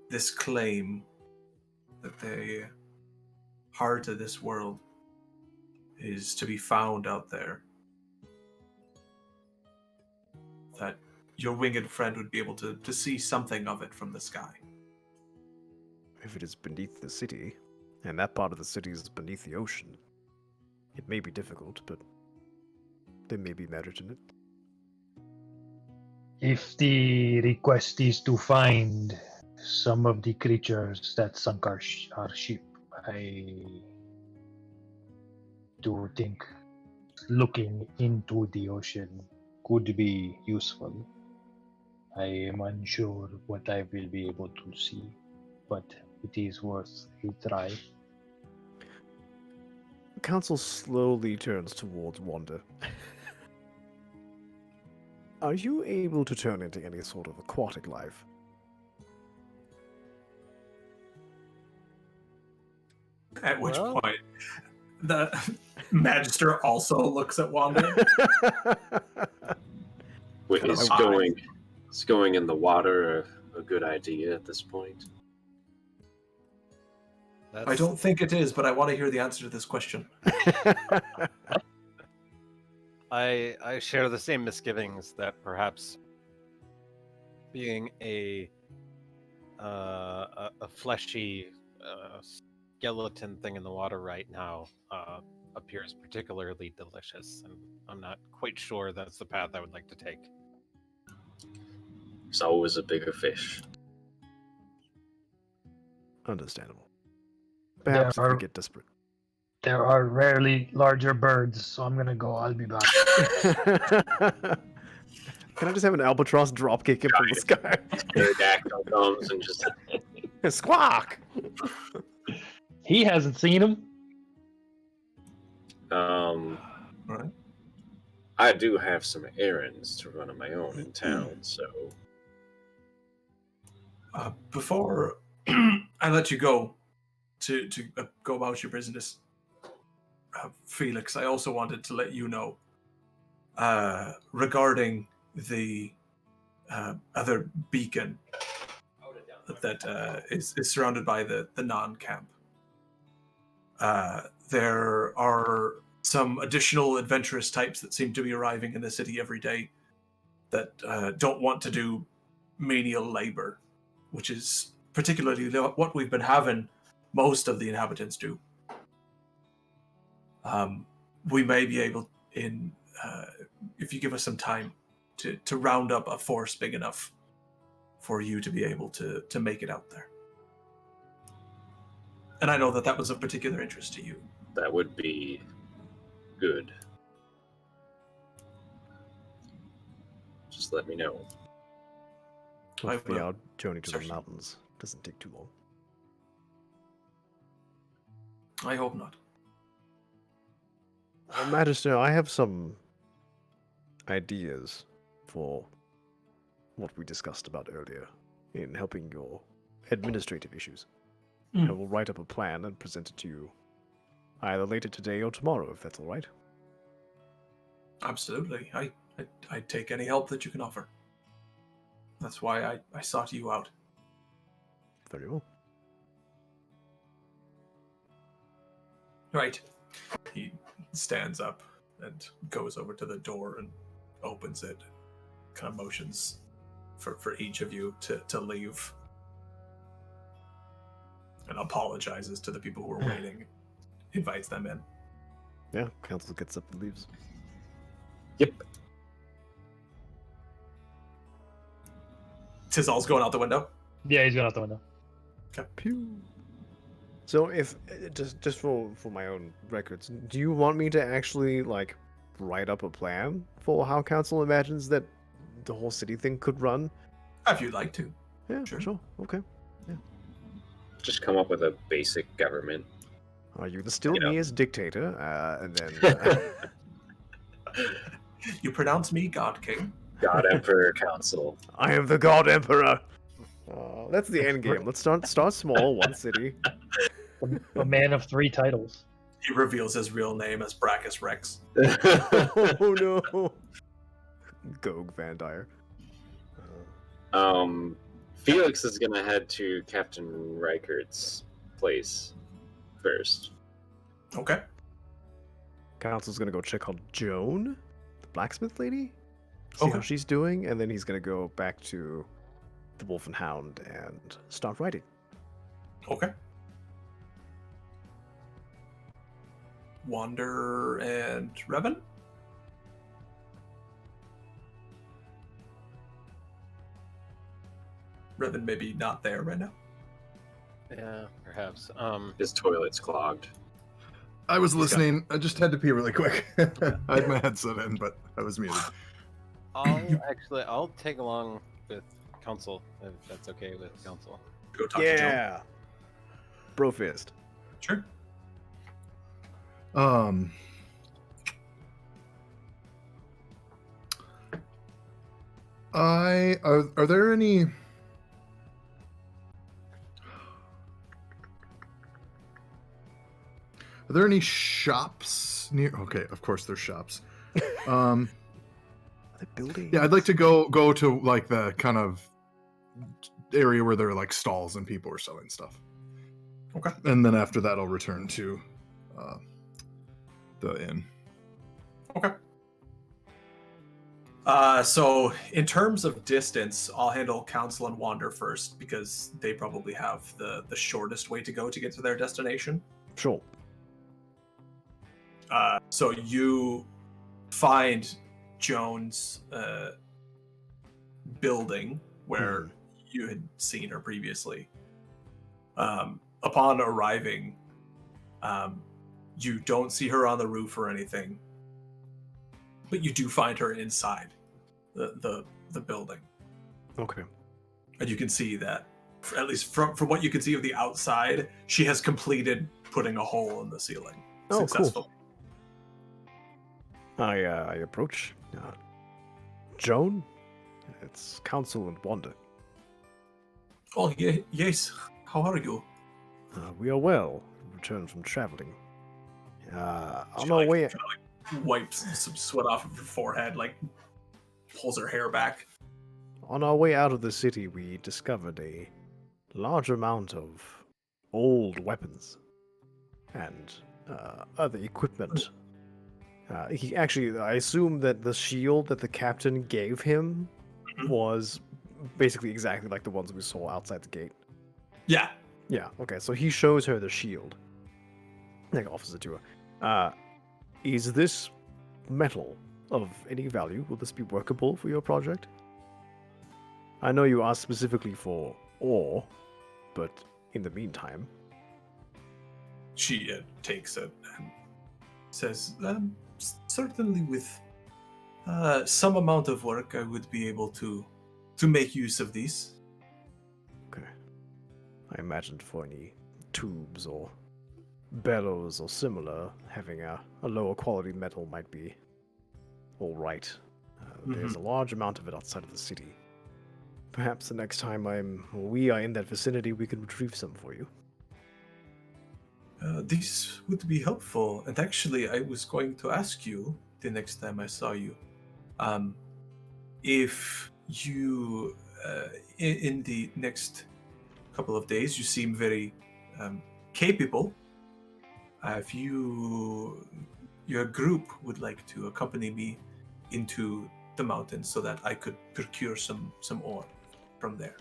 this claim that the heart of this world is to be found out there, that your winged friend would be able to see something of it from the sky. If it is beneath the city, and that part of the city is beneath the ocean, it may be difficult, but there may be merit in it. If the request is to find some of the creatures that sunk our ship, I do think looking into the ocean could be useful. I am unsure what I will be able to see, but it is worth a try. The council slowly turns towards Wanda. Are you able to turn into any sort of aquatic life? At which Well- point, the Magister also looks at Wanda. Wait, Kind of is high. going in the water a good idea at this point? I don't think it is, but I want to hear the answer to this question. I share the same misgivings that perhaps being a fleshy skeleton thing in the water right now appears particularly delicious, and I'm not quite sure that's the path I would like to take. There's always a bigger fish. Understandable. Perhaps if we get desperate. There are rarely larger birds, so I'm gonna go. I'll be back. Can I just have an albatross drop kick him from the sky? Pterodactyl comes and just Squawk! He hasn't seen him. Right. I do have some errands to run on my own in town, so Before I let you go to go about your business, Felix, I also wanted to let you know regarding the other beacon that is surrounded by the non-camp. There are some additional adventurous types that seem to be arriving in the city every day that don't want to do menial labor, which is particularly what we've been having most of the inhabitants do. We may be able, if you give us some time, to round up a force big enough for you to be able to make it out there. And I know that was of particular interest to you. that would be good. Just let me know. Hopefully will. our journey to the Certainly. mountains doesn't take too long. I hope not. Magister, I have some ideas for what we discussed about earlier in helping your administrative issues. I Mm. will write up a plan and present it to you either later today or tomorrow, if that's all right. Absolutely. I take any help that you can offer. That's why I sought you out. Very well. Right. He stands up and goes over to the door and opens it. Kind of motions for each of you to leave. And apologizes to the people who are waiting. Invites them in. Yeah, council gets up and leaves. Yep. Tizal's going out the window. Yeah, he's going out the window. Pew. So if just for my own records, do you want me to actually like write up a plan for how council imagines that the whole city thing could run? If you'd like to. Yeah, Sure. sure. Okay. Just come up with a basic government. You still Yeah. me as dictator, and then You pronounce me God King. God Emperor Council. I am the God Emperor. That's the end game. Let's start small, one city. A man of 3 titles. He reveals his real name as Brachus Rex. Oh no. Gog Van Dyer. Felix is gonna head to Captain Reichert's place first. Okay. Council's gonna go check on Joan, the blacksmith lady, see how Okay. she's doing, and then he's gonna go back to the Wolf and Hound and start writing. Okay. Wander and Revan? Revan maybe not there right now. Yeah, perhaps. His toilet's clogged. I was listening. I just had to pee really quick. I had my headset in, but I was muted. I'll tag along with council if that's okay with council. Go talk to Joan. Yeah. Brofist. Sure. Are there any? Are there any shops near? Okay, of course there's shops. Are they building? Yeah, I'd like to go to like the kind of area where there are like stalls and people are selling stuff. Okay. And then after that, I'll return to the inn. Okay. So in terms of distance, I'll handle Council and Wander first because they probably have the shortest way to go to get to their destination. Sure. So you find Joan's building where you had seen her previously. Upon arriving, you don't see her on the roof or anything, but you do find her inside the building. Okay. And you can see that, at least from what you can see of the outside, she has completed putting a hole in the ceiling. Oh, cool. Successfully. I approach Joan. It's Council and Wanda. Oh, yes. How are you? We are well. Returned from traveling. On She, our like, way. kinda, like, wipes some sweat off of her forehead, like pulls her hair back. On our way out of the city, we discovered a large amount of old weapons and other equipment. I assume that the shield that the captain gave him was basically exactly like the ones we saw outside the gate. Yeah. Yeah, okay, so he shows her the shield. Like, offers it to her. Is this metal of any value? Will this be workable for your project? I know you asked specifically for ore, but in the meantime... She takes it and says, certainly with some amount of work, I would be able to make use of these. Okay. I imagined for any tubes or bellows or similar, having a lower quality metal might be alright. There's a large amount of it outside of the city. Perhaps the next time we are in that vicinity, we can retrieve some for you. This would be helpful. And actually, I was going to ask you the next time I saw you, um, if you, in the next couple of days, you seem very capable. If your group would like to accompany me into the mountains so that I could procure some ore from there.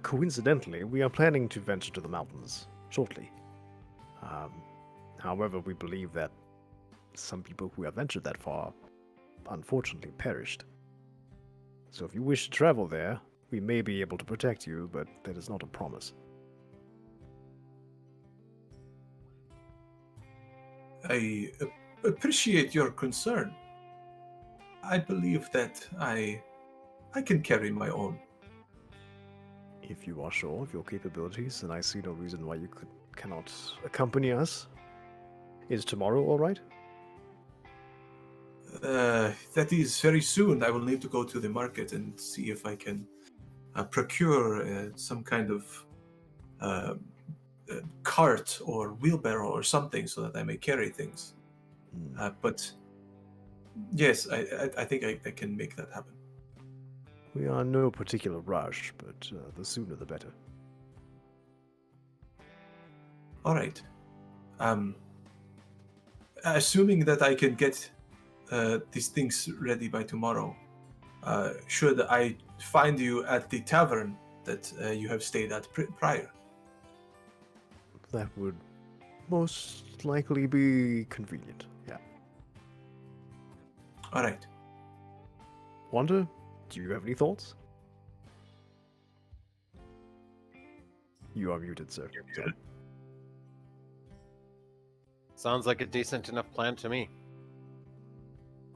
Coincidentally, we are planning to venture to the mountains shortly. However, we believe that some people who have ventured that far unfortunately perished. So if you wish to travel there, we may be able to protect you, but that is not a promise. I appreciate your concern. I believe that I can carry my own. If you are sure of your capabilities, then I see no reason why you cannot accompany us. Is tomorrow all right? That is very soon. I will need to go to the market and see if I can procure some kind of cart or wheelbarrow or something so that I may carry things. But yes, I think I can make that happen. We are in no particular rush, but the sooner the better. All right. Assuming that I can get these things ready by tomorrow, should I find you at the tavern that you have stayed at prior? That would most likely be convenient, yeah. All right. Wanda, do you have any thoughts? You are muted, sir. Sorry. Sounds like a decent enough plan to me.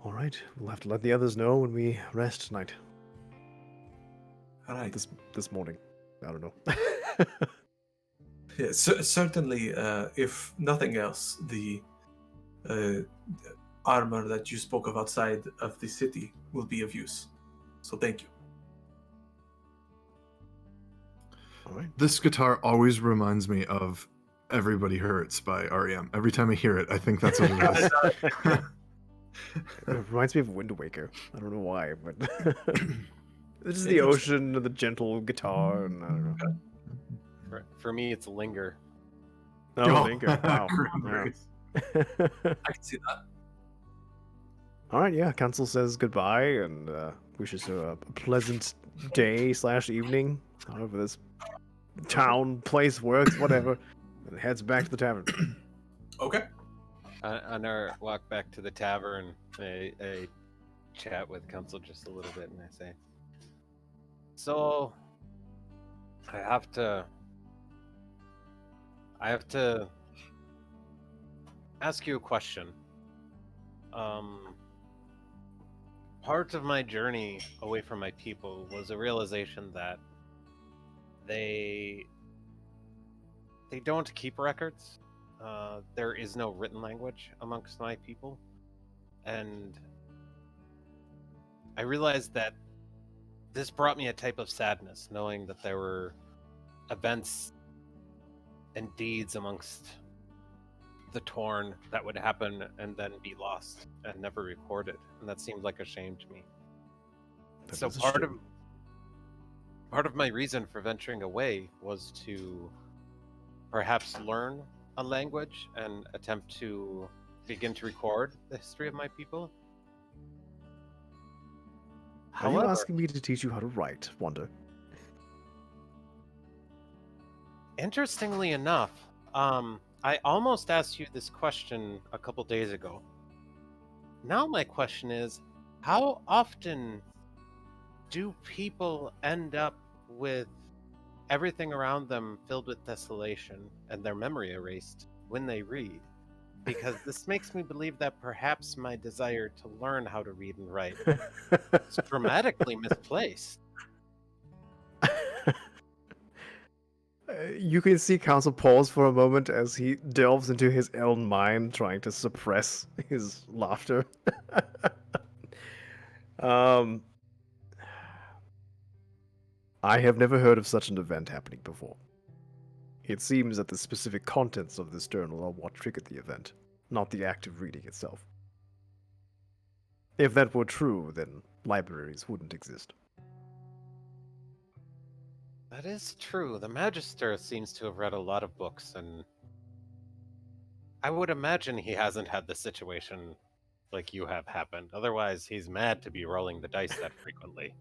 All right, we'll have to let the others know when we rest tonight. All right. This morning. I don't know. Yeah, certainly, if nothing else, the armor that you spoke of outside of the city will be of use. So thank you. All right. This guitar always reminds me of Everybody Hurts by REM. Every time I hear it, I think that's what it is. It reminds me of Wind Waker. I don't know why, but this is the ocean and the gentle guitar, and I don't know. For me, it's Linger. Oh, Linger. Wow. Great. I can see that. All right, yeah. Council says goodbye and wishes her a pleasant day / evening, however this town place works, whatever, and heads back to the tavern. Okay. On our walk back to the tavern, I chat with Council just a little bit, and I say, "So, I have to ask you a question. Part of my journey away from my people was a realization that they don't keep records. There is no written language amongst my people, and I realized that this brought me a type of sadness, knowing that there were events and deeds amongst the Torn that would happen and then be lost and never recorded, and that seemed like a shame to me. So part of my reason for venturing away was to perhaps learn a language and attempt to begin to record the history of my people. Are you asking me to teach you how to write, Wanda? Interestingly enough, I almost asked you this question a couple days ago. Now my question is, how often do people end up with everything around them filled with desolation and their memory erased when they read? Because this makes me believe that perhaps my desire to learn how to read and write is dramatically misplaced. You can see Council pause for a moment as he delves into his own mind, trying to suppress his laughter. I have never heard of such an event happening before. It seems that the specific contents of this journal are what triggered the event, not the act of reading itself. If that were true, then libraries wouldn't exist. That is true. The Magister seems to have read a lot of books, and I would imagine he hasn't had the situation like you have happened. Otherwise, he's mad to be rolling the dice that frequently.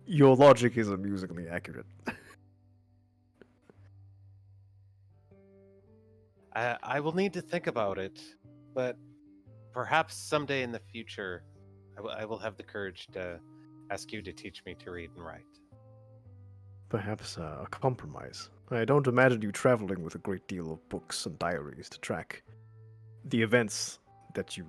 Your logic is amusingly accurate. I will need to think about it, but perhaps someday in the future, I will have the courage to ask you to teach me to read and write. Perhaps a compromise. I don't imagine you traveling with a great deal of books and diaries to track the events that you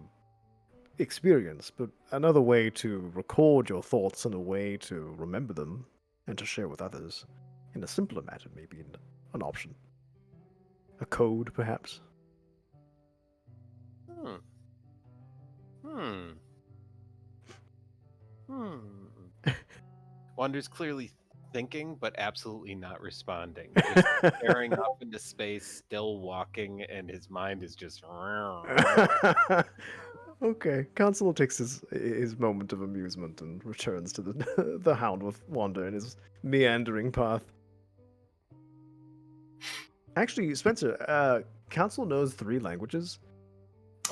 experience, but another way to record your thoughts and a way to remember them and to share with others in a simpler manner may be an option. A code, perhaps? Wander's clearly thinking, but absolutely not responding. Just staring up into space, still walking, and his mind is just. Okay, Consul takes his moment of amusement and returns to the Hound with Wander in his meandering path. Actually, Spencer, Council knows 3 languages.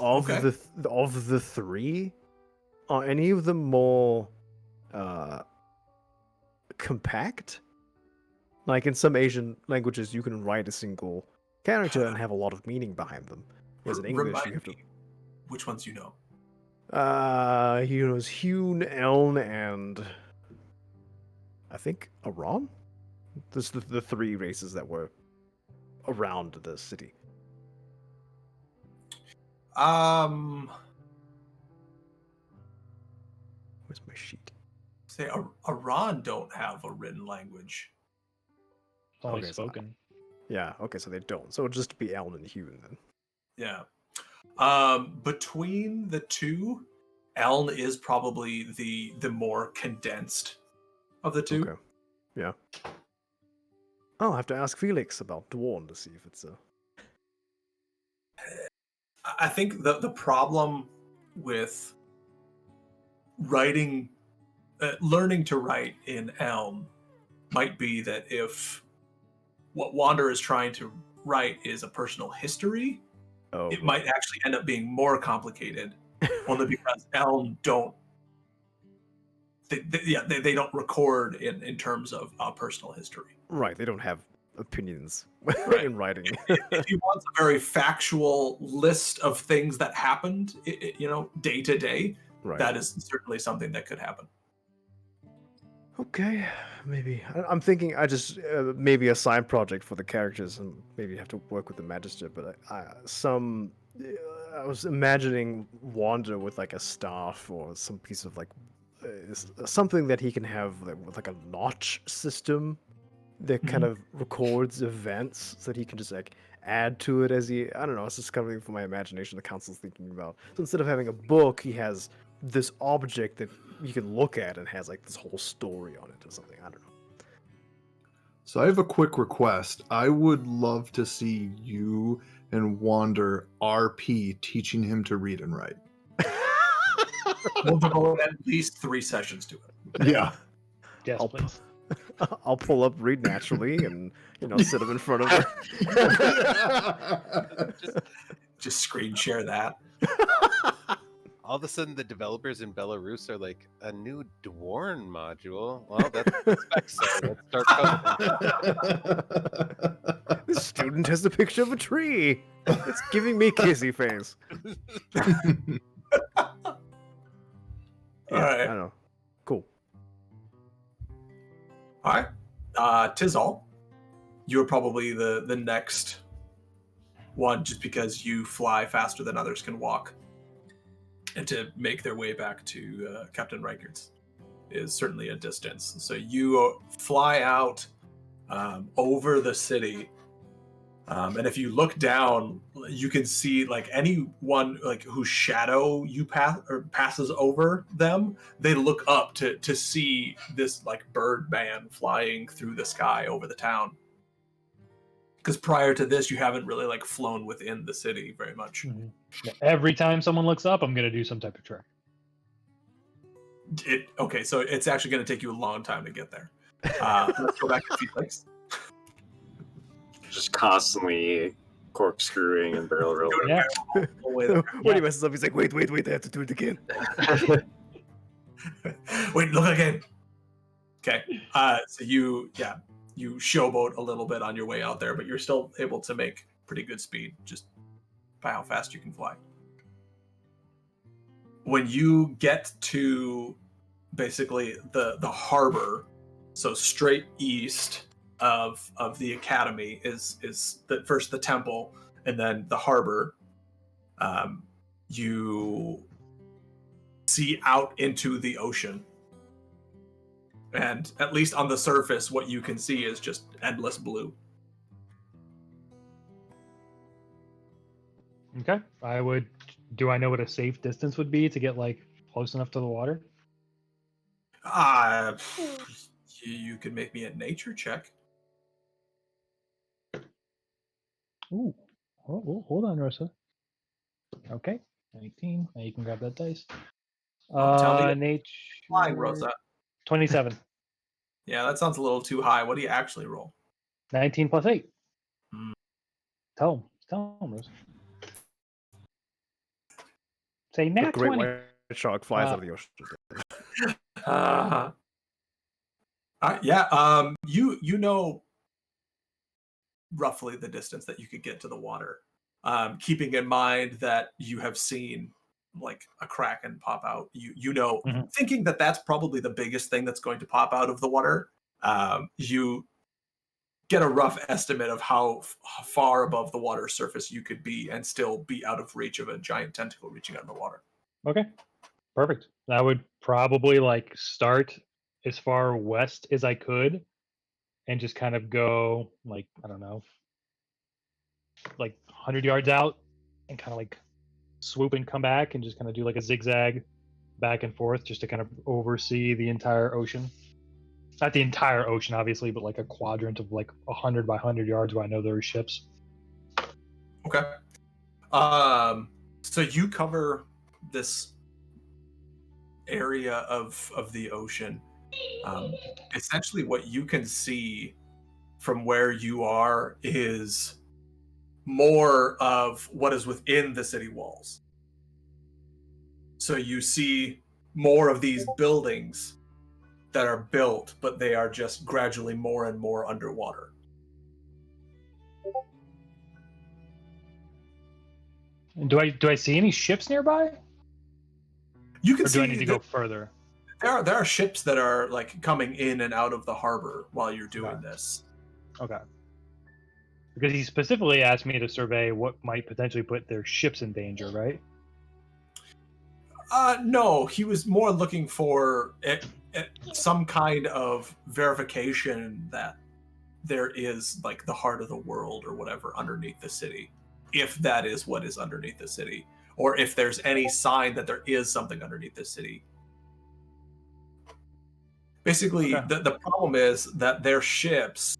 Of Okay. the 3, are any of them more compact? Like in some Asian languages, you can write a single character and have a lot of meaning behind them. Whereas in English, you have to. Which ones you know? He knows Hune, Eln, and I think Aran. This the 3 races that were around the city. Where's my sheet? Say Iran don't have a written language. It's only Okay, so- spoken. Yeah, okay, so they don't. So it'll just be Eln and Hune then. Yeah. Between the two, Eln is probably the more condensed of the two. Okay. Yeah. I'll have to ask Felix about Dwarn to see if it's a. I think the problem with writing, learning to write in Elm might be that if what Wander is trying to write is a personal history, it might actually end up being more complicated, only because Elm don't. They don't record in terms of personal history. Right, they don't have opinions Right. in writing. If you want a very factual list of things that happened, day to day, Right. that is certainly something that could happen. Okay, maybe. I'm thinking I just maybe a side project for the characters and maybe have to work with the Magister, but I was imagining Wander with like a staff or some piece of like something that he can have with like a notch system that kind of records events so that he can just like add to it as I don't know, it's just coming from my imagination the council's thinking about. So instead of having a book, he has this object that you can look at and has like this whole story on it or something. I don't know. So I have a quick request. I would love to see you and Wander RP teaching him to read and write. We'll devote at least 3 sessions to it. Yeah. Yes, please. I'll pull up Read Naturally and sit him in front of her. Just screen share that. All of a sudden, the developers in Belarus are like, a new Dwarn module? Well, that's the spec set. Let's start coding. This student has the picture of a tree. It's giving me kissy face. All right. I don't know. Cool. All right. Tizal, you're probably the next one just because you fly faster than others can walk. And to make their way back to Captain Reichert's is certainly a distance. So you fly out over the city And if you look down, you can see like anyone like whose shadow you passes over them, they look up to see this like bird man flying through the sky over the town. Because prior to this, you haven't really like flown within the city very much. Yeah, every time someone looks up, I'm gonna do some type of trick. Okay, so it's actually going to take you a long time to get there. Let's go back to Felix. Just constantly corkscrewing and barrel rolling. Yeah. When he messes up, he's like, wait, I have to do it again. Wait, look again. Okay, so you showboat a little bit on your way out there, but you're still able to make pretty good speed just by how fast you can fly. When you get to basically the harbor, so straight east of the academy is first the temple and then the harbor. You see out into the ocean, and at least on the surface, what you can see is just endless blue. Okay. Do I know what a safe distance would be to get like close enough to the water? You can make me a nature check. Ooh. Oh, hold on, Rosa. Okay. 19. Now you can grab that dice. Tell me Nature. flying, Rosa. 27. Yeah, that sounds a little too high. What do you actually roll? 19 plus 8. Hmm. Tell him, Rosa. Say The nat great 20. white shark flies out of the ocean. You know roughly the distance that you could get to the water, keeping in mind that you have seen like a kraken pop out. You know, thinking that that's probably the biggest thing that's going to pop out of the water. You get a rough estimate of how far above the water surface you could be and still be out of reach of a giant tentacle reaching out in the water. Okay. Perfect. I would probably like start as far west as I could and just kind of go like, I don't know, like 100 yards out and kind of like swoop and come back and just kind of do like a zigzag back and forth just to kind of oversee the entire ocean. Not the entire ocean, obviously, but like a quadrant of like 100 by 100 yards where I know there are ships. Okay. So you cover this area of the ocean. Essentially, what you can see from where you are is more of what is within the city walls. So you see more of these buildings that are built, but they are just gradually more and more underwater. And do I see any ships nearby? You can Or see do I need to go further? There are ships that are like coming in and out of the harbor while you're doing this. Okay. Because he specifically asked me to survey what might potentially put their ships in danger, right? No, he was more looking for some kind of verification that there is like the heart of the world or whatever underneath the city, if that is what is underneath the city, or if there's any sign that there is something underneath the city. Basically, Okay. the problem is that their ships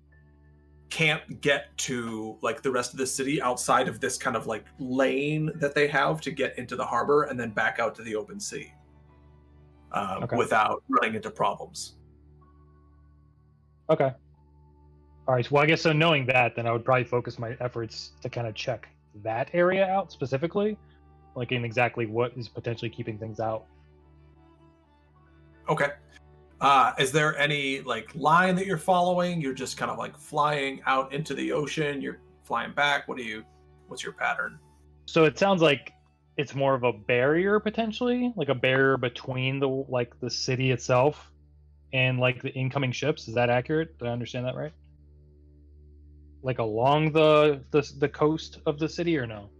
can't get to like the rest of the city outside of this kind of like lane that they have to get into the harbor and then back out to the open sea without running into problems. Okay. All right. Well, I guess so. Knowing that, then I would probably focus my efforts to kind of check that area out specifically, like in exactly what is potentially keeping things out. Okay. Is there any like line that you're following? You're just kind of like flying out into the ocean. You're flying back. What's your pattern? So it sounds like it's more of a barrier potentially, like a barrier between the city itself and like the incoming ships. Is that accurate? Did I understand that right? Like along the coast of the city, or no?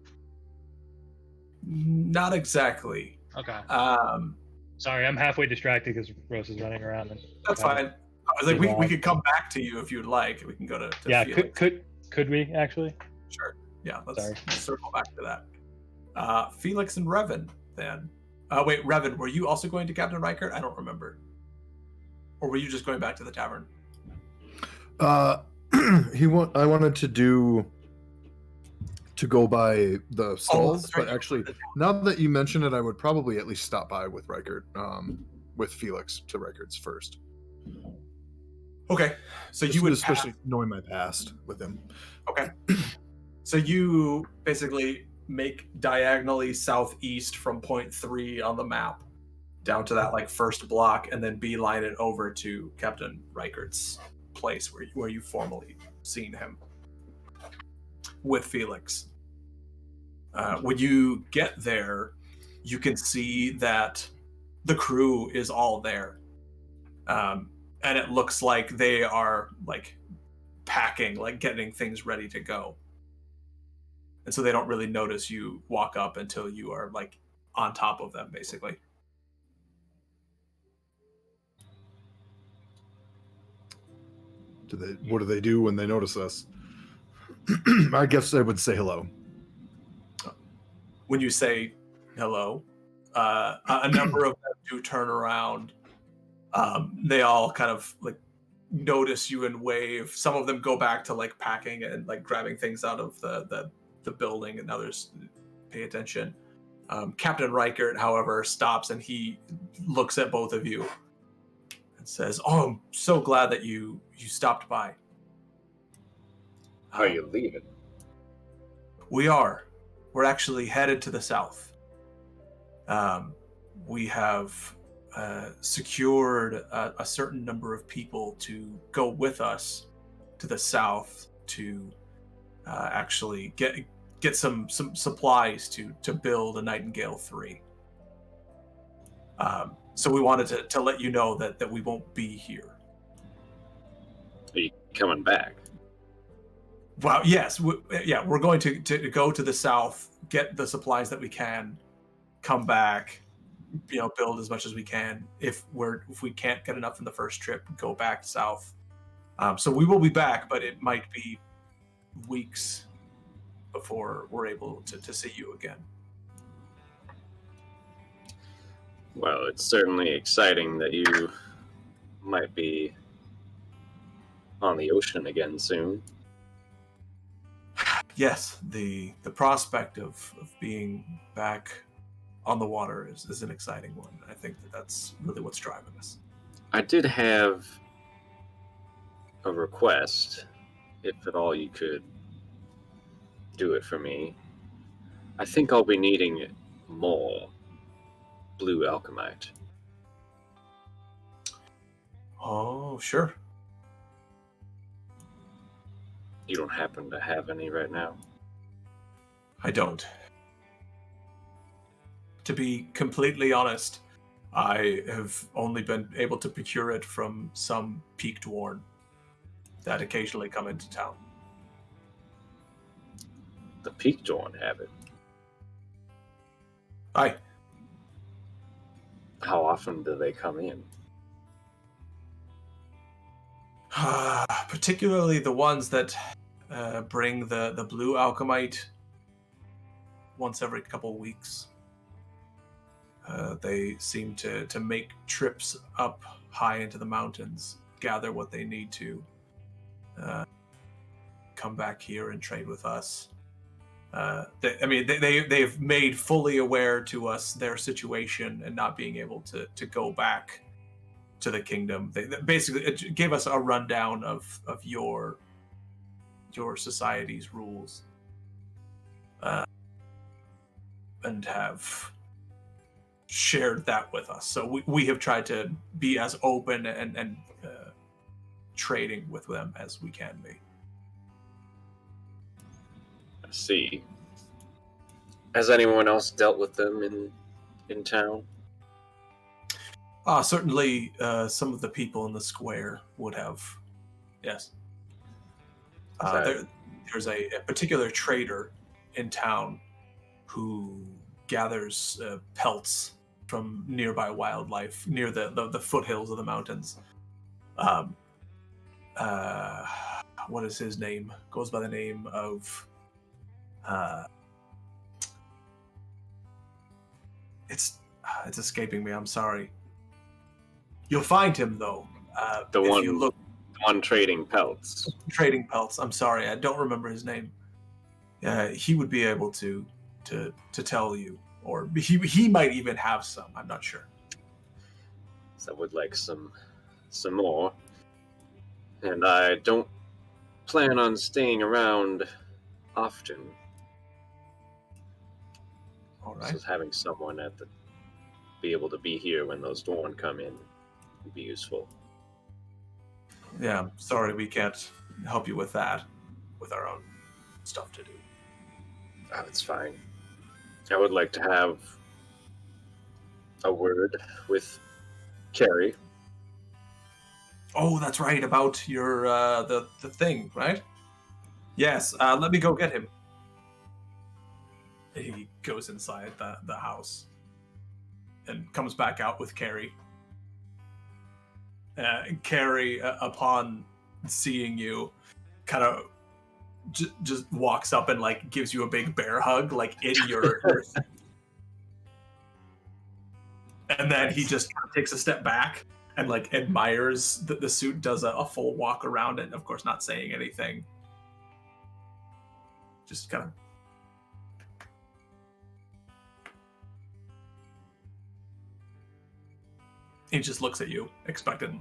Not exactly. Okay. Um, Sorry, I'm halfway distracted because Rose is running around. That's fine. I was like, we could come back to you if you'd like. We can go to yeah. Felix. Could we actually? Yeah, Sorry. let's circle back to that. Felix and Revan, then. Wait, Revan, were you also going to Captain Riker? I don't remember. Or were you just going back to the tavern? I wanted to go by the stalls, that's right, but actually, now that you mention it, I would probably at least stop by with Reichert, with Felix to Reichert's first. Okay, so Just you would especially knowing my past with him. Okay, so you basically make diagonally southeast from point 3 on the map down to that like first block, and then beeline it over to Captain Reichert's place where you formally seen him with Felix. When you get there, you can see that the crew is all there, and it looks like they are like packing, like getting things ready to go. And so they don't really notice you walk up until you are like on top of them, basically. What do they do when they notice us? I guess they would say hello. When you say hello, a number of them do turn around. They all kind of like notice you and wave. Some of them go back to like packing and like grabbing things out of the building, and others pay attention. Captain Reichert, however, stops and he looks at both of you and says, "Oh, I'm so glad that you stopped by." How are you leaving? We're actually headed to the south. We have secured a certain number of people to go with us to the south to actually get some supplies to build a Nightingale 3. So we wanted to let you know that we won't be here. Are you coming back? Well, yes, we're going to go to the south, get the supplies that we can, come back, build as much as we can. If we can't get enough in the first trip, go back south. So we will be back, but it might be weeks before we're able to see you again. Well, it's certainly exciting that you might be on the ocean again soon. Yes, the prospect of being back on the water is an exciting one. I think that's really what's driving us. I did have a request, if at all you could do it for me. I think I'll be needing more blue alchemite. Oh, sure. You don't happen to have any right now? I don't. To be completely honest, I have only been able to procure it from some peaked worn that occasionally come into town. The Peak Dawn have it. Aye. How often do they come in? Particularly the ones that bring the blue alchemite once every couple weeks. They seem to make trips up high into the mountains, gather what they need to, come back here and trade with us. They've made fully aware to us their situation and not being able to go back to the kingdom. They basically it gave us a rundown of your society's rules, and have shared that with us. So we have tried to be as open and trading with them as we can be. I see. Has anyone else dealt with them in town? Certainly, some of the people in the square would have. Yes. There's a particular trader in town who gathers pelts from nearby wildlife near the foothills of the mountains. What is his name? Goes by the name of Uh, it's escaping me. I'm sorry. You'll find him though. The if one, you look one trading pelts. trading pelts. I'm sorry, I don't remember his name. He would be able to tell you, or he might even have some. I'm not sure. So I would like some more, and I don't plan on staying around often. All right. So having someone be able to be here when those Dorn come in would be useful. Yeah, I'm sorry we can't help you with that, with our own stuff to do. Oh, it's fine. I would like to have a word with Carrie. Oh, that's right, about your the thing, right? Yes. Let me go get him. He goes inside the house and comes back out with Carrie. Carrie, upon seeing you, kind of just walks up and like gives you a big bear hug, like in your. And then he just takes a step back and like admires the suit, does a full walk around it, of course not saying anything. Just kind of. He just looks at you, expectant.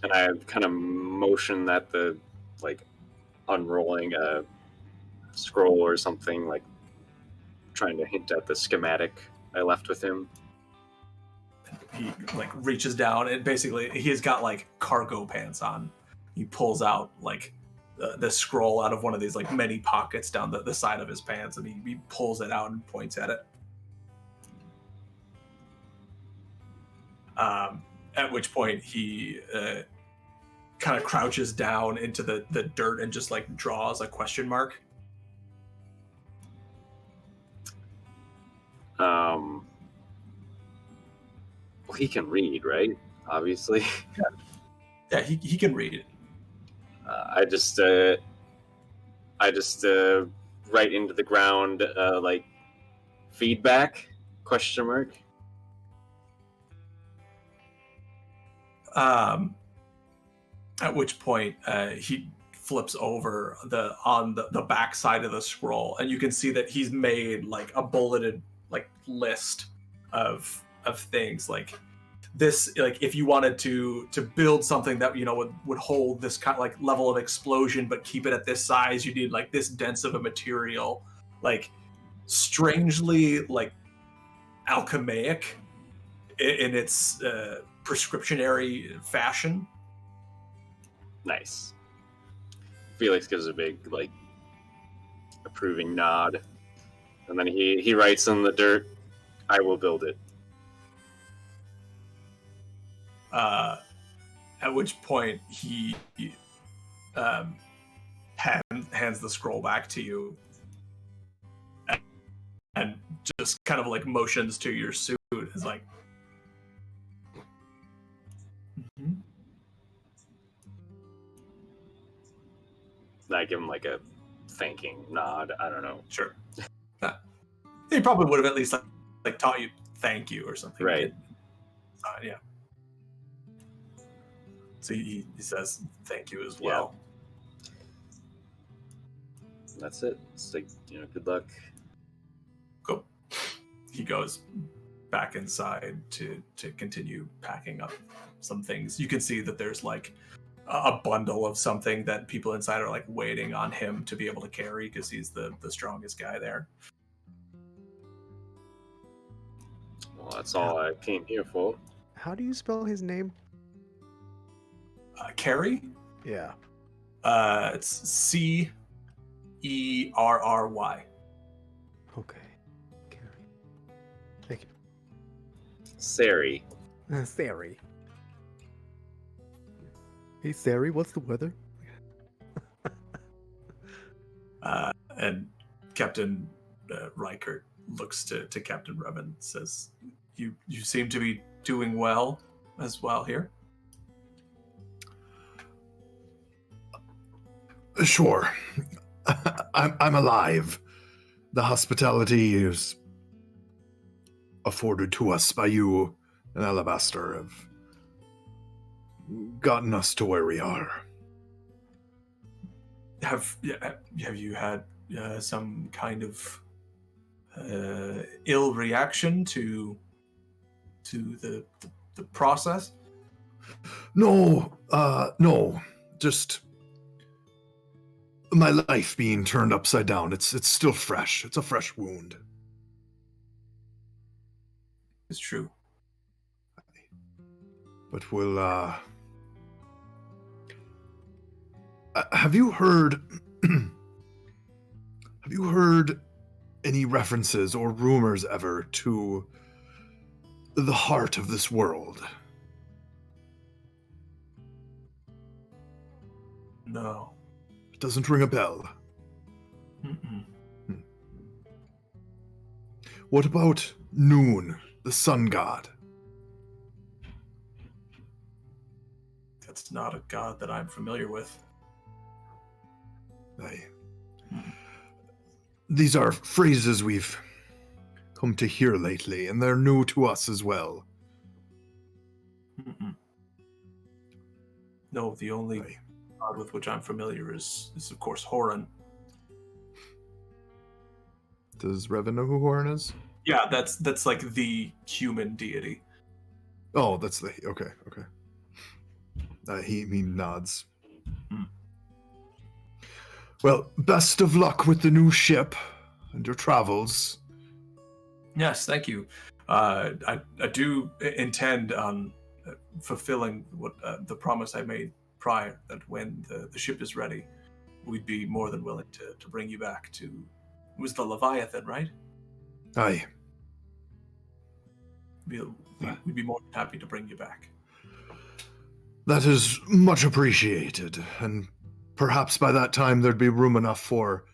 And I kind of motion that the, like, unrolling a scroll or something, like, trying to hint at the schematic I left with him. He, like, reaches down and basically he's got, like, cargo pants on. He pulls out, like, the scroll out of one of these, like, many pockets down the side of his pants, and he pulls it out and points at it. At which point he kind of crouches down into the dirt and just like draws a question mark. Well, he can read, right? Obviously. Yeah, he can read. I just write into the ground, like, feedback, question mark. At which point he flips over on the back side of the scroll, and you can see that he's made like a bulleted like list of things like this. Like if you wanted to build something that would hold this kind of like level of explosion but keep it at this size, you need like this dense of a material, like strangely like alchemaic in its prescriptionary fashion. Nice. Felix gives a big, like, approving nod. And then he writes in the dirt, "I will build it." At which point he hands the scroll back to you and just kind of like motions to your suit. Is like, mm-hmm. I give him like a thanking nod. I don't know. Sure. He probably would have at least like taught you thank you or something. Right. Yeah. So he says thank you as well. That's it. It's like, good luck. Cool. He goes back inside to continue packing up some things. You can see that there's like a bundle of something that people inside are like waiting on him to be able to carry because he's the strongest guy there. Well, that's all I came here for. How do you spell his name? Carrie? Yeah. It's C-E-R-R-Y. Okay. Carrie. Thank you. Sari. Sari. Hey, Sari, what's the weather? And Captain Reichert looks to Captain Revan, says, "You seem to be doing well as well here." Sure. I'm alive. The hospitality is afforded to us by you and Alabaster have gotten us to where we are. Have you had some kind of ill reaction to the process? No, no, just my life being turned upside down. It's still fresh. It's a fresh wound. It's true. But we'll, have you heard, have you heard any references or rumors ever to the heart of this world? No. It doesn't ring a bell. Mm-mm. What about Noon, the sun god? That's not a god that I'm familiar with. These are phrases we've come to hear lately, and they're new to us as well. Mm-mm. No, the only god with which I'm familiar is of course Horan. Does Revan know who Horan is? Yeah, that's like the human deity. Oh, that's the okay. He nods. Hmm. Well, best of luck with the new ship and your travels. Yes, thank you. I do intend on fulfilling what the promise I made prior, that when the ship is ready, we'd be more than willing to bring you back to... It was the Leviathan, right? Aye. We'd be more than happy to bring you back. That is much appreciated, and perhaps by that time there'd be room enough for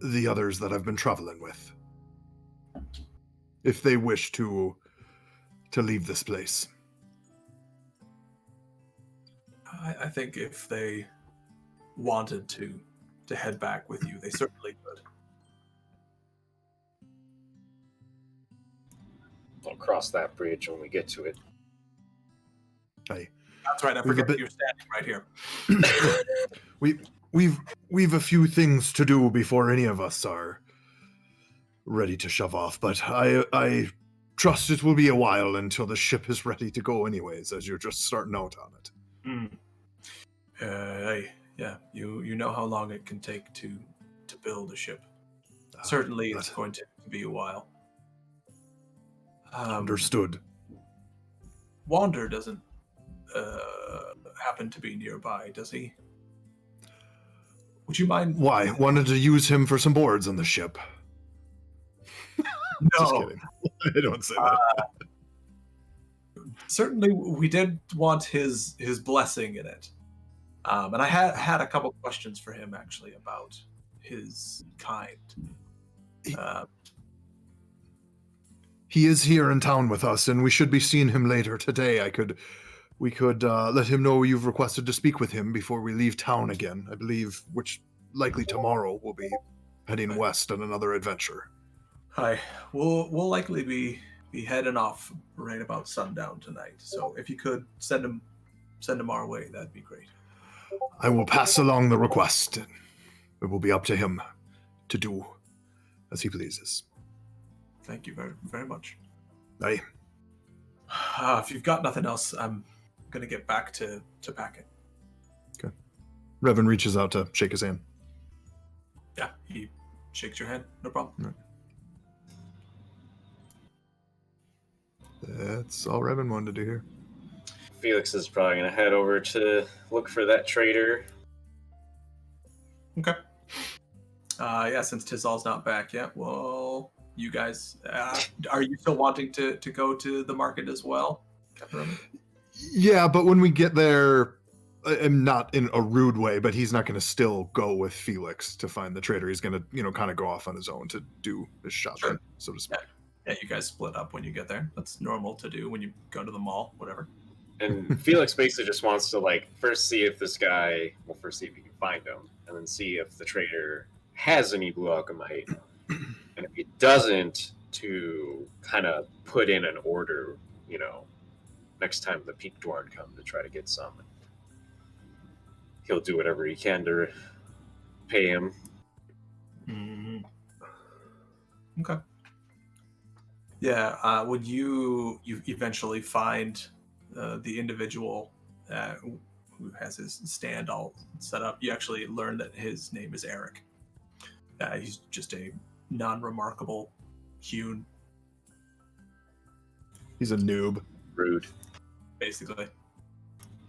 the others that I've been traveling with, if they wish to leave this place. I think if they wanted to head back with you, they certainly could. I'll cross that bridge when we get to it. Aye. That's right. I forget that you're standing right here. We've a few things to do before any of us are ready to shove off, but I trust it will be a while until the ship is ready to go anyways, as you're just starting out on it. Yeah, you know how long it can take to build a ship. Certainly it's going to be a while. Understood. Wander doesn't happen to be nearby, does he? Would you mind? Why? Wanted to use him for some boards on the ship. No. Just kidding. I don't say that. Certainly, we did want his blessing in it. And I had a couple questions for him, actually, about his kind. He is here in town with us, and we should be seeing him later today. We could let him know you've requested to speak with him before we leave town again. I believe, which likely tomorrow we'll be heading west on another adventure. Hi, we'll likely be heading off right about sundown tonight. So if you could send him our way, that'd be great. I will pass along the request. It will be up to him to do as he pleases. Thank you very, very much. Aye. If you've got nothing else, I'm going to get back to packing. Okay. Revan reaches out to shake his hand. Yeah, he shakes your hand. No problem. Right. That's all Revan wanted to do here. Felix is probably going to head over to look for that trader. Okay. Yeah, since Tizal's not back yet, well, you guys, are you still wanting to go to the market as well, Captain Roman? Yeah, but when we get there, I'm not in a rude way, but he's not going to still go with Felix to find the trader. He's going to, kind of go off on his own to do his shopping, so to speak. Yeah, you guys split up when you get there. That's normal to do when you go to the mall, whatever. And Felix basically just wants to, first see if this guy, first see if he can find him. and then see if the trader has any blue alchemite, and if he doesn't, to kind of put in an order, next time the Peak Dwarn come to try to get some. He'll do whatever he can to pay him. Mhm. Okay. Yeah. When you eventually find the individual who has his stand all set up, you actually learn that his name is Eric. He's just a non-remarkable hewn, He's a noob. Rude. basically.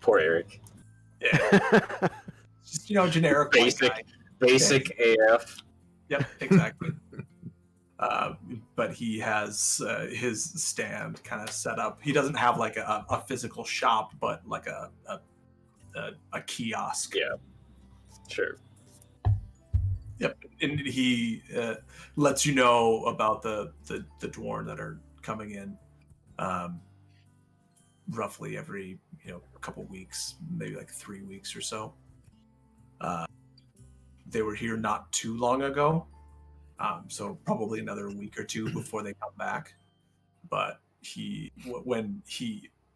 Poor Eric. Yeah. Just generic white Basic, guy. basic AF. Yep, exactly. But he has his stand kind of set up. He doesn't have like a physical shop, but like a kiosk. Yeah. Sure. Yep, and he lets you know about the Dwarn that are coming in, roughly every couple weeks, maybe like 3 weeks or so. They were here not too long ago, so probably another week or two before they come back. But when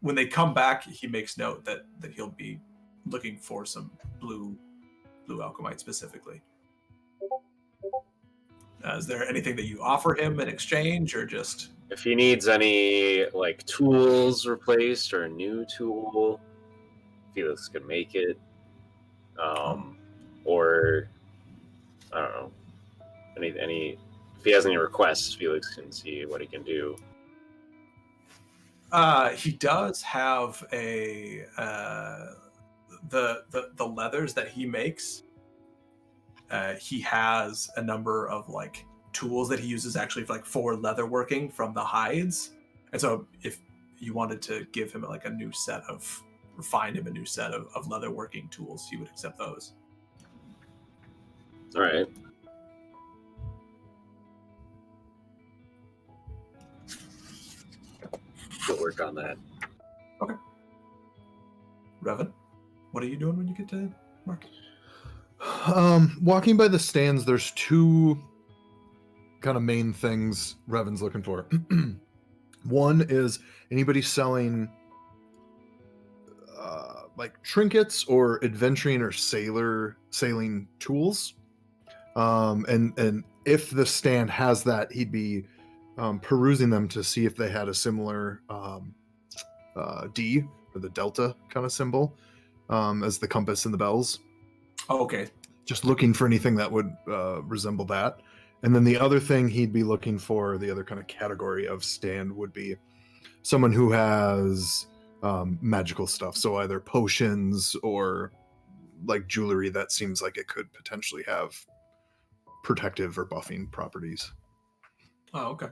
they come back, he makes note that he'll be looking for some blue alchemite specifically. Is there anything that you offer him in exchange, or just If he needs any like tools replaced or a new tool, Felix can make it. Or I don't know. Any if he has any requests, Felix can see what he can do. He does have a the leathers that he makes. He has a number of like tools that he uses actually for leather working from the hides. And so if you wanted to give him like a new set of, or find him a new set of leather working tools, he would accept those. All right. We'll work on that. Okay. Revan, what are you doing when you get to Mark? Walking by the stands, there's two kind of main things Revan's looking for. One is anybody selling like trinkets or adventuring or sailing tools. And if the stand has that, he'd be perusing them to see if they had a similar D or the delta kind of symbol as the compass and the bells. Oh, okay. Just looking for anything that would resemble that. And then the other thing he'd be looking for, the other kind of category of stand, would be someone who has magical stuff. So either potions or like jewelry that seems like it could potentially have protective or buffing properties. Oh, okay.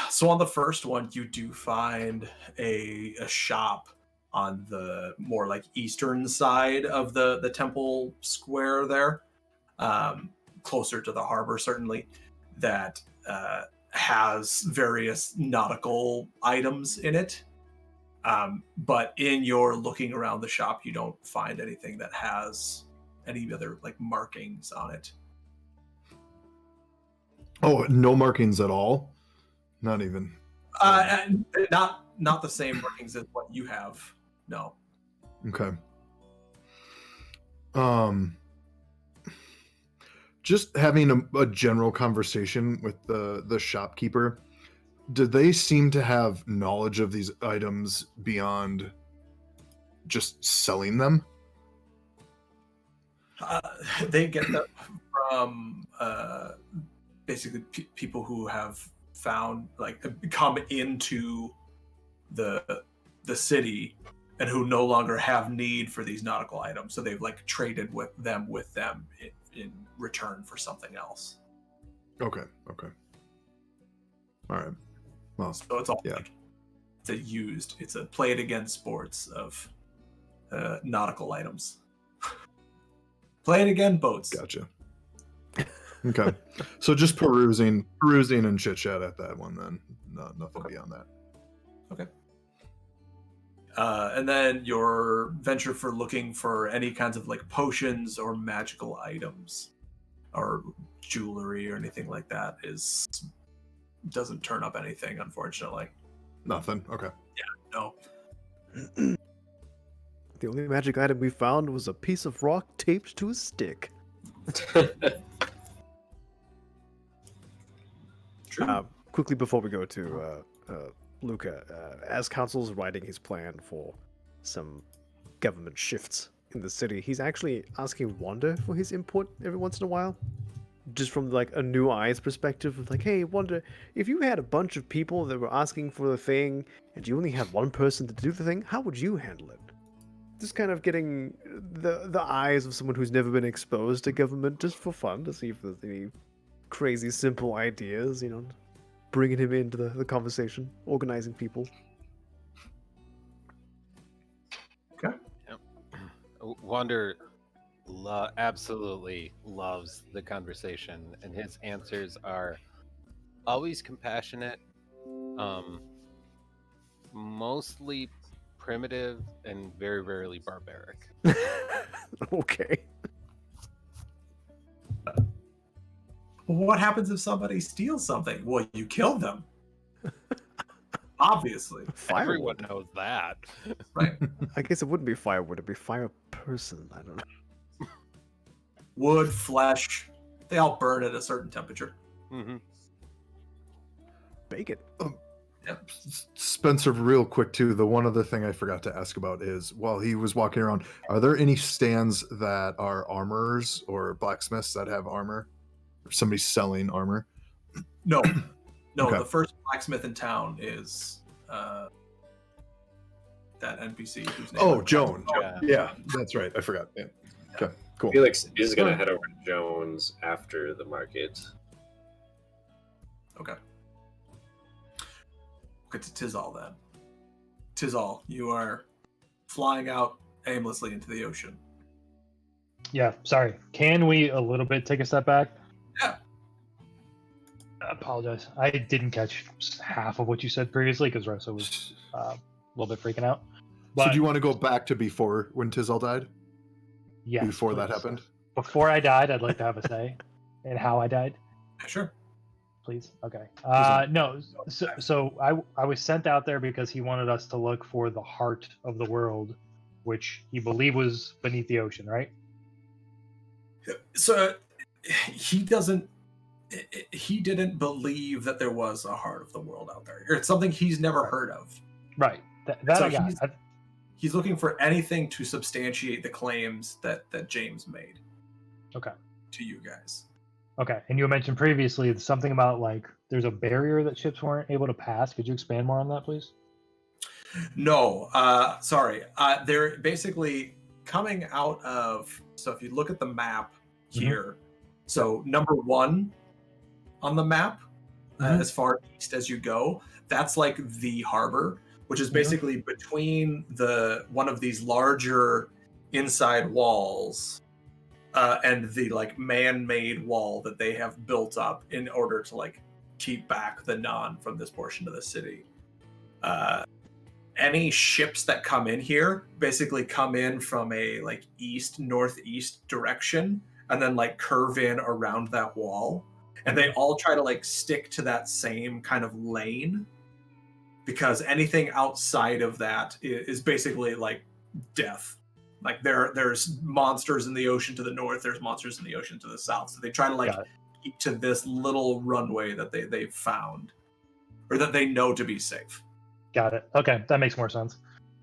So on the first one, you do find a shop on the more like eastern side of the temple square there, closer to the harbor certainly, that has various nautical items in it. But in your looking around the shop, you don't find anything that has any other like markings on it. Oh, no markings at all? Not even. And not the same markings as what you have. No. Okay. Just having a general conversation with the shopkeeper. Do they seem to have knowledge of these items beyond just selling them? They get them from basically people who have found like come into the city and who no longer have need for these nautical items, so they've like traded with them in return for something else. Okay. All right. Well, So it's all yeah. like, it's a play it again sports of nautical items. Play it again boats. Gotcha. Okay. So just perusing and chit chat at that one then. Nothing beyond that. Okay. And then your venture for looking for any kinds of like potions or magical items or jewelry or anything like that doesn't turn up anything, unfortunately. Nothing. Okay. No. The only magic item we found was a piece of rock taped to a stick. True. Quickly before we go to Luca, as Council's writing his plan for some government shifts in the city, he's actually asking Wanda for his input every once in a while. Just from like a new eyes perspective of like, hey, Wanda, if you had a bunch of people that were asking for the thing and you only had one person to do the thing, how would you handle it? Just kind of getting the eyes of someone who's never been exposed to government just for fun to see if there's any crazy simple ideas, you know, bringing him into the conversation, organizing people. Okay. Yep. Wander absolutely loves the conversation, and his answers are always compassionate, mostly primitive, and very rarely barbaric. Okay. What happens if somebody steals something? Well, you kill them. Obviously. Everyone Firewood. knows that. Right. I guess it wouldn't be firewood, it'd be fire person. I don't know. Wood, flesh, they all burn at a certain temperature. Mm-hmm. Bacon. Spencer, real quick too, the one other thing I forgot to ask about is while he was walking around, are there any stands that are armorers or blacksmiths that have armor? Or somebody selling armor? No. No, Okay. The first blacksmith in town is that NPC whose name Oh, I- Joan. Yeah. Yeah, that's right. I forgot. Yeah. Okay, cool. Felix is going to head over to Jones after the market. Okay. Get to Tizal then. Tizal, you are flying out aimlessly into the ocean. Yeah, sorry. Can we a little bit take a step back? Yeah. I apologize. I didn't catch half of what you said previously because Rosa was a little bit freaking out. But So do you want to go back to before when Tizal died? yes, Before that please. happened? Before I died, I'd like to have a say in how I died. Sure. Please. Okay. on. No. So I was sent out there because he wanted us to look for the heart of the world, which he believed was beneath the ocean, right? So he didn't believe that there was a heart of the world out there. It's something he's never heard of. Right. That So I got. He's looking for anything to substantiate the claims that James made. Okay. To you guys. Okay. And you mentioned previously it's something about like there's a barrier that ships weren't able to pass. Could you expand more on that, please? No, sorry. They're basically coming out of. So if you look at the map here, so number 1 on the map, as far east as you go, that's like the harbor, which is basically between one of these larger inside walls and the like man-made wall that they have built up in order to like keep back the non from this portion of the city. Any ships that come in here basically come in from a like northeast direction and then like curve in around that wall, and they all try to like stick to that same kind of lane, because anything outside of that is basically like death. Like there's monsters in the ocean to the north, there's monsters in the ocean to the south, so they try to like keep to this little runway that they've found or that they know to be safe. Got it. Okay, that makes more sense.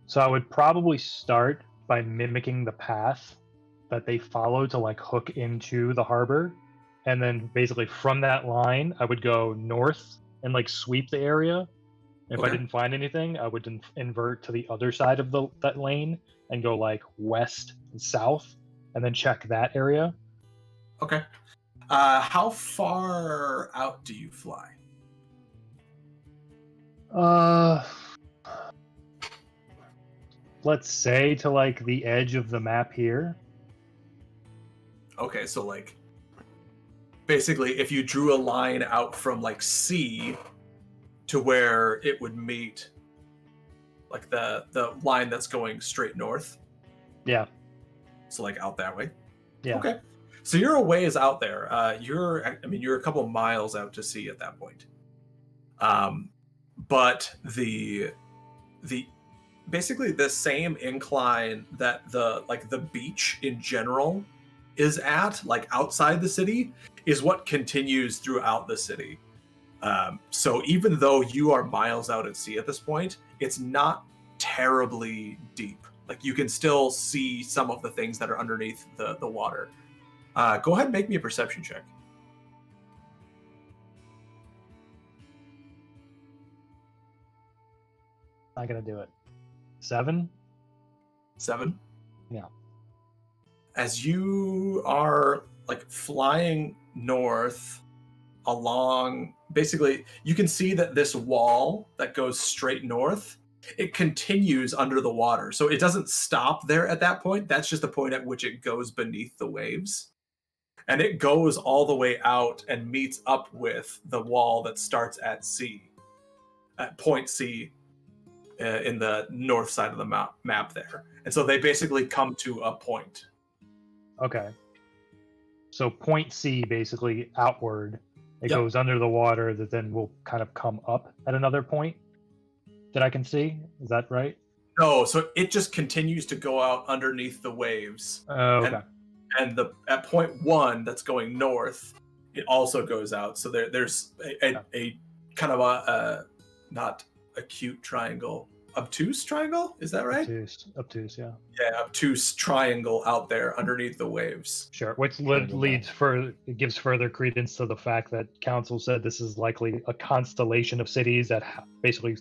So I would probably start by mimicking the path that they follow to like hook into the harbor, and then basically from that line I would go north and like sweep the area. If I Okay. didn't find anything, I would invert to the other side of that lane and go like west and south, and then check that area. Okay. How far out do you fly? Let's say to like the edge of the map here. Okay, so like basically if you drew a line out from like C to where it would meet like the line that's going straight north. Yeah. So like out that way. Yeah. Okay. So you're a ways out there. You're a couple miles out to sea at that point. But the basically the same incline that the beach in general is at, like outside the city, is what continues throughout the city. So even though you are miles out at sea at this point, it's not terribly deep. Like you can still see some of the things that are underneath the water. Go ahead and make me a perception check. Not gonna do it. 7? 7. Yeah. As you are like flying north along, basically you can see that this wall that goes straight north, it continues under the water. So it doesn't stop there at that point. That's just the point at which it goes beneath the waves. And it goes all the way out and meets up with the wall that starts at C, at point C, in the north side of the map there. And so they basically come to a point. Okay. So point C basically outward. It Yep. goes under the water that then will kind of come up at another point that I can see. Is that right? No, so it just continues to go out underneath the waves. Okay. And at point 1 that's going north, it also goes out. So there's a kind of a not acute triangle, obtuse triangle. Is that right? Obtuse, yeah. Yeah, obtuse triangle out there underneath the waves. Sure. Which Triangle it gives further credence to the fact that council said this is likely a constellation of cities that basically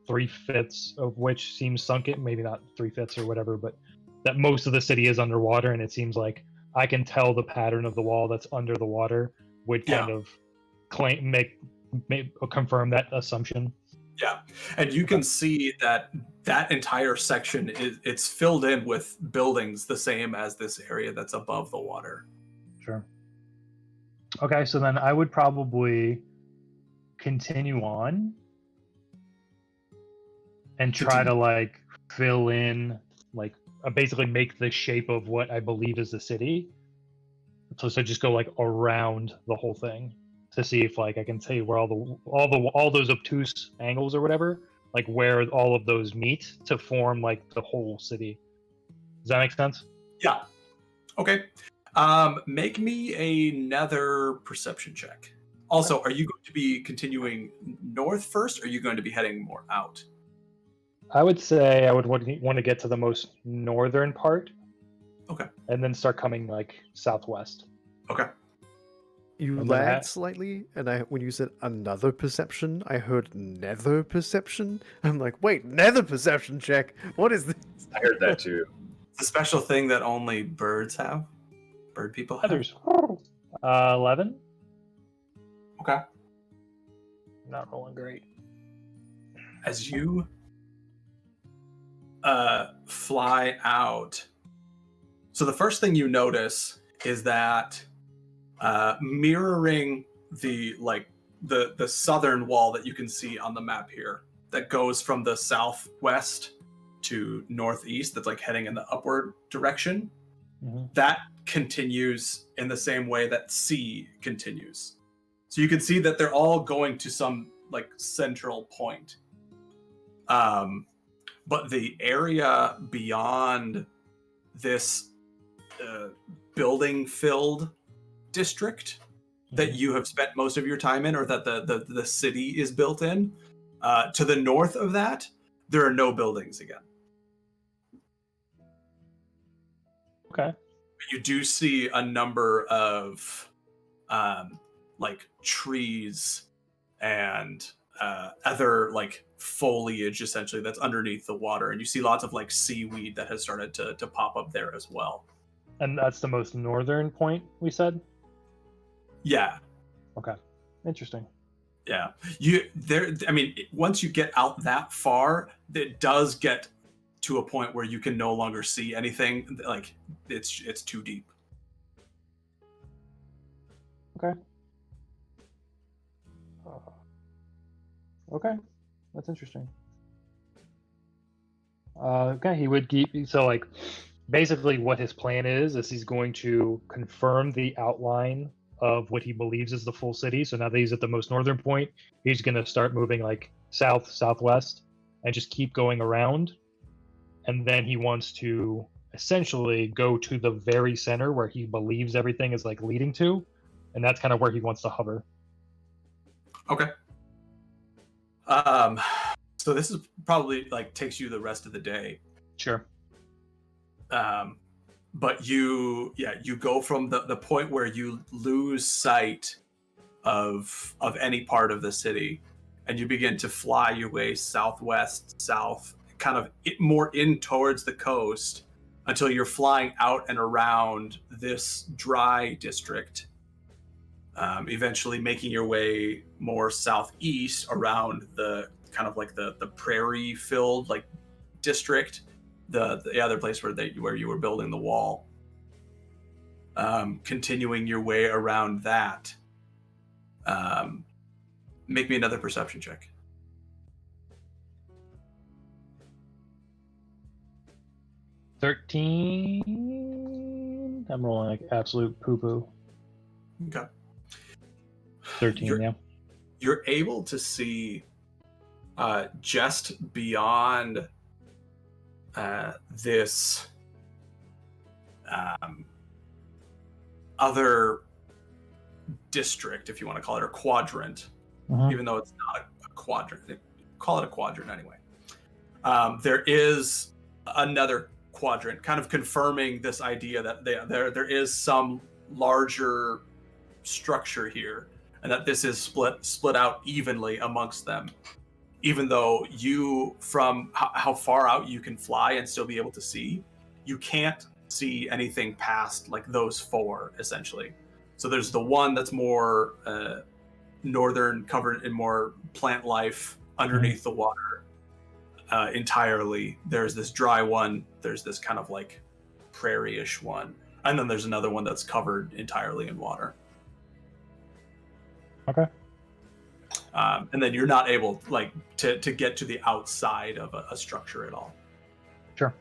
3/5 of which seems sunken. Maybe not 3/5 or whatever, but that most of the city is underwater, and it seems like I can tell the pattern of the wall that's under the water would kind of confirm that assumption. Yeah, and you can see that entire section it's filled in with buildings the same as this area that's above the water. Sure. Okay, so then I would probably continue on and try to like fill in, like basically make the shape of what I believe is the city. So just go like around the whole thing to see if like I can tell you where all those obtuse angles or whatever, like where all of those meet to form like the whole city. Does that make sense? Yeah. Okay. Make me another perception check. Also, are you going to be continuing north first, or are you going to be heading more out? I would say I would want to get to the most northern part. Okay. And then start coming like southwest. Okay. You And then lagged slightly, and when you said another perception, I heard nether perception. I'm like, wait, nether perception check? What is this? I heard that too. It's a special thing that only birds have. Bird people have. Others. 11. Okay. Not rolling great. As you fly out, so the first thing you notice is that mirroring the southern wall that you can see on the map here, that goes from the southwest to northeast, that's like heading in the upward direction, that continues in the same way that C continues. So you can see that they're all going to some like central point. But the area beyond this building filled district that you have spent most of your time in, or that the city is built in, to the north of that, there are no buildings again. Okay. You do see a number of like trees and other like foliage essentially that's underneath the water, and you see lots of like seaweed that has started to pop up there as well. And that's the most northern point we said? Yeah. Okay. Interesting. Yeah. Once you get out that far, it does get to a point where you can no longer see anything. Like it's too deep. Okay. Okay. That's interesting. Okay, he would keep. So, like, basically, what his plan is he's going to confirm the outline of what he believes is the full city. So now that he's at the most northern point, he's going to start moving like south, southwest, and just keep going around. And then he wants to essentially go to the very center where he believes everything is like leading to, and that's kind of where he wants to hover. Okay. So this is probably like takes you the rest of the day. Sure. But you go from the point where you lose sight of any part of the city, and you begin to fly your way southwest, south, kind of more in towards the coast, until you're flying out and around this dry district. Eventually making your way more southeast around the kind of like the prairie filled like district, the other place where you were building the wall. Continuing your way around that. Make me another perception check. 13. I'm rolling like absolute poo-poo. Okay. 13, You're able to see just beyond this other district, if you want to call it, or quadrant, even though it's not a quadrant. Call it a quadrant anyway. There is another quadrant, kind of confirming this idea that there is some larger structure here, and that this is split out evenly amongst them. Even though you, from how far out you can fly and still be able to see, you can't see anything past like those four essentially. So there's the one that's more northern, covered in more plant life underneath the water entirely. There's this dry one. There's this kind of like prairie-ish one, and then there's another one that's covered entirely in water. Okay. And then you're not able like to get to the outside of a structure at all. Sure.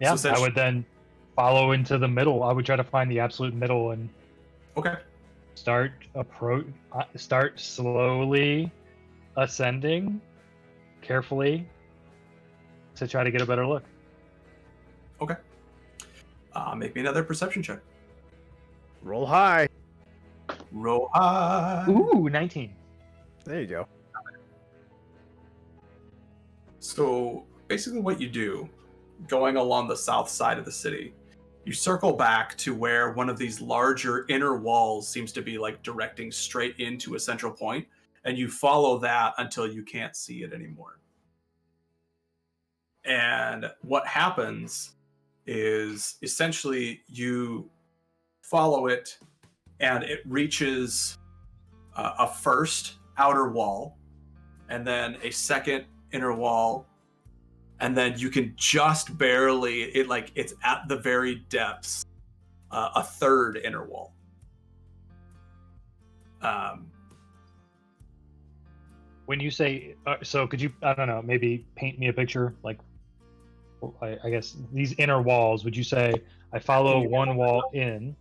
Yeah, So I would then follow into the middle. I would try to find the absolute middle and Okay. start slowly ascending carefully to try to get a better look. Okay. Make me another perception check. Roll high. Roll high. Ooh, 19. There you go. So basically what you do, going along the south side of the city, you circle back to where one of these larger inner walls seems to be like directing straight into a central point, and you follow that until you can't see it anymore. And what happens is essentially you follow it, and it reaches a first outer wall, and then a second inner wall, and then you can just barely, it's at the very depths, a third inner wall. When you say, so could you, I don't know, maybe paint me a picture? Like, I guess these inner walls, would you say I follow one wall in?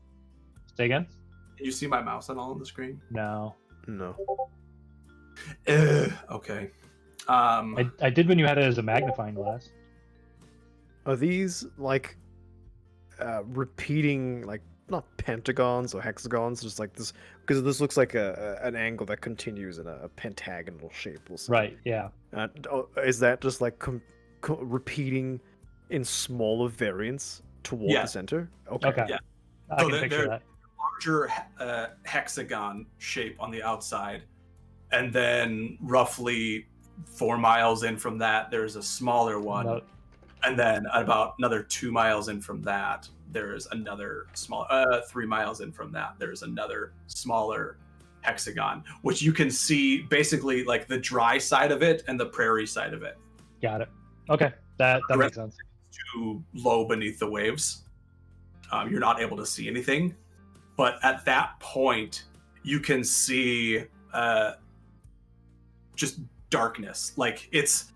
Say again? Can you see my mouse at all on the screen? No. No. Okay. I did when you had it as a magnifying glass. Are these like repeating, like not pentagons or hexagons, just like this? Because this looks like an angle that continues in a pentagonal shape. We'll say. Right. Yeah. Is that just like repeating in smaller variants toward the center? Okay. Yeah. I can picture that. Larger hexagon shape on the outside, and then roughly 4 miles in from that, there's a smaller one. And then about another 2 miles in from that, there's another small, 3 miles in from that, there's another smaller hexagon, which you can see basically like the dry side of it and the prairie side of it. Got it. Okay. That makes sense. Too low beneath the waves. You're not able to see anything. But at that point, you can see just darkness. Like it's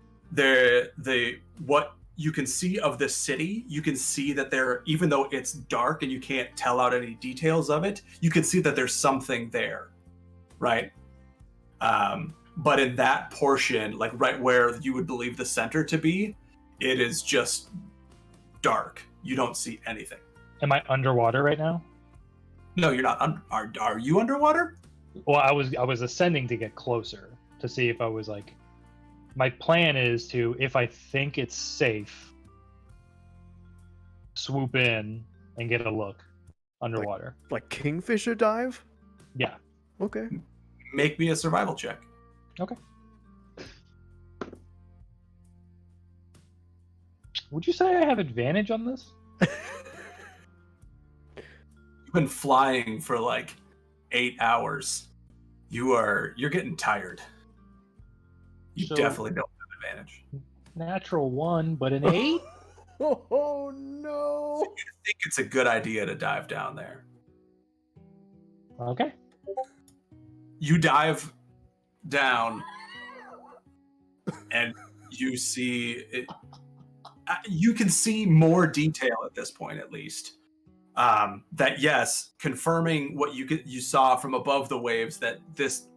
what you can see of the city, you can see that there, even though it's dark and you can't tell out any details of it, you can see that there's something there, right? But in that portion, like right where you would believe the center to be, it is just dark. You don't see anything. Am I underwater right now? No, you're not. Are you underwater? Well, I was ascending to get closer to see if I was like. My plan is to, if I think it's safe, swoop in and get a look underwater. Like kingfisher dive? Yeah. Okay. Make me a survival check. Okay. Would you say I have advantage on this? You've been flying for like 8 hours. You're getting tired. You So- definitely don't have advantage. Natural 1, but an 8? Oh no! I think it's a good idea to dive down there. Okay. You dive down and you see it. You can see more detail at this point, at least. That yes, confirming what you saw from above the waves, that this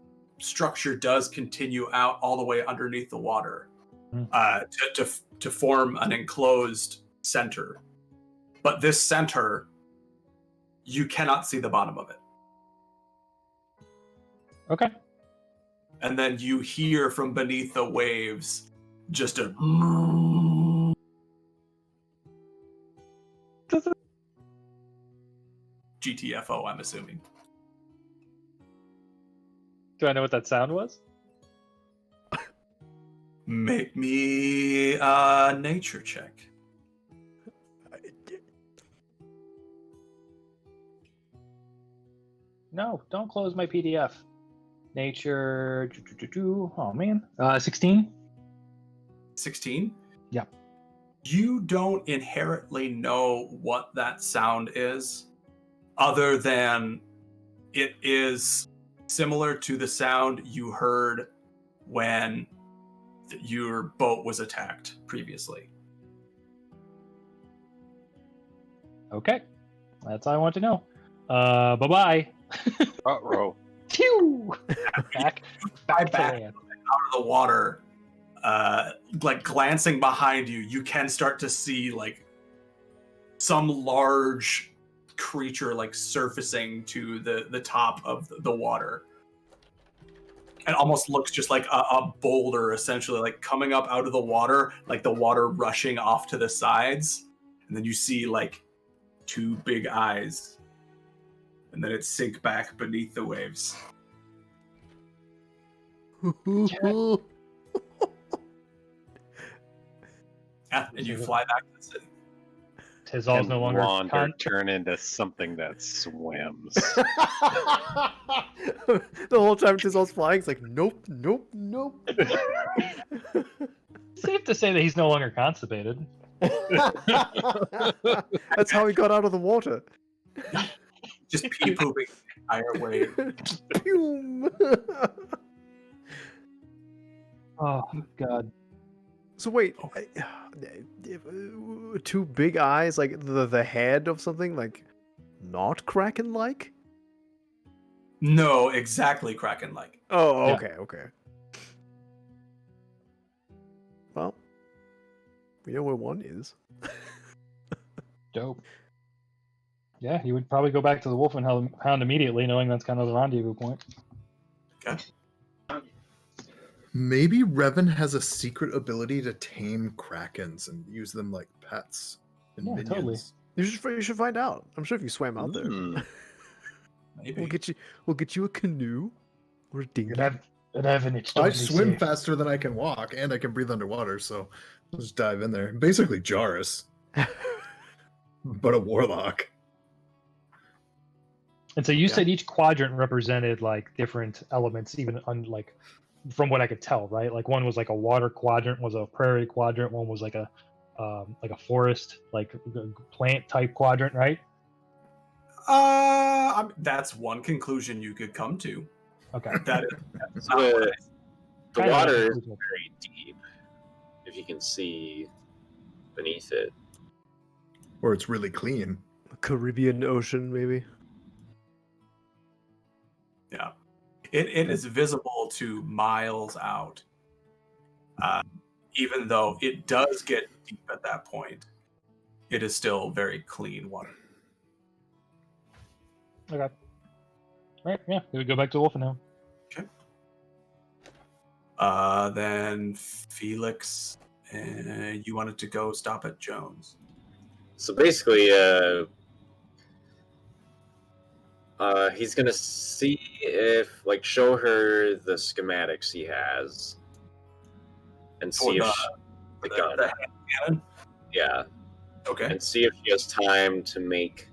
structure does continue out all the way underneath the water to form an enclosed center. But this center, you cannot see the bottom of it. Okay. And then you hear from beneath the waves just a GTFO, I'm assuming. Do I know what that sound was? Make me a nature check. No, don't close my PDF. Nature. Oh man. 16. 16? Yeah. You don't inherently know what that sound is, other than it is similar to the sound you heard when your boat was attacked previously. Okay. That's all I want to know. Bye-bye. Uh-oh. Phew! Back to Back land. out of the water, like glancing behind you, you can start to see like some large creature like surfacing to the top of the water. It almost looks just like a boulder, essentially, like coming up out of the water, like the water rushing off to the sides. And then you see like two big eyes. And then it sink back beneath the waves. Yeah, and you fly back to the city. Tizal's no longer Wander turn into something that swims. The whole time Tizal's flying, it's like, nope, nope, nope. safe to say that he's no longer constipated. That's how he got out of the water. Just pee pooping the entire wave. Boom. Oh god. So wait, two big eyes, like the head of something, like not Kraken-like? No, exactly Kraken-like. Oh, Yeah. okay. Well, we know where one is. Dope. Yeah, he would probably go back to the Wolf and Hound immediately, knowing that's kind of the rendezvous point. Okay. Maybe Revan has a secret ability to tame krakens and use them like pets and Yeah, minions. totally. You should find out. I'm sure if you swam out there, Maybe. we'll get you a canoe or a dinghy. Revan, it's I totally swim safe. faster than I can walk, and I can breathe underwater, so I'll just dive in there. Basically Jarrus, but a warlock. And so you Yeah. said each quadrant represented like different elements, even like from what I could tell, right? Like one was like a water quadrant, was a prairie quadrant, one was like a forest, like plant type quadrant, right? That's one conclusion you could come to. Okay. That's not The what the Kind of water is conclusion. very deep. if you can see beneath it. Or it's really clean. Caribbean Ocean, maybe. Yeah. It is visible to miles out. Even though it does get deep at that point, it is still very clean water. Okay. All right. Yeah. We go back to Wolfen now. Okay. Then Felix, you wanted to go stop at Jones. So basically, he's gonna see if, like, show her the schematics he has, and For see if the the gun. hand cannon? Yeah, Okay. and see if she has time to make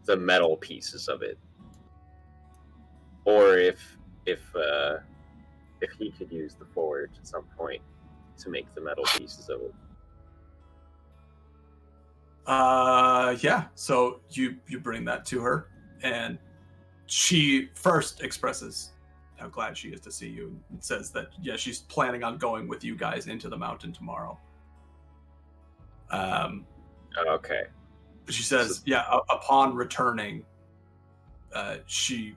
the metal pieces of it, or if he could use the forge at some point to make the metal pieces of it. Yeah. So you bring that to her, and she first expresses how glad she is to see you, and says that she's planning on going with you guys into the mountain tomorrow. Okay. She says, upon returning, this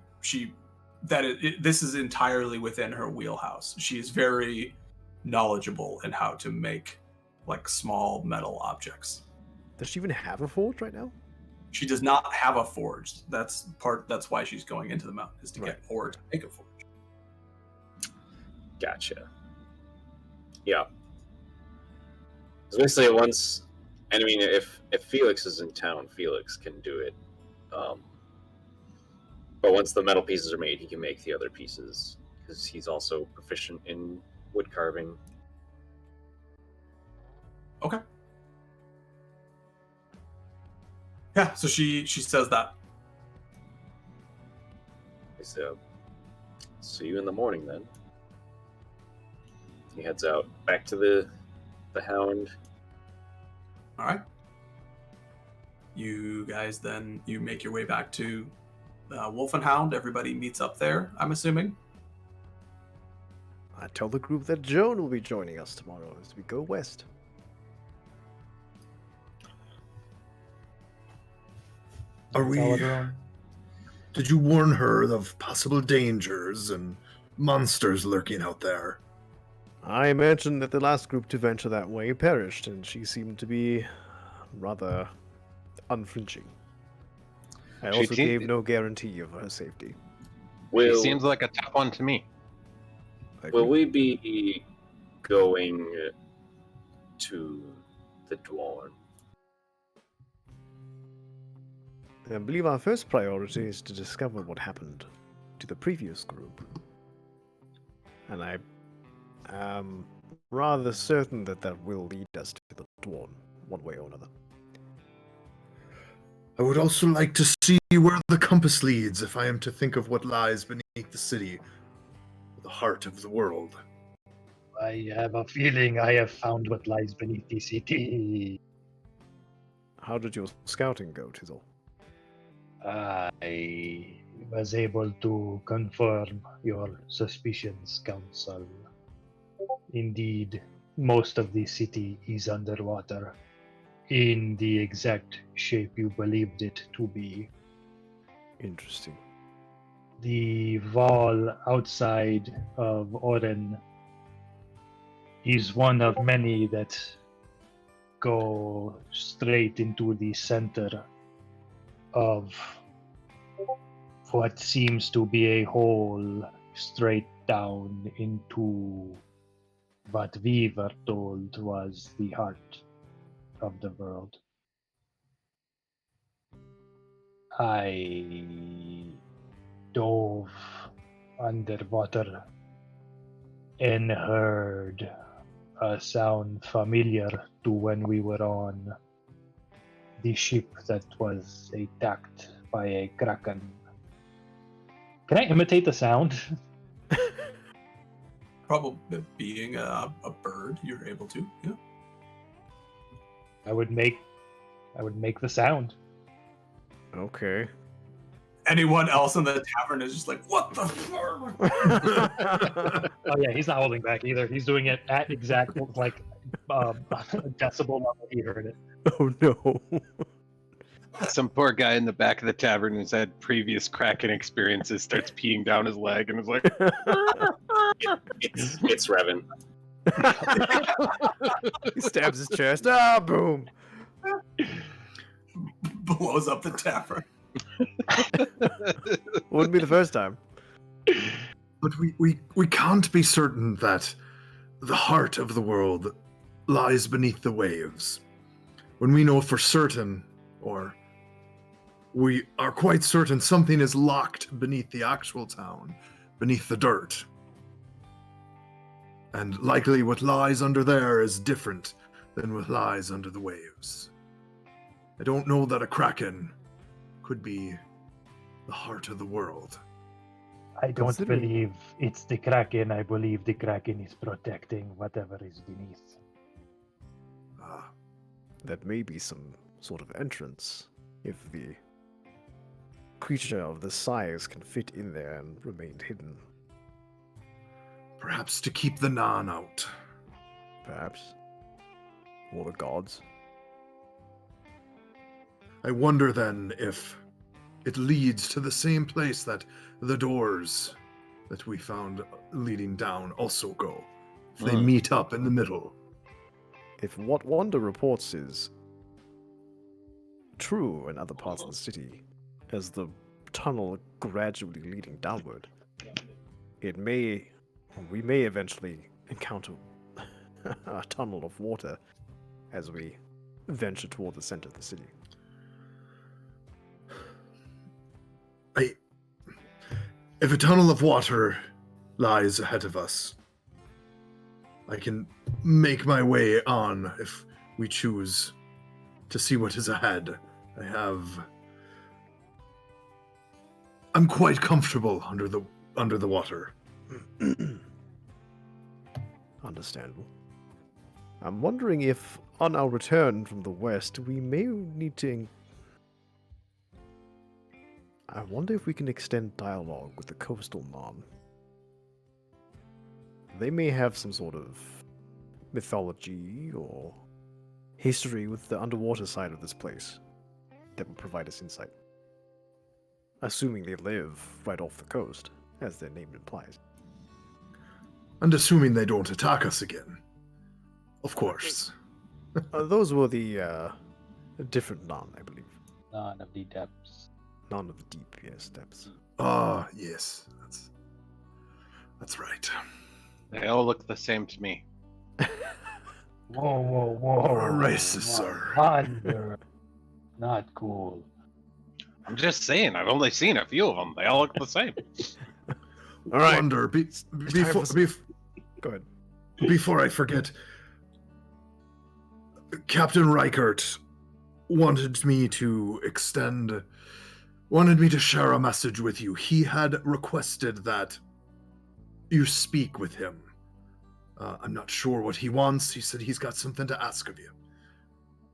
is entirely within her wheelhouse. She is very knowledgeable in how to make like small metal objects. Does she even have a forge right now? She does not have a forge. That's why she's going into the mountain, is to get ore to make a forge. Gotcha. Yeah. So basically, once, and I mean, if Felix is in town, Felix can do it. But once the metal pieces are made, he can make the other pieces, because he's also proficient in wood carving. Okay. Yeah, so she says that. So, see you in the morning then. He heads out back to the Hound. All right. You guys then, you make your way back to Wolf and Hound. Everybody meets up there, I'm assuming. I tell the group that Joan will be joining us tomorrow as we go west. Are we? Tell everyone. Did you warn her of possible dangers and monsters lurking out there? I mentioned that the last group to venture that way perished, and she seemed to be rather unflinching. I also gave no guarantee of her safety. He seems like a tough one to me. Will we be going to the Dwarn? I believe our first priority is to discover what happened to the previous group. And I am rather certain that that will lead us to the Dwarn, one way or another. I would also like to see where the compass leads if I am to think of what lies beneath the city, the heart of the world. I have a feeling I have found what lies beneath the city. How did your scouting go, Tizzle? I was able to confirm your suspicions, Council. Indeed, most of the city is underwater, in the exact shape you believed it to be. Interesting. The wall outside of Oren is one of many that go straight into the center of what seems to be a hole straight down into what we were told was the heart of the world. I dove underwater and heard a sound familiar to when we were on the ship that was attacked by a kraken. Can I imitate the sound? Probably being a bird, you're able to. Yeah. I would make the sound. Okay. Anyone else in the tavern is just like, what the fuck? Oh yeah, he's not holding back either. He's doing it at exact like decibel level he heard it. Oh no. Some poor guy in the back of the tavern who's had previous Kraken experiences starts peeing down his leg and is like, It's Revan. He stabs his chest. Ah, boom. Blows up the tavern. Wouldn't be the first time. But we can't be certain that the heart of the world lies beneath the waves. When we know for certain, or we are quite certain something is locked beneath the actual town, beneath the dirt. And likely what lies under there is different than what lies under the waves. I don't know that a Kraken could be the heart of the world. I don't Considering- believe it's the Kraken. I believe the Kraken is protecting whatever is beneath. That may be some sort of entrance, if the creature of this size can fit in there and remain hidden. Perhaps to keep the Nan out. Perhaps. Or the gods. I wonder then if it leads to the same place that the doors that we found leading down also go. If they meet up in the middle. If what Wanda reports is true in other parts of the city, as the tunnel gradually leading downward, we may eventually encounter a tunnel of water as we venture toward the center of the city. If a tunnel of water lies ahead of us, I can make my way on if we choose to see what is ahead. I'm quite comfortable under the water. Understandable. I'm wondering if, on our return from the west, we may need to... I wonder if we can extend dialogue with the coastal Nan. They may have some sort of mythology or history with the underwater side of this place that would provide us insight. Assuming they live right off the coast, as their name implies. And assuming they don't attack us again. Of course. Those were the different Nan, I believe. None of the depths. Nan of the deep, yes, depths. Ah, yes. That's right. they all look the same to me. Whoa, whoa, whoa. You're a racist, sir. Wonder. Not cool. I'm just saying, I've only seen a few of them. They all look the same. All right. Wonder, time for Go ahead. before I forget, Captain Reichert wanted me to share a message with you. He had requested that you speak with him. I'm not sure what he wants. He said he's got something to ask of you.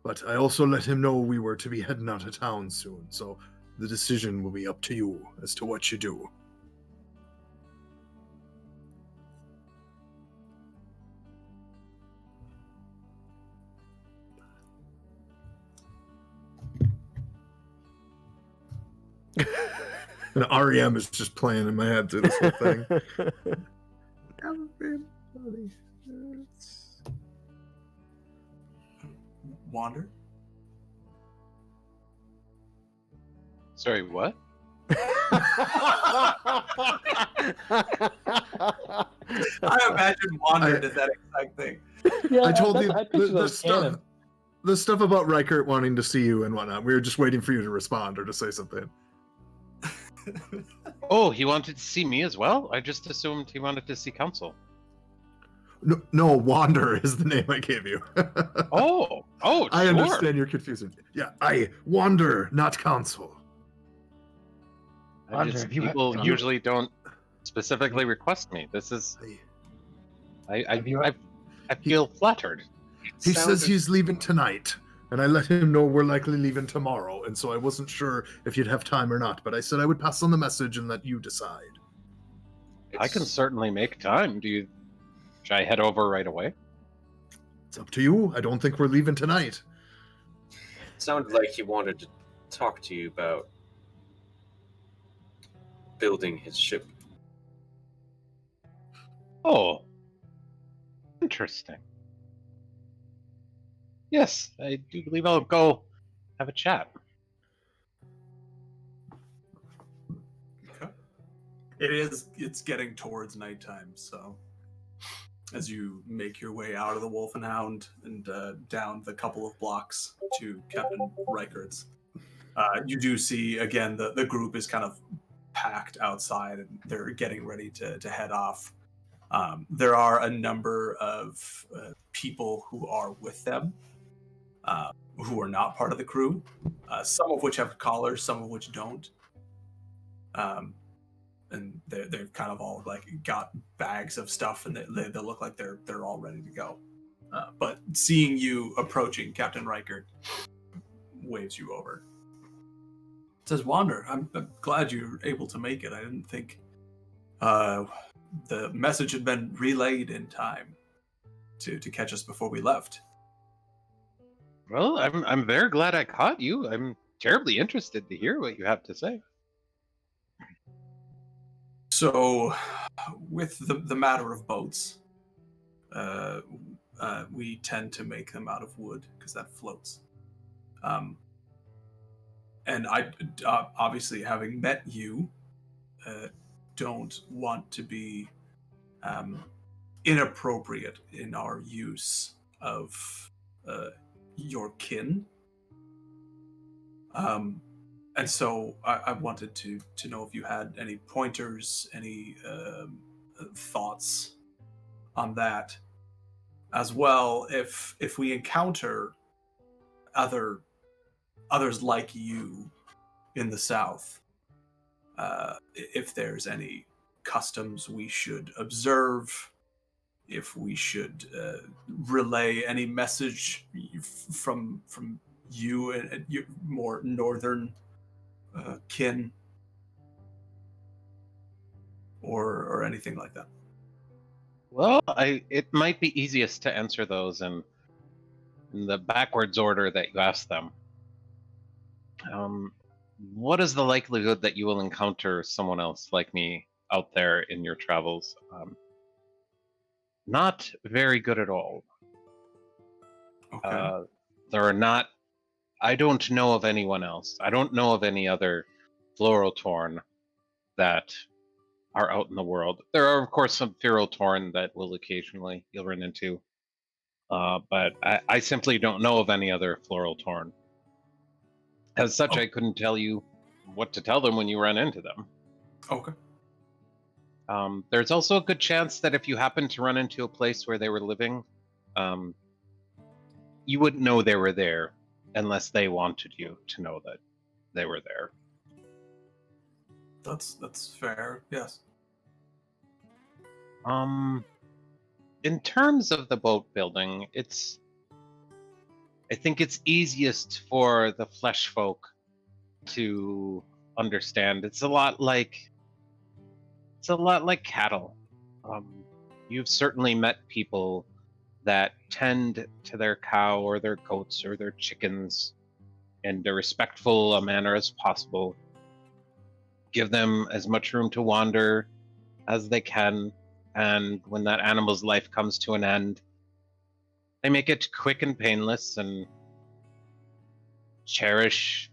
But I also let him know we were to be heading out of town soon, so the decision will be up to you as to what you do. And REM is just playing in my head through this whole thing. Wander? Sorry, what? I imagine Wander did that exact thing. Yeah, I told you I picture the those cannon. stuff about Reichert wanting to see you and whatnot. We were just waiting for you to respond or to say something. Oh, he wanted to see me as well? I just assumed he wanted to see Council. No, Wander is the name I gave you. Oh, I sure. understand your confusion. Yeah, I Wander, not Council. I just, Andre, if people usually don't specifically request me. This is... I feel flattered. He says he's leaving tonight, and I let him know we're likely leaving tomorrow, and so I wasn't sure if you'd have time or not, but I said I would pass on the message and let you decide. I can certainly make time. Should I head over right away? It's up to you. I don't think we're leaving tonight. Sounded like he wanted to talk to you about building his ship. Oh, interesting. Yes, I do believe I'll go have a chat. Okay. It's getting towards nighttime, so as you make your way out of the Wolf and Hound and down the couple of blocks to Captain Reichert's, you do see again the group is kind of packed outside and they're getting ready to head off. There are a number of people who are with them, who are not part of the crew, some of which have collars, some of which don't. And they've kind of all like got bags of stuff, and they look like they're all ready to go. But seeing you approaching, Captain Reichert waves you over. Says, Wander, I'm glad you're able to make it. I didn't think the message had been relayed in time to catch us before we left. Well, I'm very glad I caught you. I'm terribly interested to hear what you have to say. So, with the matter of boats, we tend to make them out of wood because that floats. And I, obviously, having met you, don't want to be inappropriate in our use of your kin. And so I wanted to know if you had any pointers, any thoughts on that, as well. If we encounter others like you in the South, if there's any customs we should observe, if we should relay any message from you and your more northern kin, or anything like that. Well, it might be easiest to answer those in the backwards order that you asked them. What is the likelihood that you will encounter someone else like me out there in your travels? Not very good at all. Okay. There are not. I don't know of anyone else. I don't know of any other Florotorn that are out in the world. There are, of course, some Ferotorn that will occasionally you'll run into. But I simply don't know of any other Florotorn. As such, I couldn't tell you what to tell them when you run into them. Okay. There's also a good chance that if you happen to run into a place where they were living, you wouldn't know they were there unless they wanted you to know that they were there. That's fair. Yes. In terms of the boat building, I think it's easiest for the flesh folk to understand. It's a lot like cattle. You've certainly met people that tend to their cow or their goats or their chickens in a respectful manner as possible. Give them as much room to wander as they can, and when that animal's life comes to an end, they make it quick and painless and cherish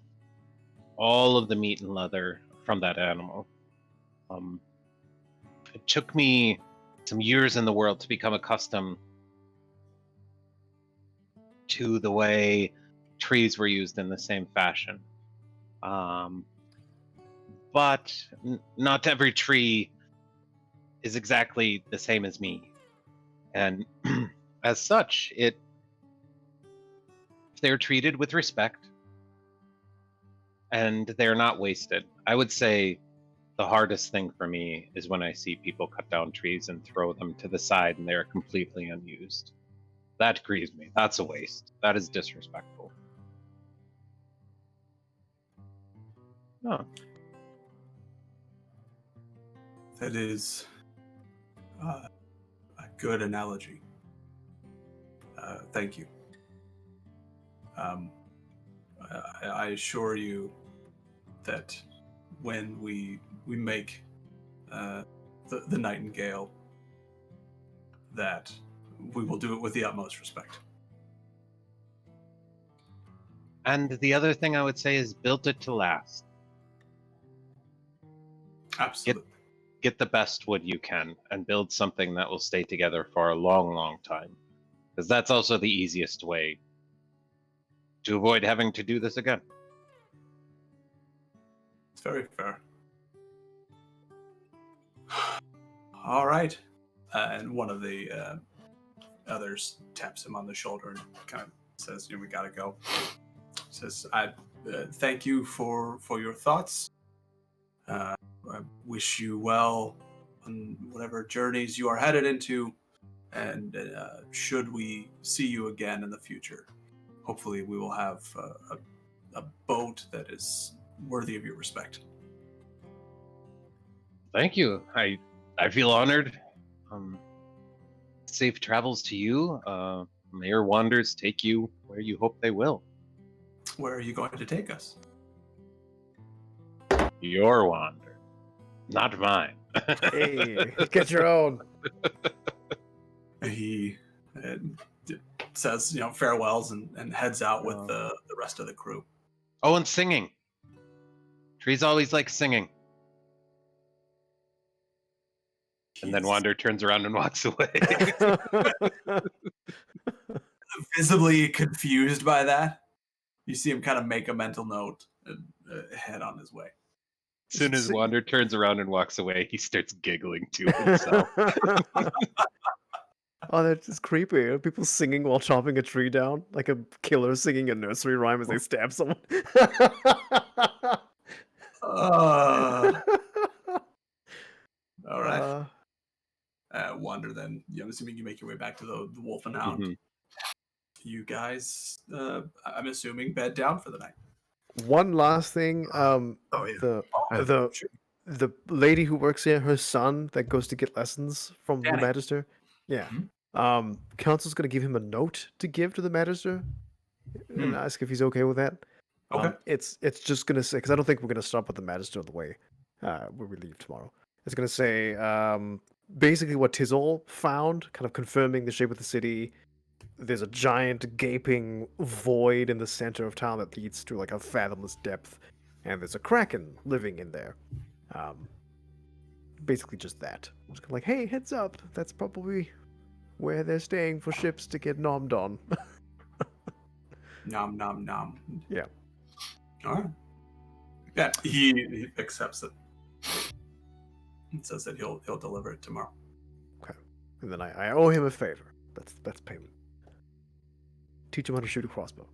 all of the meat and leather from that animal. It took me some years in the world to become accustomed to the way trees were used in the same fashion. But not every tree is exactly the same as me. And as such, if they're treated with respect and they're not wasted, I would say the hardest thing for me is when I see people cut down trees and throw them to the side and they're completely unused. That grieves me. That's a waste. That is disrespectful. No. That is a good analogy. Thank you. I assure you that when we make the Nightingale, that we will do it with the utmost respect. And the other thing I would say is build it to last. Absolutely. Get the best wood you can and build something that will stay together for a long, long time. Because that's also the easiest way to avoid having to do this again. It's very fair. All right. And one of the others taps him on the shoulder and kind of says, we gotta go. Says, I thank you for your thoughts. I wish you well on whatever journeys you are headed into, and should we see you again in the future, hopefully we will have a boat that is worthy of your respect. Thank you. I feel honored. Safe travels to you. May your wanders take you where you hope they will. Where are you going to take us? Your wander, not mine. Hey, get your own. He says, farewells and heads out with the rest of the crew. Oh, and singing. Trees always like singing. And then Wander turns around and walks away. Visibly confused by that. You see him kind of make a mental note and head on his way. As soon as Wander turns around and walks away, he starts giggling to himself. Oh, that's just creepy. Are people singing while chopping a tree down? Like a killer singing a nursery rhyme as they stab someone? All right. Wander, then, I'm assuming you make your way back to the Wolf and Hound. Mm-hmm. You guys, I'm assuming, bed down for the night. One last thing. The lady who works here, her son that goes to get lessons from Danny. the Magister. Yeah. Council's gonna give him a note to give to the Magister and ask if he's okay with that. Okay. It's just gonna say, because I don't think we're gonna stop at the Magister on the way when we leave tomorrow. It's gonna say basically what Tizol found, kind of confirming the shape of the city. There's a giant gaping void in the center of town that leads to like a fathomless depth, and there's a kraken living in there. Basically just that. Just kind of like, hey, heads up, that's probably where they're staying for ships to get nommed on. Nom nom nom. Yeah. All right. Yeah, he accepts it. And says that he'll deliver it tomorrow. Okay. And then I owe him a favor. That's payment. Teach him how to shoot a crossbow.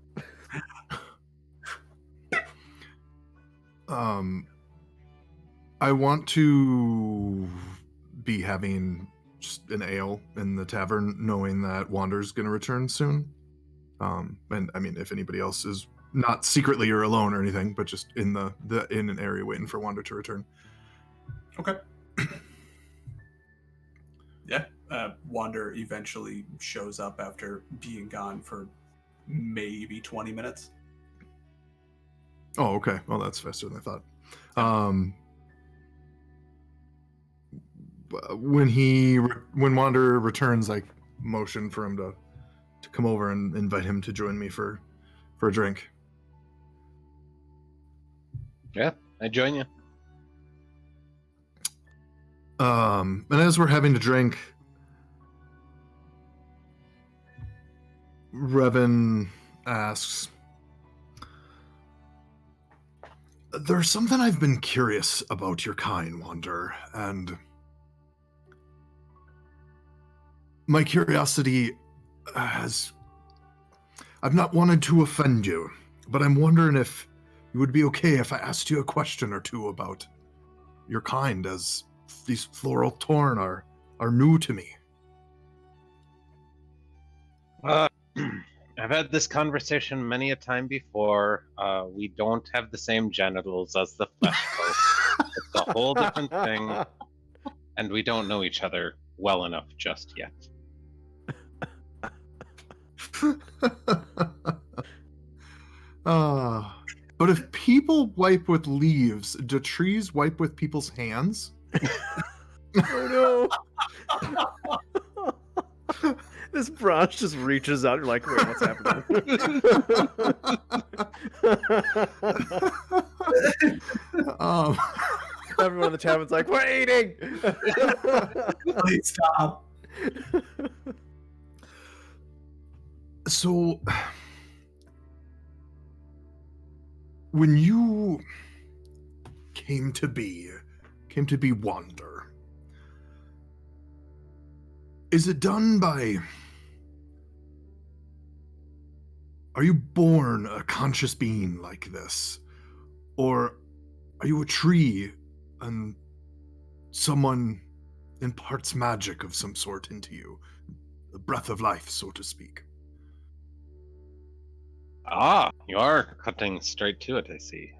I want to be having just an ale in the tavern, knowing that Wander's going to return soon. And I mean, if anybody else is not secretly or alone or anything, but just in in an area waiting for Wander to return. Okay. Yeah. Wander eventually shows up after being gone for maybe 20 minutes. Oh, okay. Well, that's faster than I thought. When Wander returns, I motion for him to come over and invite him to join me for a drink. Yeah, I join you. And as we're having to drink, Revan asks, there's something I've been curious about your kind, Wander, and my curiosity has... I've not wanted to offend you, but I'm wondering if you would be okay if I asked you a question or two about your kind, as these floral torn are new to me. I've had this conversation many a time before. We don't have the same genitals as the flesh folk. It's a whole different thing, and we don't know each other well enough just yet. But if people wipe with leaves, do trees wipe with people's hands? Oh no! This branch just reaches out. You're like, wait, what's happening? um, Everyone in the tavern's like, we're eating. Please stop. So, when you came to be Wander, is it done by... Are you born a conscious being like this? Or are you a tree and someone imparts magic of some sort into you? The breath of life, so to speak. Ah, you are cutting straight to it, I see.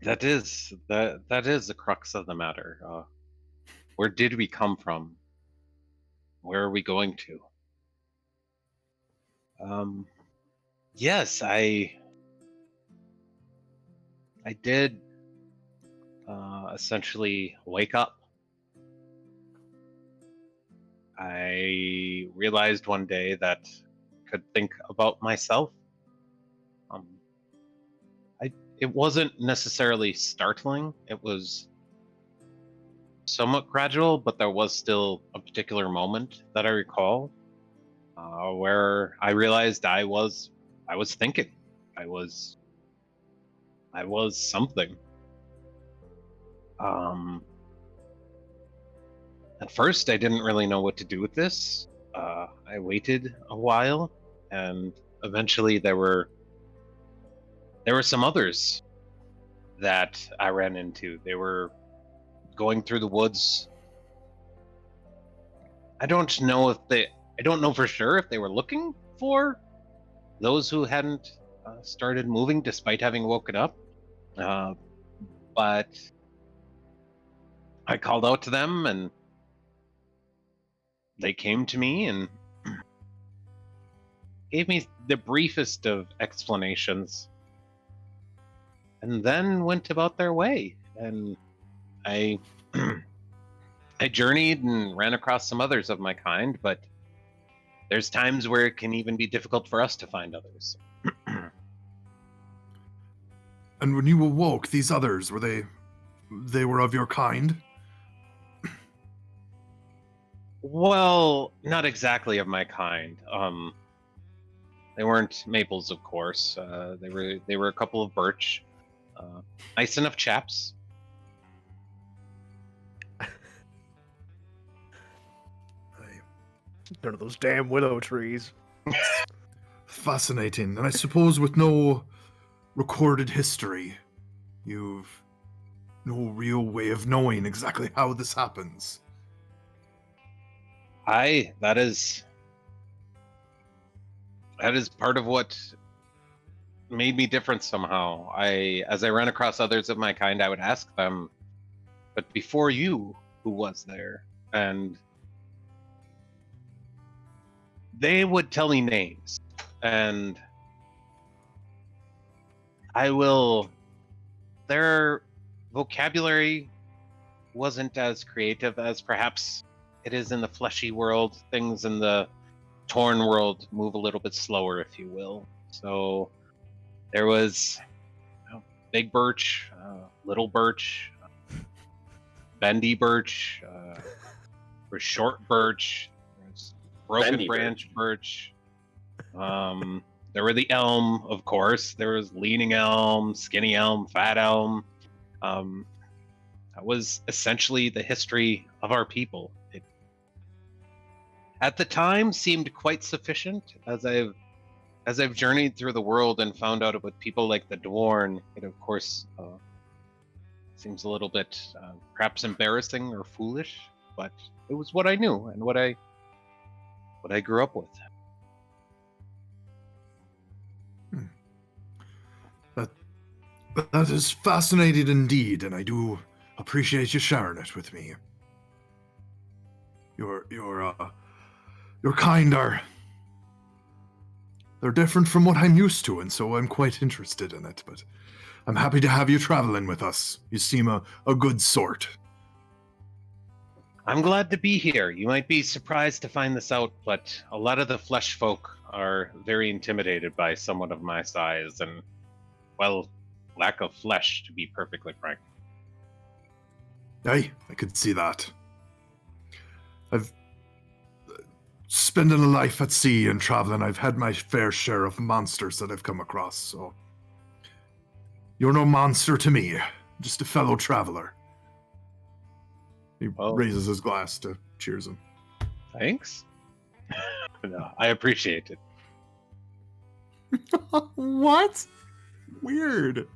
That is the crux of the matter. Where did we come from? Where are we going to? Yes, I did essentially wake up. I realized one day that I could think about myself. It wasn't necessarily startling. It was somewhat gradual, but there was still a particular moment that I recall where I realized I was thinking. I was something. At first, I didn't really know what to do with this. I waited a while, and eventually there were some others that I ran into. They were going through the woods. I don't know for sure if they were looking for those who hadn't started moving despite having woken up. But I called out to them and they came to me and gave me the briefest of explanations and then went about their way. And I I journeyed and ran across some others of my kind, but there's times where it can even be difficult for us to find others. And when you awoke, these others, were they were of your kind? Well, not exactly of my kind. They weren't maples, of course. They were a couple of birch. Nice enough chaps. None of those damn willow trees. Fascinating. And I suppose with no recorded history, you've no real way of knowing exactly how this happens. That is part of what made me different somehow. As I ran across others of my kind, I would ask them, but before you, who was there? And they would tell me names, and their vocabulary wasn't as creative as perhaps it is in the fleshy world. Things in the torn world move a little bit slower, if you will. So there was big birch, little birch, bendy birch, or short birch, there's broken Bendy branch birch. There were the elm, of course. There was leaning elm, skinny elm, fat elm. That was essentially the history of our people. It, at the time, seemed quite sufficient. As I've journeyed through the world and found out about people like the Dwarn, it of course seems a little bit perhaps embarrassing or foolish, but it was what I knew and what I grew up with. That is fascinating indeed, and I do appreciate you sharing it with me. your kind they're different from what I'm used to, and so I'm quite interested in it. But I'm happy to have you traveling with us. You seem a good sort. I'm glad to be here. You might be surprised to find this out, but a lot of the flesh folk are very intimidated by someone of my size and, well, lack of flesh, to be perfectly frank. Aye, I could see that. I've spending a life at sea and traveling, I've had my fair share of monsters that I've come across, so you're no monster to me, just a fellow traveler. He raises his glass to cheers him. Thanks. No, I appreciate it. What? Weird.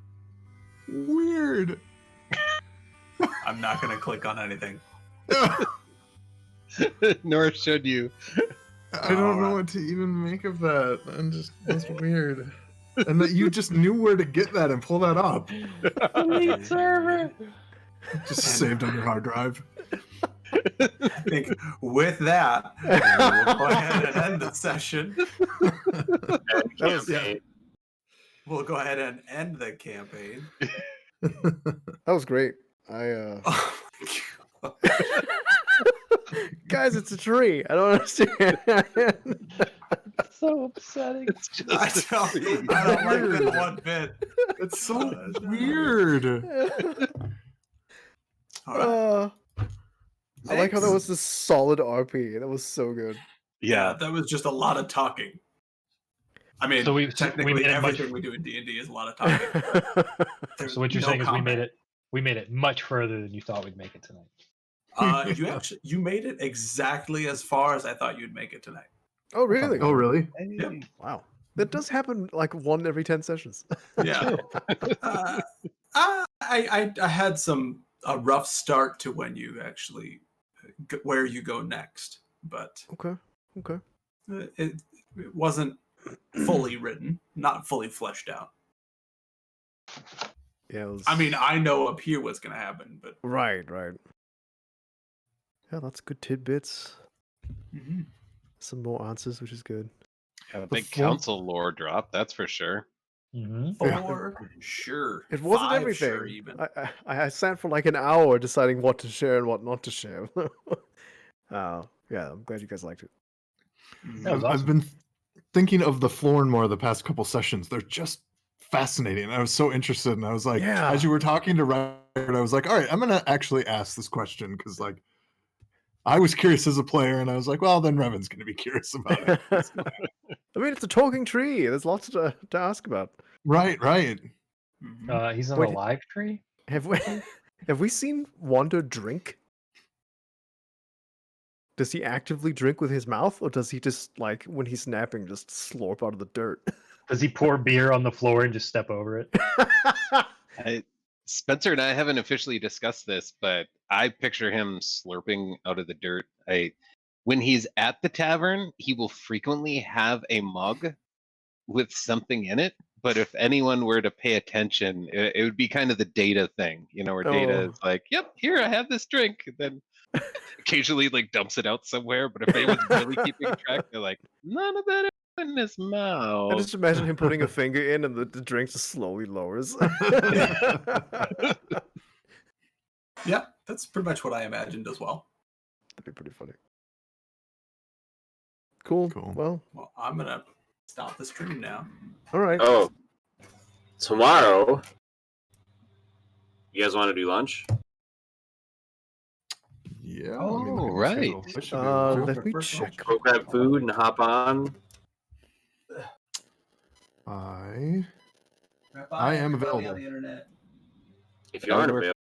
I'm not going to click on anything. Nor should you. I don't know what to even make of that. That's weird. And that you just knew where to get that and pull that up. Delete server. Just saved on your hard drive. I think with that, we'll go ahead and end the session. We'll go ahead and end the campaign. That was great. Guys, it's a tree. I don't understand. So upsetting. It's just I don't like this one bit. It's so weird. All right. I like how that was a solid RP. That was so good. Yeah, that was just a lot of talking. I mean, technically made it everything we do in D&D is a lot of talking. So what you're saying is we made it much further than you thought we'd make it tonight. You made it exactly as far as I thought you'd make it tonight. Oh, really? Oh, really? Yep. Wow. That does happen like 1 every 10 sessions. Yeah. I had a rough start to when you actually where you go next, but Okay. it wasn't fully written, not fully fleshed out. Yeah. I mean, I know up here what's gonna happen, but Right. Yeah, that's good tidbits. mm-hmm. Some more answers, which is good. Have a big council lore drop, that's for sure. Mm-hmm. For sure. It wasn't 5 everything. Sure even. I sat for like an hour deciding what to share and what not to share. Yeah, I'm glad you guys liked it. That was awesome. I've been thinking of the Florinmore the past couple sessions. They're just fascinating. I was so interested, and I was like, Yeah. as you were talking to Robert, I was like, all right, I'm gonna actually ask this question because, like, I was curious as a player, and I was like, well, then Revan's gonna be curious about it. I mean, it's a talking tree. There's lots to ask about. Right. Mhm. He's on Wait. a live tree? Have we seen Wander drink? Does he actively drink with his mouth, or does he just, like, when he's napping, just slurp out of the dirt? Does he pour beer on the floor and just step over it? Spencer and I haven't officially discussed this, but I picture him slurping out of the dirt. When he's at the tavern, he will frequently have a mug with something in it. But if anyone were to pay attention, it would be kind of the Data thing, where Data is like, "Yep, here I have this drink," and then occasionally like dumps it out somewhere. But if anyone's really keeping track, they're like, "None of that in his mouth." I just imagine him putting a finger in, and the drink just slowly lowers. Yeah, that's pretty much what I imagined as well. That'd be pretty funny. Cool. Well, I'm gonna stop the stream now. all right. Oh, tomorrow, you guys want to do lunch? Yeah. Oh, right. Let me check. Go grab food and hop on. I am available. On the internet. If you aren't We're available,